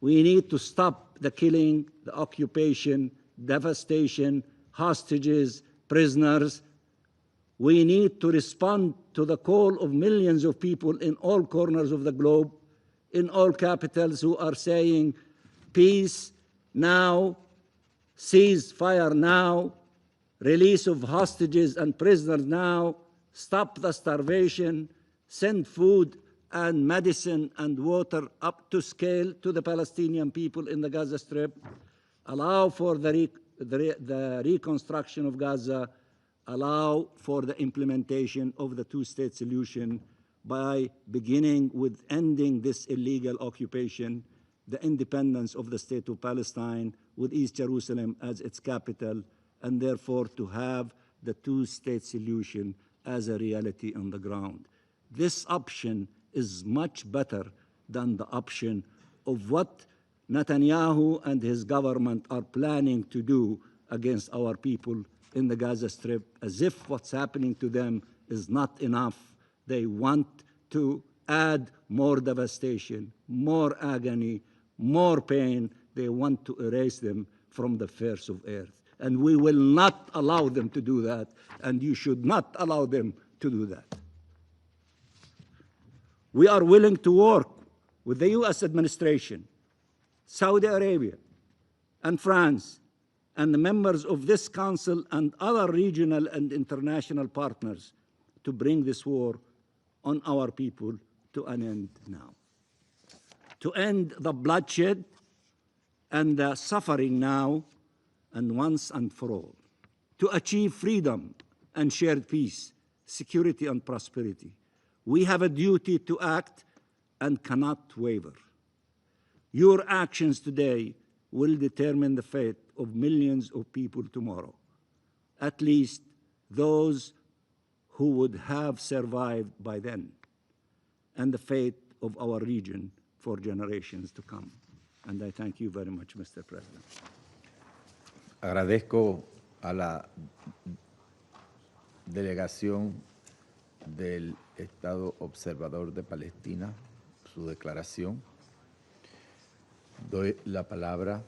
We need to stop the killing, the occupation, devastation, hostages, prisoners. We need to respond to the call of millions of people in all corners of the globe, in all capitals, who are saying, peace now, ceasefire now, release of hostages and prisoners now, stop the starvation, send food and medicine and water up to scale to the Palestinian people in the Gaza Strip, allow for the reconstruction of Gaza, allow for the implementation of the two-state solution by beginning with ending this illegal occupation, the independence of the state of Palestine with East Jerusalem as its capital, and therefore to have the two-state solution as a reality on the ground. This option is much better than the option of what Netanyahu and his government are planning to do against our people in the Gaza Strip, as if what's happening to them is not enough. They want to add more devastation, more agony, more pain. They want to erase them from the face of earth. And we will not allow them to do that, and you should not allow them to do that. We are willing to work with the US administration, Saudi Arabia, and France, and the members of this council and other regional and international partners to bring this war on our people to an end now. To end the bloodshed and the suffering now and once and for all. To achieve freedom and shared peace, security and prosperity. We have a duty to act and cannot waver. Your actions today will determine the fate of millions of people tomorrow, at least those who would have survived by then, and the fate of our region for generations to come. And I thank you very much, Mr. President. Agradezco a la delegación del Estado Observador de Palestina su declaración. Doy la palabra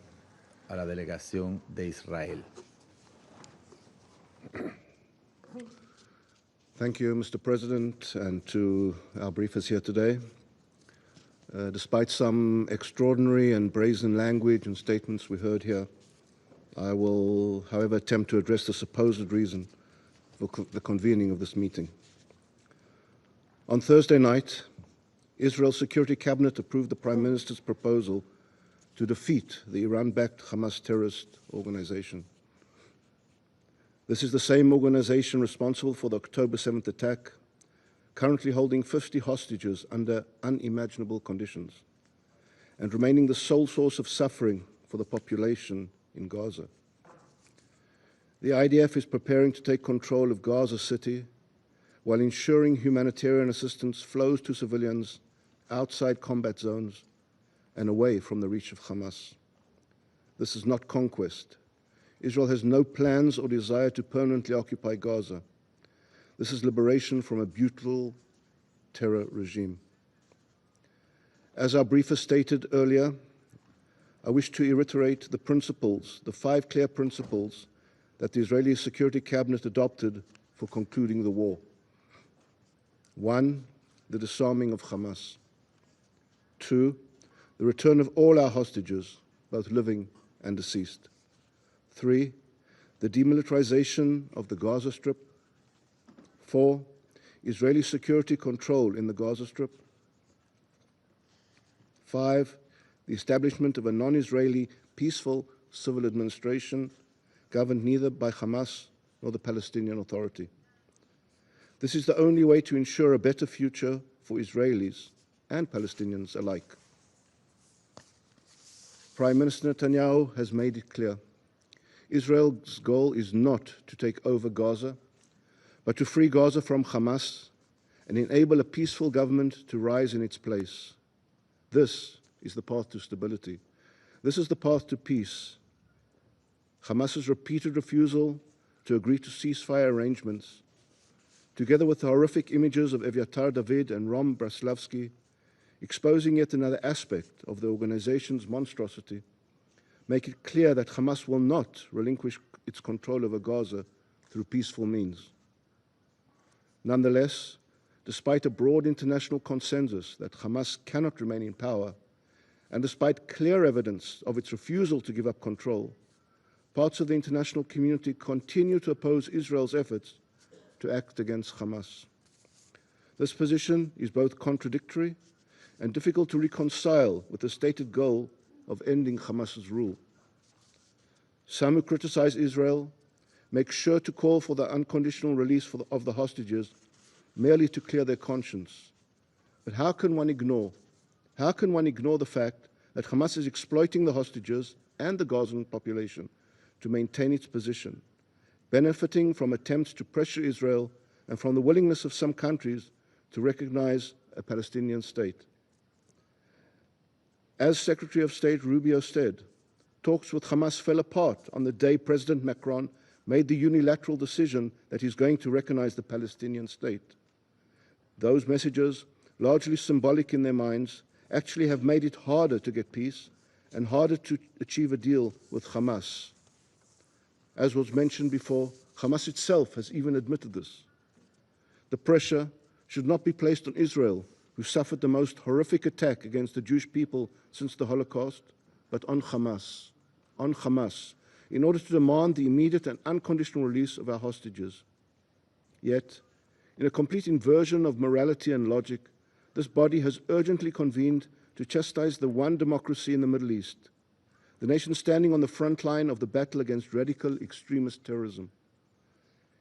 a la delegación de Israel. Thank you, Mr. President, and to our briefers here today. Despite some extraordinary and brazen language and statements we heard here, I will, however, attempt to address the supposed reason for the convening of this meeting. On Thursday night, Israel's Security Cabinet approved the Prime Minister's proposal to defeat the Iran-backed Hamas terrorist organization. This is the same organization responsible for the October 7th attack, currently holding 50 hostages under unimaginable conditions, and remaining the sole source of suffering for the population in Gaza. The IDF is preparing to take control of Gaza City while ensuring humanitarian assistance flows to civilians outside combat zones and away from the reach of Hamas. This is not conquest. Israel has no plans or desire to permanently occupy Gaza. This is liberation from a brutal terror regime. As our briefer stated earlier, I wish to reiterate the principles, the 5 clear principles that the Israeli Security Cabinet adopted for concluding the war. 1, the disarming of Hamas. 2, the return of all our hostages, both living and deceased. 3, the demilitarization of the Gaza Strip. 4, Israeli security control in the Gaza Strip. 5, the establishment of a non-Israeli peaceful civil administration governed neither by Hamas nor the Palestinian Authority. This is the only way to ensure a better future for Israelis and Palestinians alike. Prime Minister Netanyahu has made it clear. Israel's goal is not to take over Gaza, but to free Gaza from Hamas and enable a peaceful government to rise in its place. This is the path to stability. This is the path to peace. Hamas's repeated refusal to agree to ceasefire arrangements, together with the horrific images of Eviatar David and Rom Braslavsky, exposing yet another aspect of the organization's monstrosity, make it clear that Hamas will not relinquish its control over Gaza through peaceful means. Nonetheless, despite a broad international consensus that Hamas cannot remain in power, and despite clear evidence of its refusal to give up control, parts of the international community continue to oppose Israel's efforts to act against Hamas. This position is both contradictory and difficult to reconcile with the stated goal of ending Hamas's rule. Some who criticize Israel make sure to call for the unconditional release of the hostages merely to clear their conscience. But how can one ignore the fact that Hamas is exploiting the hostages and the Gazan population to maintain its position, benefiting from attempts to pressure Israel and from the willingness of some countries to recognize a Palestinian state? As Secretary of State Rubio said, talks with Hamas fell apart on the day President Macron made the unilateral decision that he's going to recognize the Palestinian state. Those messages, largely symbolic in their minds, actually have made it harder to get peace and harder to achieve a deal with Hamas. As was mentioned before, Hamas itself has even admitted this. The pressure should not be placed on Israel, who suffered the most horrific attack against the Jewish people since the Holocaust, but on Hamas, in order to demand the immediate and unconditional release of our hostages. Yet, in a complete inversion of morality and logic, this body has urgently convened to chastise the one democracy in the Middle East, the nation standing on the front line of the battle against radical extremist terrorism.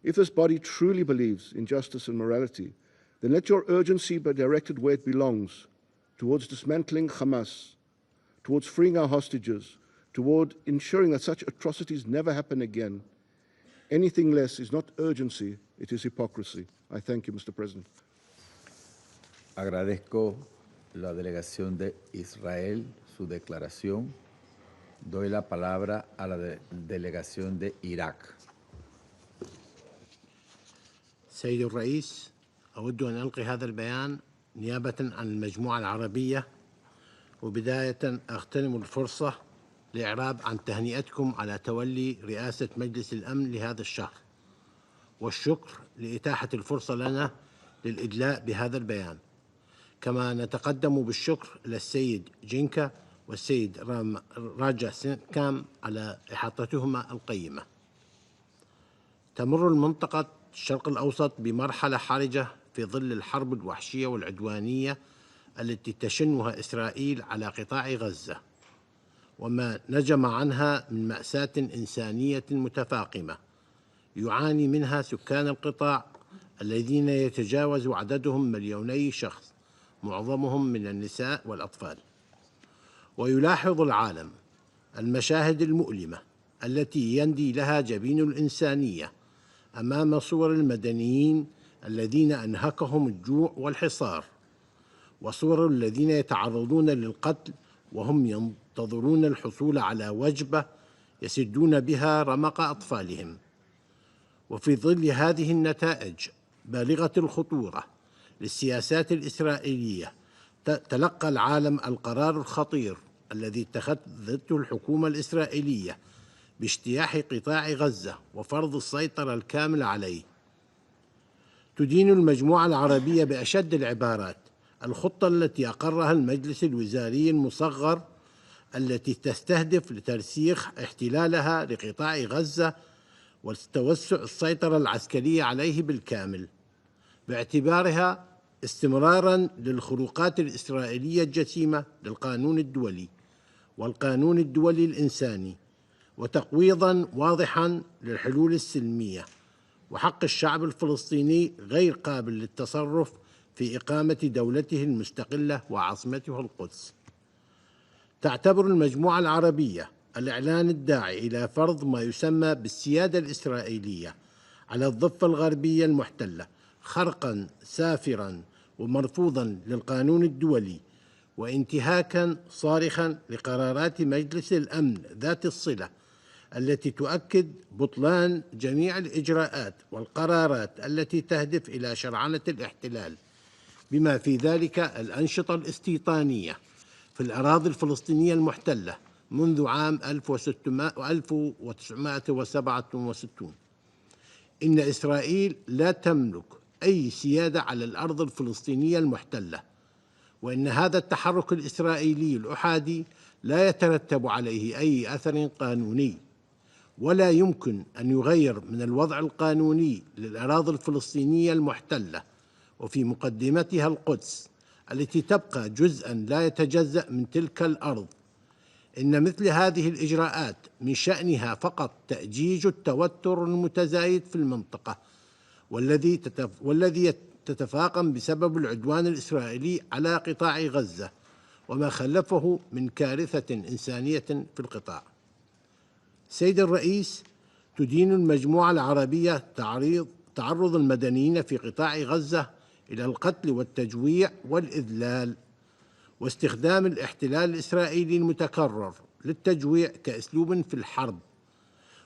If this body truly believes in justice and morality, then let your urgency be directed where it belongs, towards dismantling Hamas, towards freeing our hostages, toward ensuring that such atrocities never happen again. Anything less is not urgency, it is hypocrisy. I thank you, Mr. President. Agradezco la delegación de Israel su declaración. Doy la palabra a la delegación de Irak. سيد الرئيس، أود أن ألقي هذا البيان نيابة عن المجموعة العربية، وبداية أغتنم الفرصة لإعراب عن تهنئتكم على تولي رئاسة مجلس الأمن لهذا الشهر، والشكر لإتاحة الفرصة لنا للإدلاء بهذا البيان. كما نتقدم بالشكر للسيد جينكا والسيد راجا سينكام على إحاطتهما القيمة. تمر المنطقة الشرق الأوسط بمرحلة حرجة في ظل الحرب الوحشية والعدوانية التي تشنها إسرائيل على قطاع غزة، وما نجم عنها من مأساة إنسانية متفاقمة يعاني منها سكان القطاع الذين يتجاوز عددهم 2,000,000 شخص، معظمهم من النساء والأطفال. ويلاحظ العالم المشاهد المؤلمة التي يندي لها جبين الإنسانية أمام صور المدنيين الذين أنهكهم الجوع والحصار، وصور الذين يتعرضون للقتل وهم ينتظرون الحصول على وجبة يسدون بها رمق أطفالهم. وفي ظل هذه النتائج بالغة الخطورة للسياسات الإسرائيلية تلقى العالم القرار الخطير الذي اتخذته الحكومة الإسرائيلية باجتياح قطاع غزة وفرض السيطرة الكاملة عليه. تدين المجموعة العربية بأشد العبارات الخطة التي أقرها المجلس الوزاري المصغر التي تستهدف لترسيخ احتلالها لقطاع غزة وتوسع السيطرة العسكرية عليه بالكامل، باعتبارها استمراراً للخروقات الإسرائيلية الجسيمة للقانون الدولي والقانون الدولي الإنساني، وتقويضاً واضحاً للحلول السلمية وحق الشعب الفلسطيني غير قابل للتصرف في إقامة دولته المستقلة وعاصمتها القدس. تعتبر المجموعة العربية الإعلان الداعي إلى فرض ما يسمى بالسيادة الإسرائيلية على الضفة الغربية المحتلة خرقاً سافراً ومرفوضاً للقانون الدولي وانتهاكاً صارخاً لقرارات مجلس الأمن ذات الصلة التي تؤكد بطلان جميع الإجراءات والقرارات التي تهدف إلى شرعنة الاحتلال بما في ذلك الأنشطة الاستيطانية في الأراضي الفلسطينية المحتلة منذ عام 1967. إن إسرائيل لا تملك أي سيادة على الأرض الفلسطينية المحتلة، وإن هذا التحرك الإسرائيلي الأحادي لا يترتب عليه أي أثر قانوني، ولا يمكن أن يغير من الوضع القانوني للأراضي الفلسطينية المحتلة وفي مقدمتها القدس التي تبقى جزءاً لا يتجزأ من تلك الأرض. إن مثل هذه الإجراءات من شأنها فقط تأجيج التوتر المتزايد في المنطقة والذي تتفاقم بسبب العدوان الإسرائيلي على قطاع غزة وما خلفه من كارثة إنسانية في القطاع. سيد الرئيس، تدين المجموعة العربية تعرض المدنيين في قطاع غزة إلى القتل والتجويع والإذلال واستخدام الاحتلال الإسرائيلي المتكرر للتجويع كأسلوب في الحرب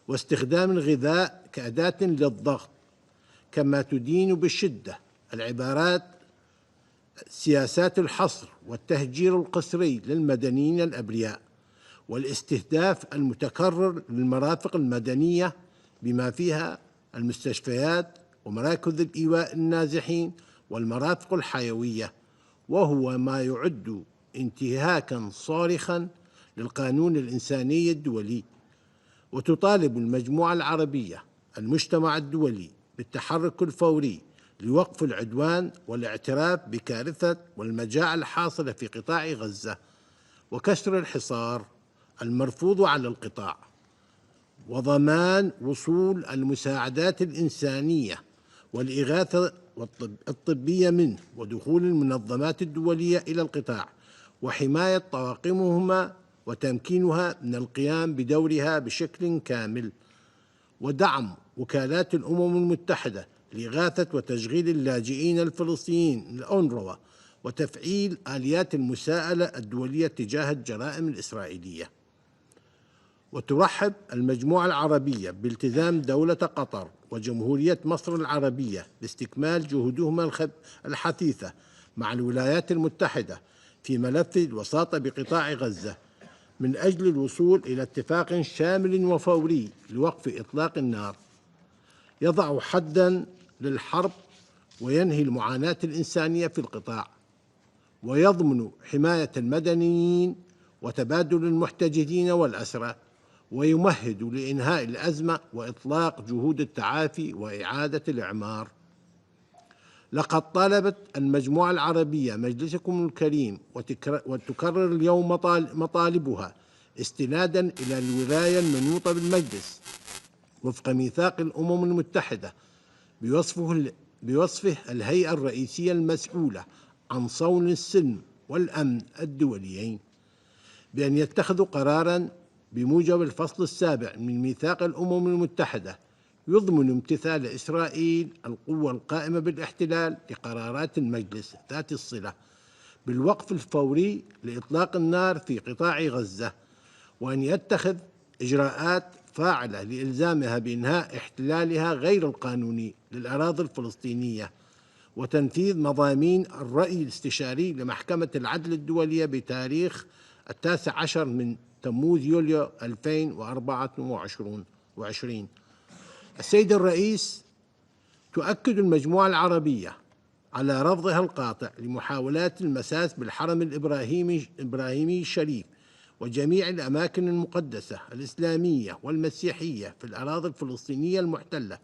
واستخدام الغذاء كأداة للضغط، كما تدين بشدة العبارات سياسات الحصر والتهجير القسري للمدنيين الأبرياء والاستهداف المتكرر للمرافق المدنية بما فيها المستشفيات ومراكز الإيواء النازحين والمرافق الحيوية، وهو ما يعد انتهاكاً صارخاً للقانون الإنساني الدولي. وتطالب المجموعة العربية المجتمع الدولي بالتحرك الفوري لوقف العدوان والاعتراف بكارثة والمجاعة الحاصلة في قطاع غزة وكسر الحصار المرفوض على القطاع وضمان وصول المساعدات الإنسانية والإغاثة الطبية منه ودخول المنظمات الدولية إلى القطاع وحماية طواقمهما وتمكينها من القيام بدورها بشكل كامل، ودعم وكالات الأمم المتحدة لإغاثة وتشغيل اللاجئين الفلسطينيين الأونروا وتفعيل آليات المساءلة الدولية تجاه الجرائم الإسرائيلية. وترحب المجموعة العربية بالتزام دولة قطر وجمهورية مصر العربية لاستكمال جهودهما الحثيثة مع الولايات المتحدة في ملف الوساطة بقطاع غزة من أجل الوصول إلى اتفاق شامل وفوري لوقف إطلاق النار يضع حداً للحرب وينهي المعاناة الإنسانية في القطاع ويضمن حماية المدنيين وتبادل المحتجزين والأسرى ويمهد لإنهاء الأزمة وإطلاق جهود التعافي وإعادة الإعمار. لقد طالبت المجموعة العربية مجلسكم الكريم وتكرر اليوم مطالبها استناداً إلى الولاية المنوطة بالمجلس وفق ميثاق الأمم المتحدة بوصفه الهيئة الرئيسية المسؤولة عن صون السلم والأمن الدوليين، بأن يتخذوا قراراً بموجب الفصل 7 من ميثاق الأمم المتحدة يضمن امتثال إسرائيل القوة القائمة بالاحتلال لقرارات المجلس ذات الصلة بالوقف الفوري لإطلاق النار في قطاع غزة، وأن يتخذ إجراءات فاعلة لإلزامها بإنهاء احتلالها غير القانوني للأراضي الفلسطينية وتنفيذ مضامين الرأي الاستشاري لمحكمة العدل الدولية بتاريخ 19 من تموز يوليو 2024. السيد الرئيس، تؤكد المجموعة العربية على رفضها القاطع لمحاولات المساس بالحرم الإبراهيمي الشريف وجميع الأماكن المقدسة الإسلامية والمسيحية في الأراضي الفلسطينية المحتلة،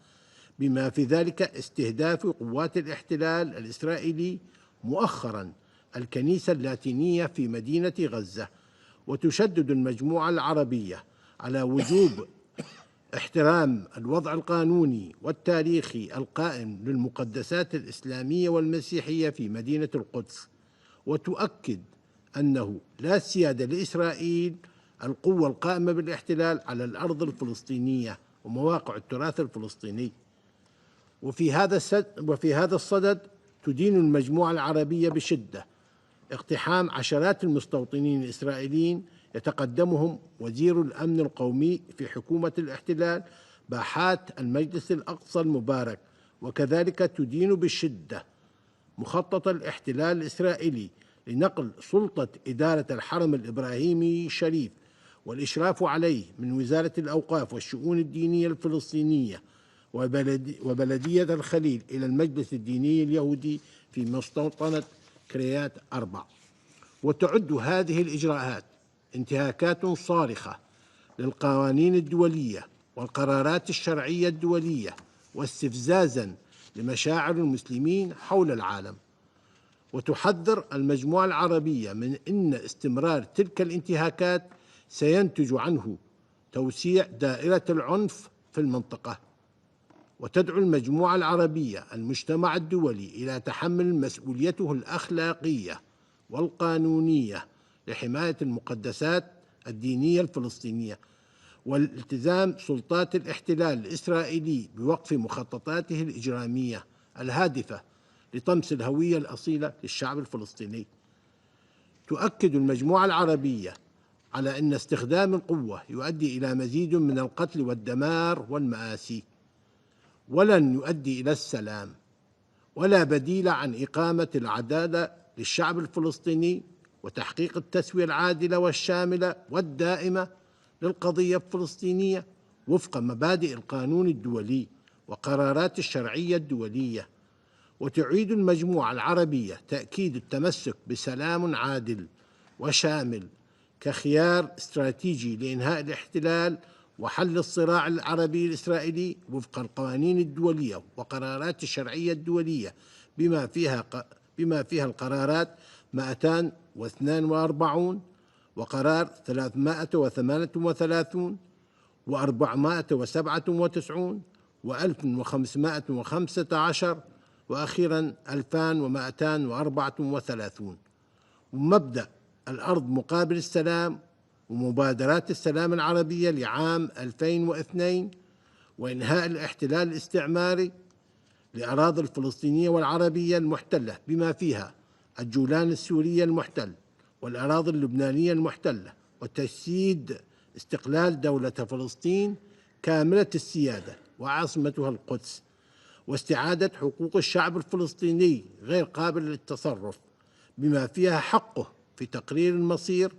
بما في ذلك استهداف قوات الاحتلال الإسرائيلي مؤخرا الكنيسة اللاتينية في مدينة غزة. وتشدد المجموعة العربية على وجوب احترام الوضع القانوني والتاريخي القائم للمقدسات الإسلامية والمسيحية في مدينة القدس، وتؤكد أنه لا سيادة لإسرائيل القوة القائمة بالاحتلال على الأرض الفلسطينية ومواقع التراث الفلسطيني. وفي هذا الصدد تدين المجموعة العربية بشدة اقتحام عشرات المستوطنين الإسرائيليين يتقدمهم وزير الأمن القومي في حكومة الاحتلال باحات المجلس الأقصى المبارك، وكذلك تدين بشدة مخطط الاحتلال الإسرائيلي لنقل سلطة إدارة الحرم الإبراهيمي الشريف والإشراف عليه من وزارة الأوقاف والشؤون الدينية الفلسطينية وبلدية الخليل إلى المجلس الديني اليهودي في مستوطنة كريات 4. وتعد هذه الإجراءات انتهاكات صارخة للقوانين الدولية والقرارات الشرعية الدولية واستفزازا لمشاعر المسلمين حول العالم. وتحذر المجموعة العربية من أن استمرار تلك الانتهاكات سينتج عنه توسيع دائرة العنف في المنطقة. وتدعو المجموعة العربية المجتمع الدولي إلى تحمل مسؤوليته الأخلاقية والقانونية لحماية المقدسات الدينية الفلسطينية والالتزام سلطات الاحتلال الإسرائيلي بوقف مخططاته الإجرامية الهادفة لطمس الهوية الأصيلة للشعب الفلسطيني. تؤكد المجموعة العربية على أن استخدام القوة يؤدي إلى مزيد من القتل والدمار والمآسي، ولن يؤدي إلى السلام، ولا بديل عن إقامة العدالة للشعب الفلسطيني وتحقيق التسوية العادلة والشاملة والدائمة للقضية الفلسطينية وفق مبادئ القانون الدولي وقرارات الشرعية الدولية. وتعيد المجموعة العربية تأكيد التمسك بسلام عادل وشامل كخيار استراتيجي لإنهاء الاحتلال وحل الصراع العربي الإسرائيلي وفق القوانين الدولية وقرارات الشرعية الدولية بما فيها القرارات 242 وقرار 338 و497 و1515 وأخيرا 2234. ومبدأ الأرض مقابل السلام ومبادرات السلام العربية لعام 2002 وإنهاء الاحتلال الاستعماري لأراضي الفلسطينية والعربية المحتلة بما فيها الجولان السورية المحتل والأراضي اللبنانية المحتلة، وتجسيد استقلال دولة فلسطين كاملة السيادة وعاصمتها القدس، واستعادة حقوق الشعب الفلسطيني غير قابل للتصرف بما فيها حقه في تقرير المصير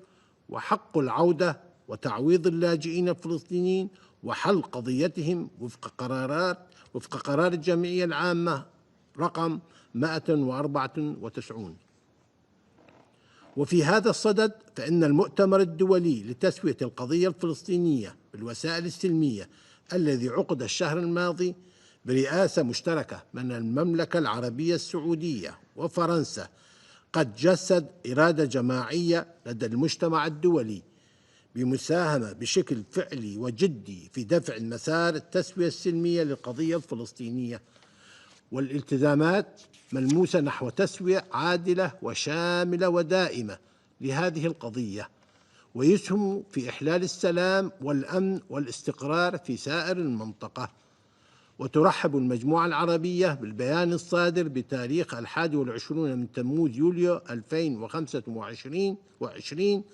وحق العودة وتعويض اللاجئين الفلسطينيين وحل قضيتهم وفق قرار الجمعية العامة رقم 194. وفي هذا الصدد فإن المؤتمر الدولي لتسوية القضية الفلسطينية بالوسائل السلمية الذي عقد الشهر الماضي برئاسة مشتركة من المملكة العربية السعودية وفرنسا قد جسد إرادة جماعية لدى المجتمع الدولي بمساهمة بشكل فعلي وجدي في دفع مسار التسوية السلمية للقضية الفلسطينية، والالتزامات ملموسة نحو تسوية عادلة وشاملة ودائمة لهذه القضية، ويسهم في إحلال السلام والأمن والاستقرار في سائر المنطقة. وترحب المجموعة العربية بالبيان الصادر بتاريخ 21 من تموز يوليو 2025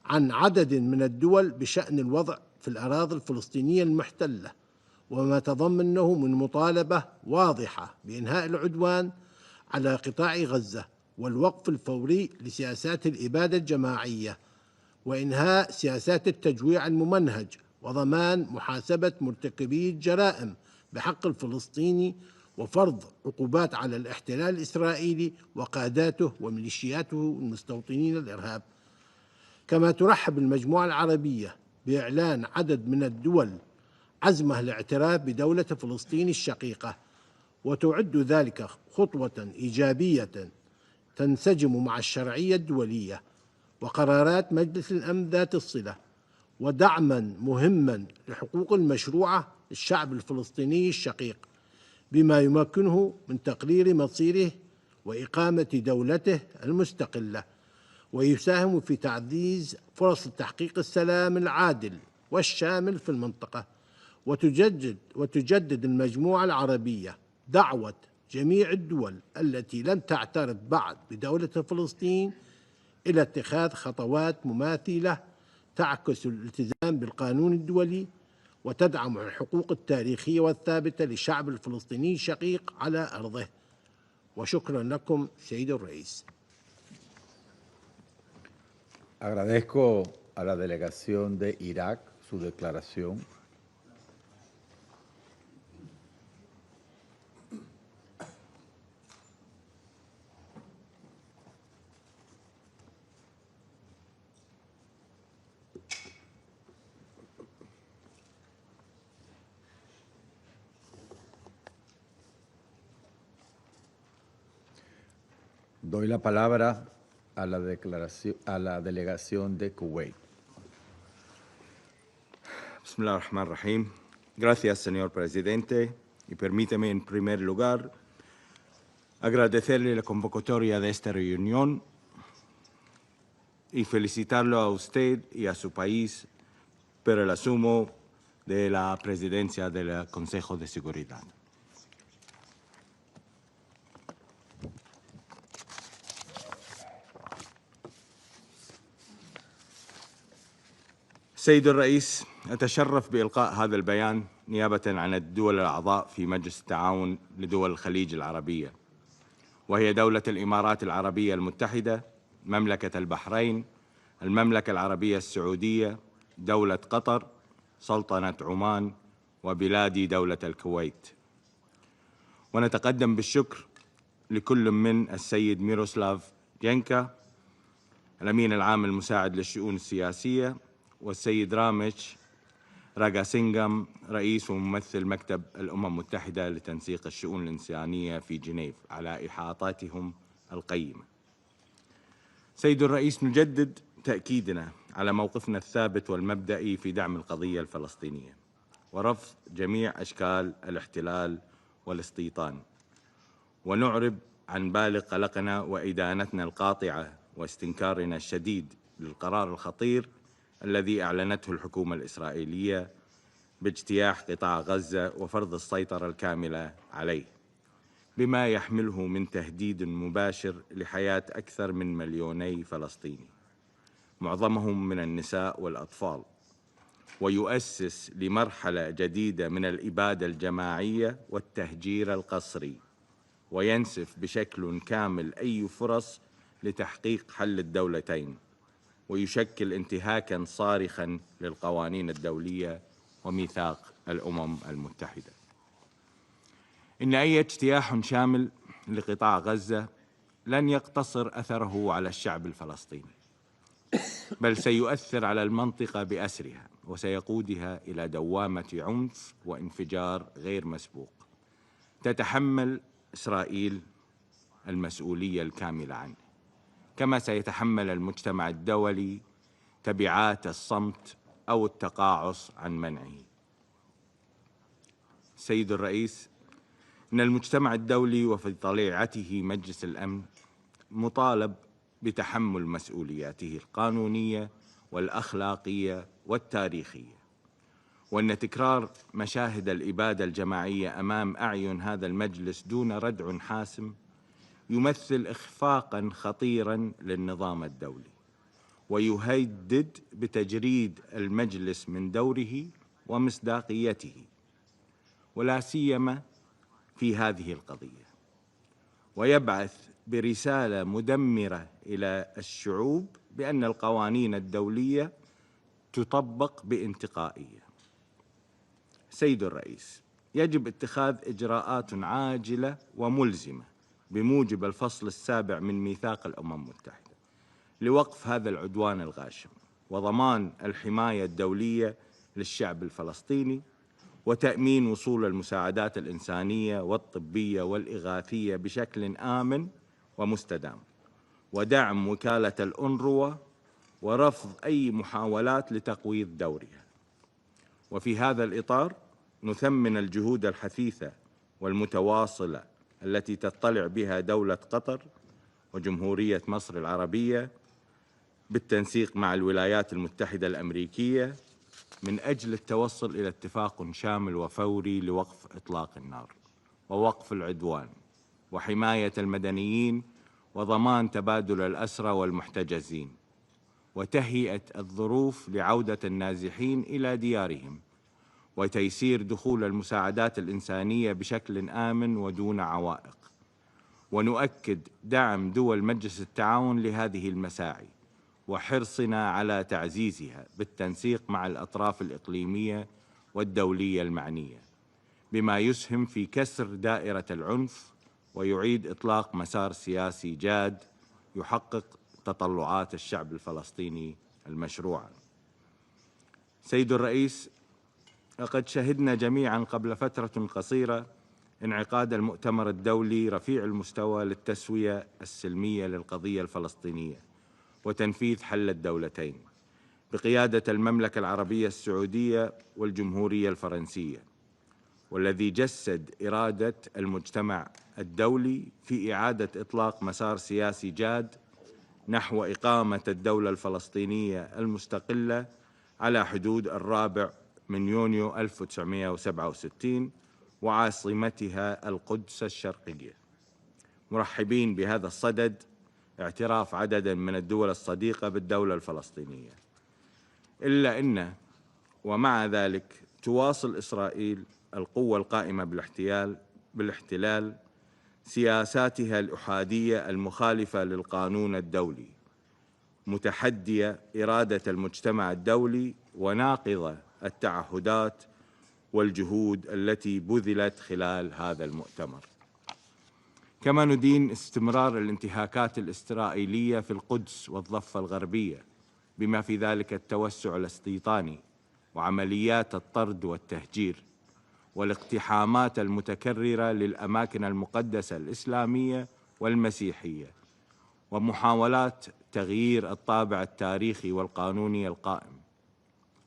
عن عدد من الدول بشأن الوضع في الأراضي الفلسطينية المحتلة، وما تضمنه من مطالبة واضحة بإنهاء العدوان على قطاع غزة والوقف الفوري لسياسات الإبادة الجماعية وإنهاء سياسات التجويع الممنهج وضمان محاسبة مرتكبي الجرائم بحق الفلسطيني وفرض عقوبات على الاحتلال الإسرائيلي وقاداته وميليشياته المستوطنين الإرهاب. كما ترحب المجموعة العربية بإعلان عدد من الدول عزمها الاعتراف بدولة فلسطين الشقيقة، وتعد ذلك خطوة إيجابية تنسجم مع الشرعية الدولية وقرارات مجلس الأمن ذات الصلة، ودعما مهما لحقوق المشروعة للشعب الفلسطيني الشقيق، بما يمكنه من تقرير مصيره وإقامة دولته المستقلة، ويساهم في تعزيز فرص تحقيق السلام العادل والشامل في المنطقة. وتجدد المجموعة العربية دعوة جميع الدول التي لم تعترف بعد بدولة فلسطين إلى اتخاذ خطوات مماثلة تعكس الالتزام بالقانون الدولي وتدعم الحقوق التاريخية والثابتة للشعب الفلسطيني الشقيق على أرضه. وشكرا لكم سيد الرئيس. Agradezco a la delegación de Irak su declaración. Doy la palabra a la delegación de Kuwait. Bismillah ar-Rahman ar-Rahim. Gracias, señor presidente, y permíteme en primer lugar agradecerle la convocatoria de esta reunión y felicitarlo a usted y a su país por el asumo de la presidencia del Consejo de Seguridad. سيد الرئيس، أتشرف بإلقاء هذا البيان نيابة عن الدول الأعضاء في مجلس التعاون لدول الخليج العربية، وهي دولة الإمارات العربية المتحدة، مملكة البحرين، المملكة العربية السعودية، دولة قطر، سلطنة عمان، وبلادي دولة الكويت. ونتقدم بالشكر لكل من السيد ميروسلاف ينكا الأمين العام المساعد للشؤون السياسية، والسيد رامش راغاسينغام رئيس وممثل مكتب الأمم المتحدة لتنسيق الشؤون الإنسانية في جنيف على إحاطاتهم القيمة. سيد الرئيس، نجدد تأكيدنا على موقفنا الثابت والمبدئي في دعم القضية الفلسطينية ورفض جميع أشكال الاحتلال والاستيطان، ونعرب عن بالغ قلقنا وإدانتنا القاطعة واستنكارنا الشديد للقرار الخطير الذي أعلنته الحكومة الإسرائيلية باجتياح قطاع غزة وفرض السيطرة الكاملة عليه، بما يحمله من تهديد مباشر لحياة أكثر من 2,000,000 فلسطيني، معظمهم من النساء والأطفال، ويؤسس لمرحلة جديدة من الإبادة الجماعية والتهجير القسري، وينسف بشكل كامل أي فرص لتحقيق حل الدولتين، ويشكل انتهاكاً صارخاً للقوانين الدولية وميثاق الأمم المتحدة. إن أي اجتياح شامل لقطاع غزة لن يقتصر أثره على الشعب الفلسطيني، بل سيؤثر على المنطقة بأسرها وسيقودها إلى دوامة عنف وانفجار غير مسبوق تتحمل إسرائيل المسؤولية الكاملة عنه، كما سيتحمل المجتمع الدولي تبعات الصمت أو التقاعس عن منعه. سيد الرئيس، إن المجتمع الدولي وفي طليعته مجلس الأمن مطالب بتحمل مسؤولياته القانونية والأخلاقية والتاريخية، وأن تكرار مشاهد الإبادة الجماعية أمام أعين هذا المجلس دون ردع حاسم يمثل إخفاقاً خطيراً للنظام الدولي، ويهدد بتجريد المجلس من دوره ومصداقيته، ولا سيما في هذه القضية. ويبعث برسالة مدمرة إلى الشعوب بأن القوانين الدولية تطبق بانتقائية. سيد الرئيس، يجب اتخاذ إجراءات عاجلة وملزمة بموجب الفصل 7 من ميثاق الأمم المتحدة لوقف هذا العدوان الغاشم وضمان الحماية الدولية للشعب الفلسطيني وتأمين وصول المساعدات الإنسانية والطبية والإغاثية بشكل آمن ومستدام، ودعم وكالة الأونروا ورفض أي محاولات لتقويض دورها. وفي هذا الإطار نثمن الجهود الحثيثة والمتواصلة التي تطلع بها دولة قطر وجمهورية مصر العربية بالتنسيق مع الولايات المتحدة الأمريكية من أجل التوصل إلى اتفاق شامل وفوري لوقف إطلاق النار ووقف العدوان وحماية المدنيين وضمان تبادل الأسرى والمحتجزين وتهيئة الظروف لعودة النازحين إلى ديارهم وتيسير دخول المساعدات الإنسانية بشكل آمن ودون عوائق. ونؤكد دعم دول مجلس التعاون لهذه المساعي وحرصنا على تعزيزها بالتنسيق مع الأطراف الإقليمية والدولية المعنية بما يسهم في كسر دائرة العنف ويعيد إطلاق مسار سياسي جاد يحقق تطلعات الشعب الفلسطيني المشروعة. سيد الرئيس، لقد شهدنا جميعا قبل فترة قصيرة انعقاد المؤتمر الدولي رفيع المستوى للتسوية السلمية للقضية الفلسطينية وتنفيذ حل الدولتين بقيادة المملكة العربية السعودية والجمهورية الفرنسية، والذي جسد إرادة المجتمع الدولي في إعادة إطلاق مسار سياسي جاد نحو إقامة الدولة الفلسطينية المستقلة على حدود 4 يونيو 1967 وعاصمتها القدس الشرقية، مرحبين بهذا الصدد اعتراف عدد من الدول الصديقة بالدولة الفلسطينية. إلا أن ومع ذلك تواصل إسرائيل القوة القائمة بالاحتلال سياساتها الأحادية المخالفة للقانون الدولي، متحدية إرادة المجتمع الدولي وناقضة التعهدات والجهود التي بذلت خلال هذا المؤتمر. كما ندين استمرار الانتهاكات الإسرائيلية في القدس والضفة الغربية بما في ذلك التوسع الاستيطاني وعمليات الطرد والتهجير والاقتحامات المتكررة للأماكن المقدسة الإسلامية والمسيحية ومحاولات تغيير الطابع التاريخي والقانوني القائم،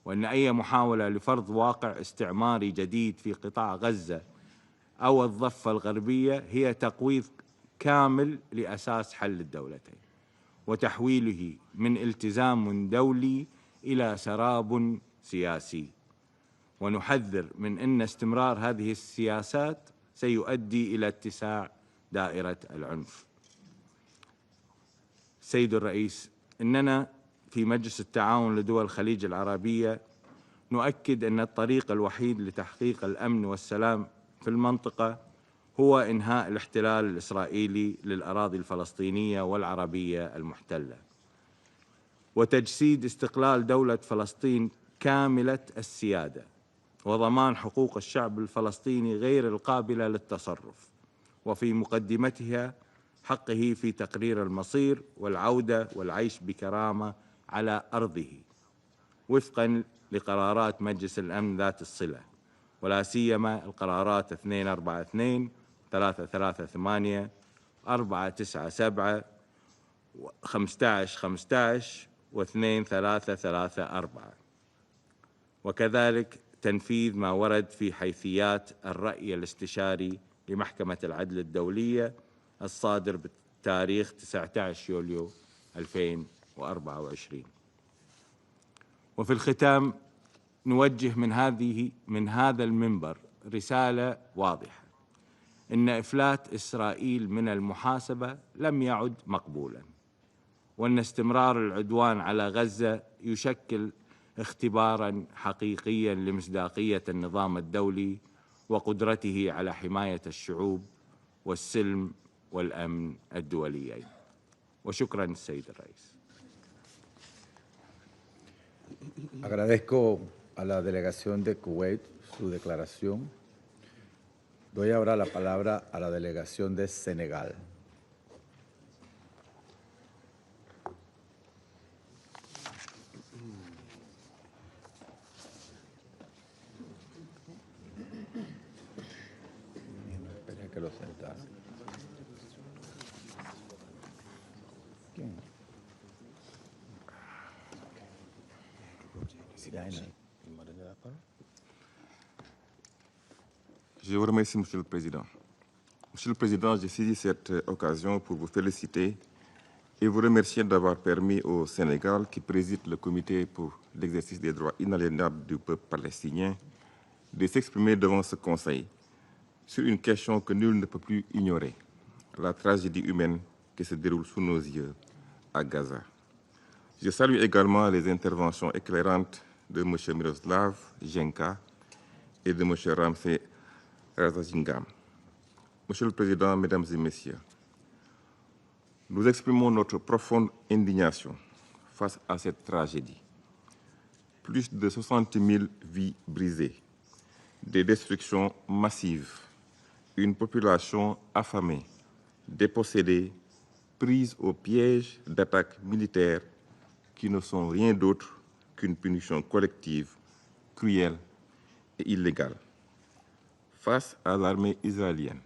وأن أي محاولة لفرض واقع استعماري جديد في قطاع غزة أو الضفة الغربية هي تقويض كامل لأساس حل الدولتين وتحويله من التزام دولي إلى سراب سياسي. ونحذر من أن استمرار هذه السياسات سيؤدي إلى اتساع دائرة العنف. سيد الرئيس، إننا في مجلس التعاون لدول الخليج العربية نؤكد أن الطريق الوحيد لتحقيق الأمن والسلام في المنطقة هو إنهاء الاحتلال الإسرائيلي للأراضي الفلسطينية والعربية المحتلة وتجسيد استقلال دولة فلسطين كاملة السيادة وضمان حقوق الشعب الفلسطيني غير القابلة للتصرف وفي مقدمتها حقه في تقرير المصير والعودة والعيش بكرامة على أرضه وفقاً لقرارات مجلس الأمن ذات الصلة، ولا سيما القرارات 242 338 497 1515 و 2334، وكذلك تنفيذ ما ورد في حيثيات الرأي الاستشاري لمحكمة العدل الدولية الصادر بتاريخ 19 يوليو 2024. وفي الختام نوجه من هذا المنبر رسالة واضحة: إن إفلات إسرائيل من المحاسبة لم يعد مقبولاً، وأن استمرار العدوان على غزة يشكل اختباراً حقيقياً لمصداقية النظام الدولي وقدرته على حماية الشعوب والسلم والأمن الدوليين. وشكرا السيد الرئيس. Agradezco a la delegación de Kuwait su declaración. Doy ahora la palabra a la delegación de Senegal. Esperé que lo sentara. ¿Quién? Je vous remercie, Monsieur le Président. Monsieur le Président, j'ai saisi cette occasion pour vous féliciter et vous remercier d'avoir permis au Sénégal, qui préside le Comité pour l'exercice des droits inaliénables du peuple palestinien, de s'exprimer devant ce Conseil sur une question que nul ne peut plus ignorer, la tragédie humaine qui se déroule sous nos yeux à Gaza. Je salue également les interventions éclairantes de M. Miroslav Jenka et de M. Ramsey Razazingam. Monsieur le Président, Mesdames et Messieurs, nous exprimons notre profonde indignation face à cette tragédie. Plus de 60 000 vies brisées, des destructions massives, une population affamée, dépossédée, prise au piège d'attaques militaires qui ne sont rien d'autre qu'une punition collective, cruelle et illégale. Face à l'armée israélienne,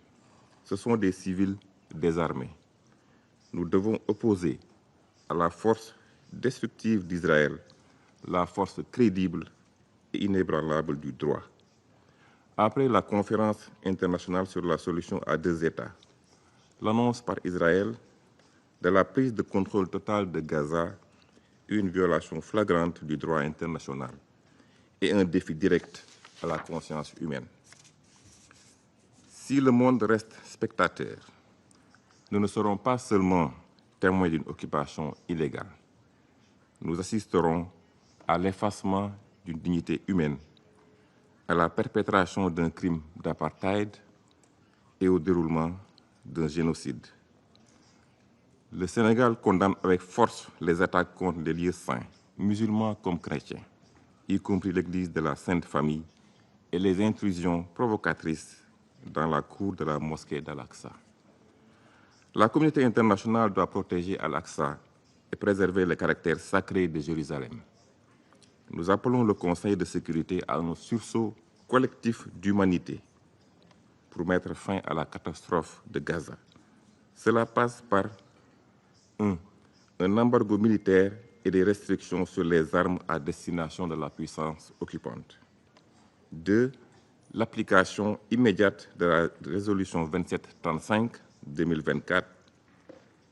ce sont des civils désarmés. Nous devons opposer à la force destructive d'Israël la force crédible et inébranlable du droit. Après la conférence internationale sur la solution à deux États, l'annonce par Israël de la prise de contrôle total de Gaza, une violation flagrante du droit international et un défi direct à la conscience humaine. Si le monde reste spectateur, nous ne serons pas seulement témoins d'une occupation illégale. Nous assisterons à l'effacement d'une dignité humaine, à la perpétration d'un crime d'apartheid et au déroulement d'un génocide. Le Sénégal condamne avec force les attaques contre les lieux saints, musulmans comme chrétiens, y compris l'Église de la Sainte Famille, et les intrusions provocatrices dans la cour de la mosquée d'Al-Aqsa. La communauté internationale doit protéger Al-Aqsa et préserver le caractère sacré de Jérusalem. Nous appelons le Conseil de sécurité à un sursaut collectif d'humanité pour mettre fin à la catastrophe de Gaza. Cela passe par un embargo militaire et des restrictions sur les armes à destination de la puissance occupante. 2. L'application immédiate de la résolution 2735-2024,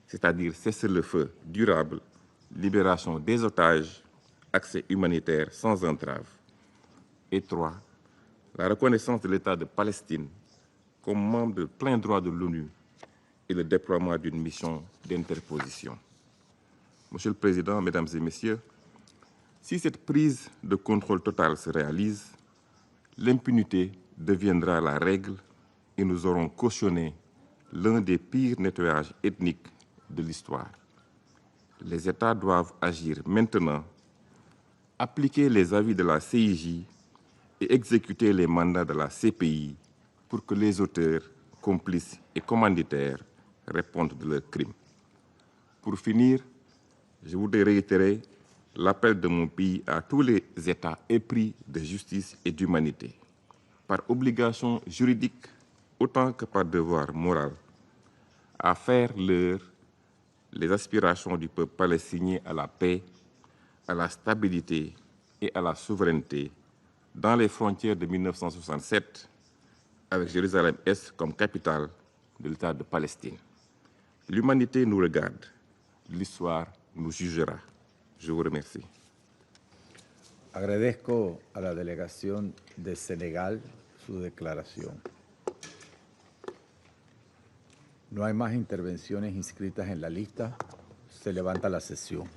c'est-à-dire cessez-le-feu durable, libération des otages, accès humanitaire sans entrave. Et 3. La reconnaissance de l'État de Palestine comme membre de plein droit de l'ONU et le déploiement d'une mission d'interposition. Monsieur le Président, Mesdames et Messieurs, si cette prise de contrôle total se réalise, l'impunité deviendra la règle et nous aurons cautionné l'un des pires nettoyages ethniques de l'histoire. Les États doivent agir maintenant, appliquer les avis de la CIJ et exécuter les mandats de la CPI pour que les auteurs, complices et commanditaires répondent de leurs crimes. Pour finir, je voudrais réitérer l'appel de mon pays à tous les États épris de justice et d'humanité, par obligation juridique autant que par devoir moral, à faire leur les aspirations du peuple palestinien à la paix, à la stabilité et à la souveraineté dans les frontières de 1967, avec Jérusalem-Est comme capitale de l'État de Palestine. L'humanité nous regarde, l'histoire nous jugera. Je vous remercie. Agradezco a la delegación de Senegal su declaración. No hay más intervenciones inscritas en la lista. Se levanta la sesión.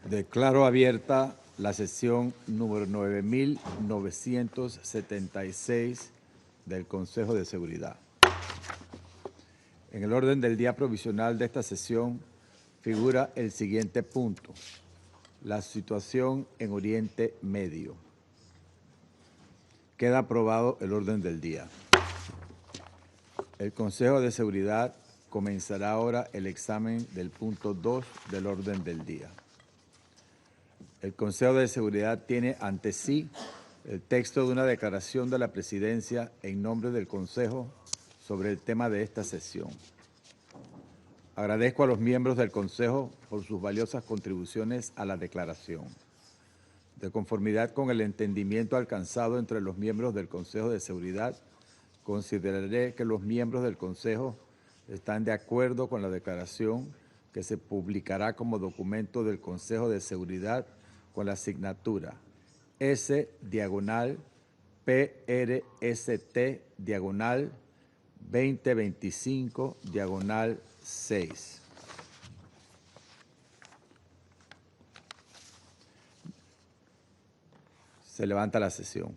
Declaro abierta la sesión número 9976 del Consejo de Seguridad. En el orden del día provisional de esta sesión figura el siguiente punto: la situación en Oriente Medio. Queda aprobado el orden del día. El Consejo de Seguridad comenzará ahora el examen del punto 2 del orden del día. El Consejo de Seguridad tiene ante sí el texto de una declaración de la Presidencia en nombre del Consejo sobre el tema de esta sesión. Agradezco a los miembros del Consejo por sus valiosas contribuciones a la declaración. De conformidad con el entendimiento alcanzado entre los miembros del Consejo de Seguridad, consideraré que los miembros del Consejo están de acuerdo con la declaración que se publicará como documento del Consejo de Seguridad con la asignatura S/PRST/2025/6. Se levanta la sesión.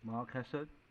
Mark Hesed.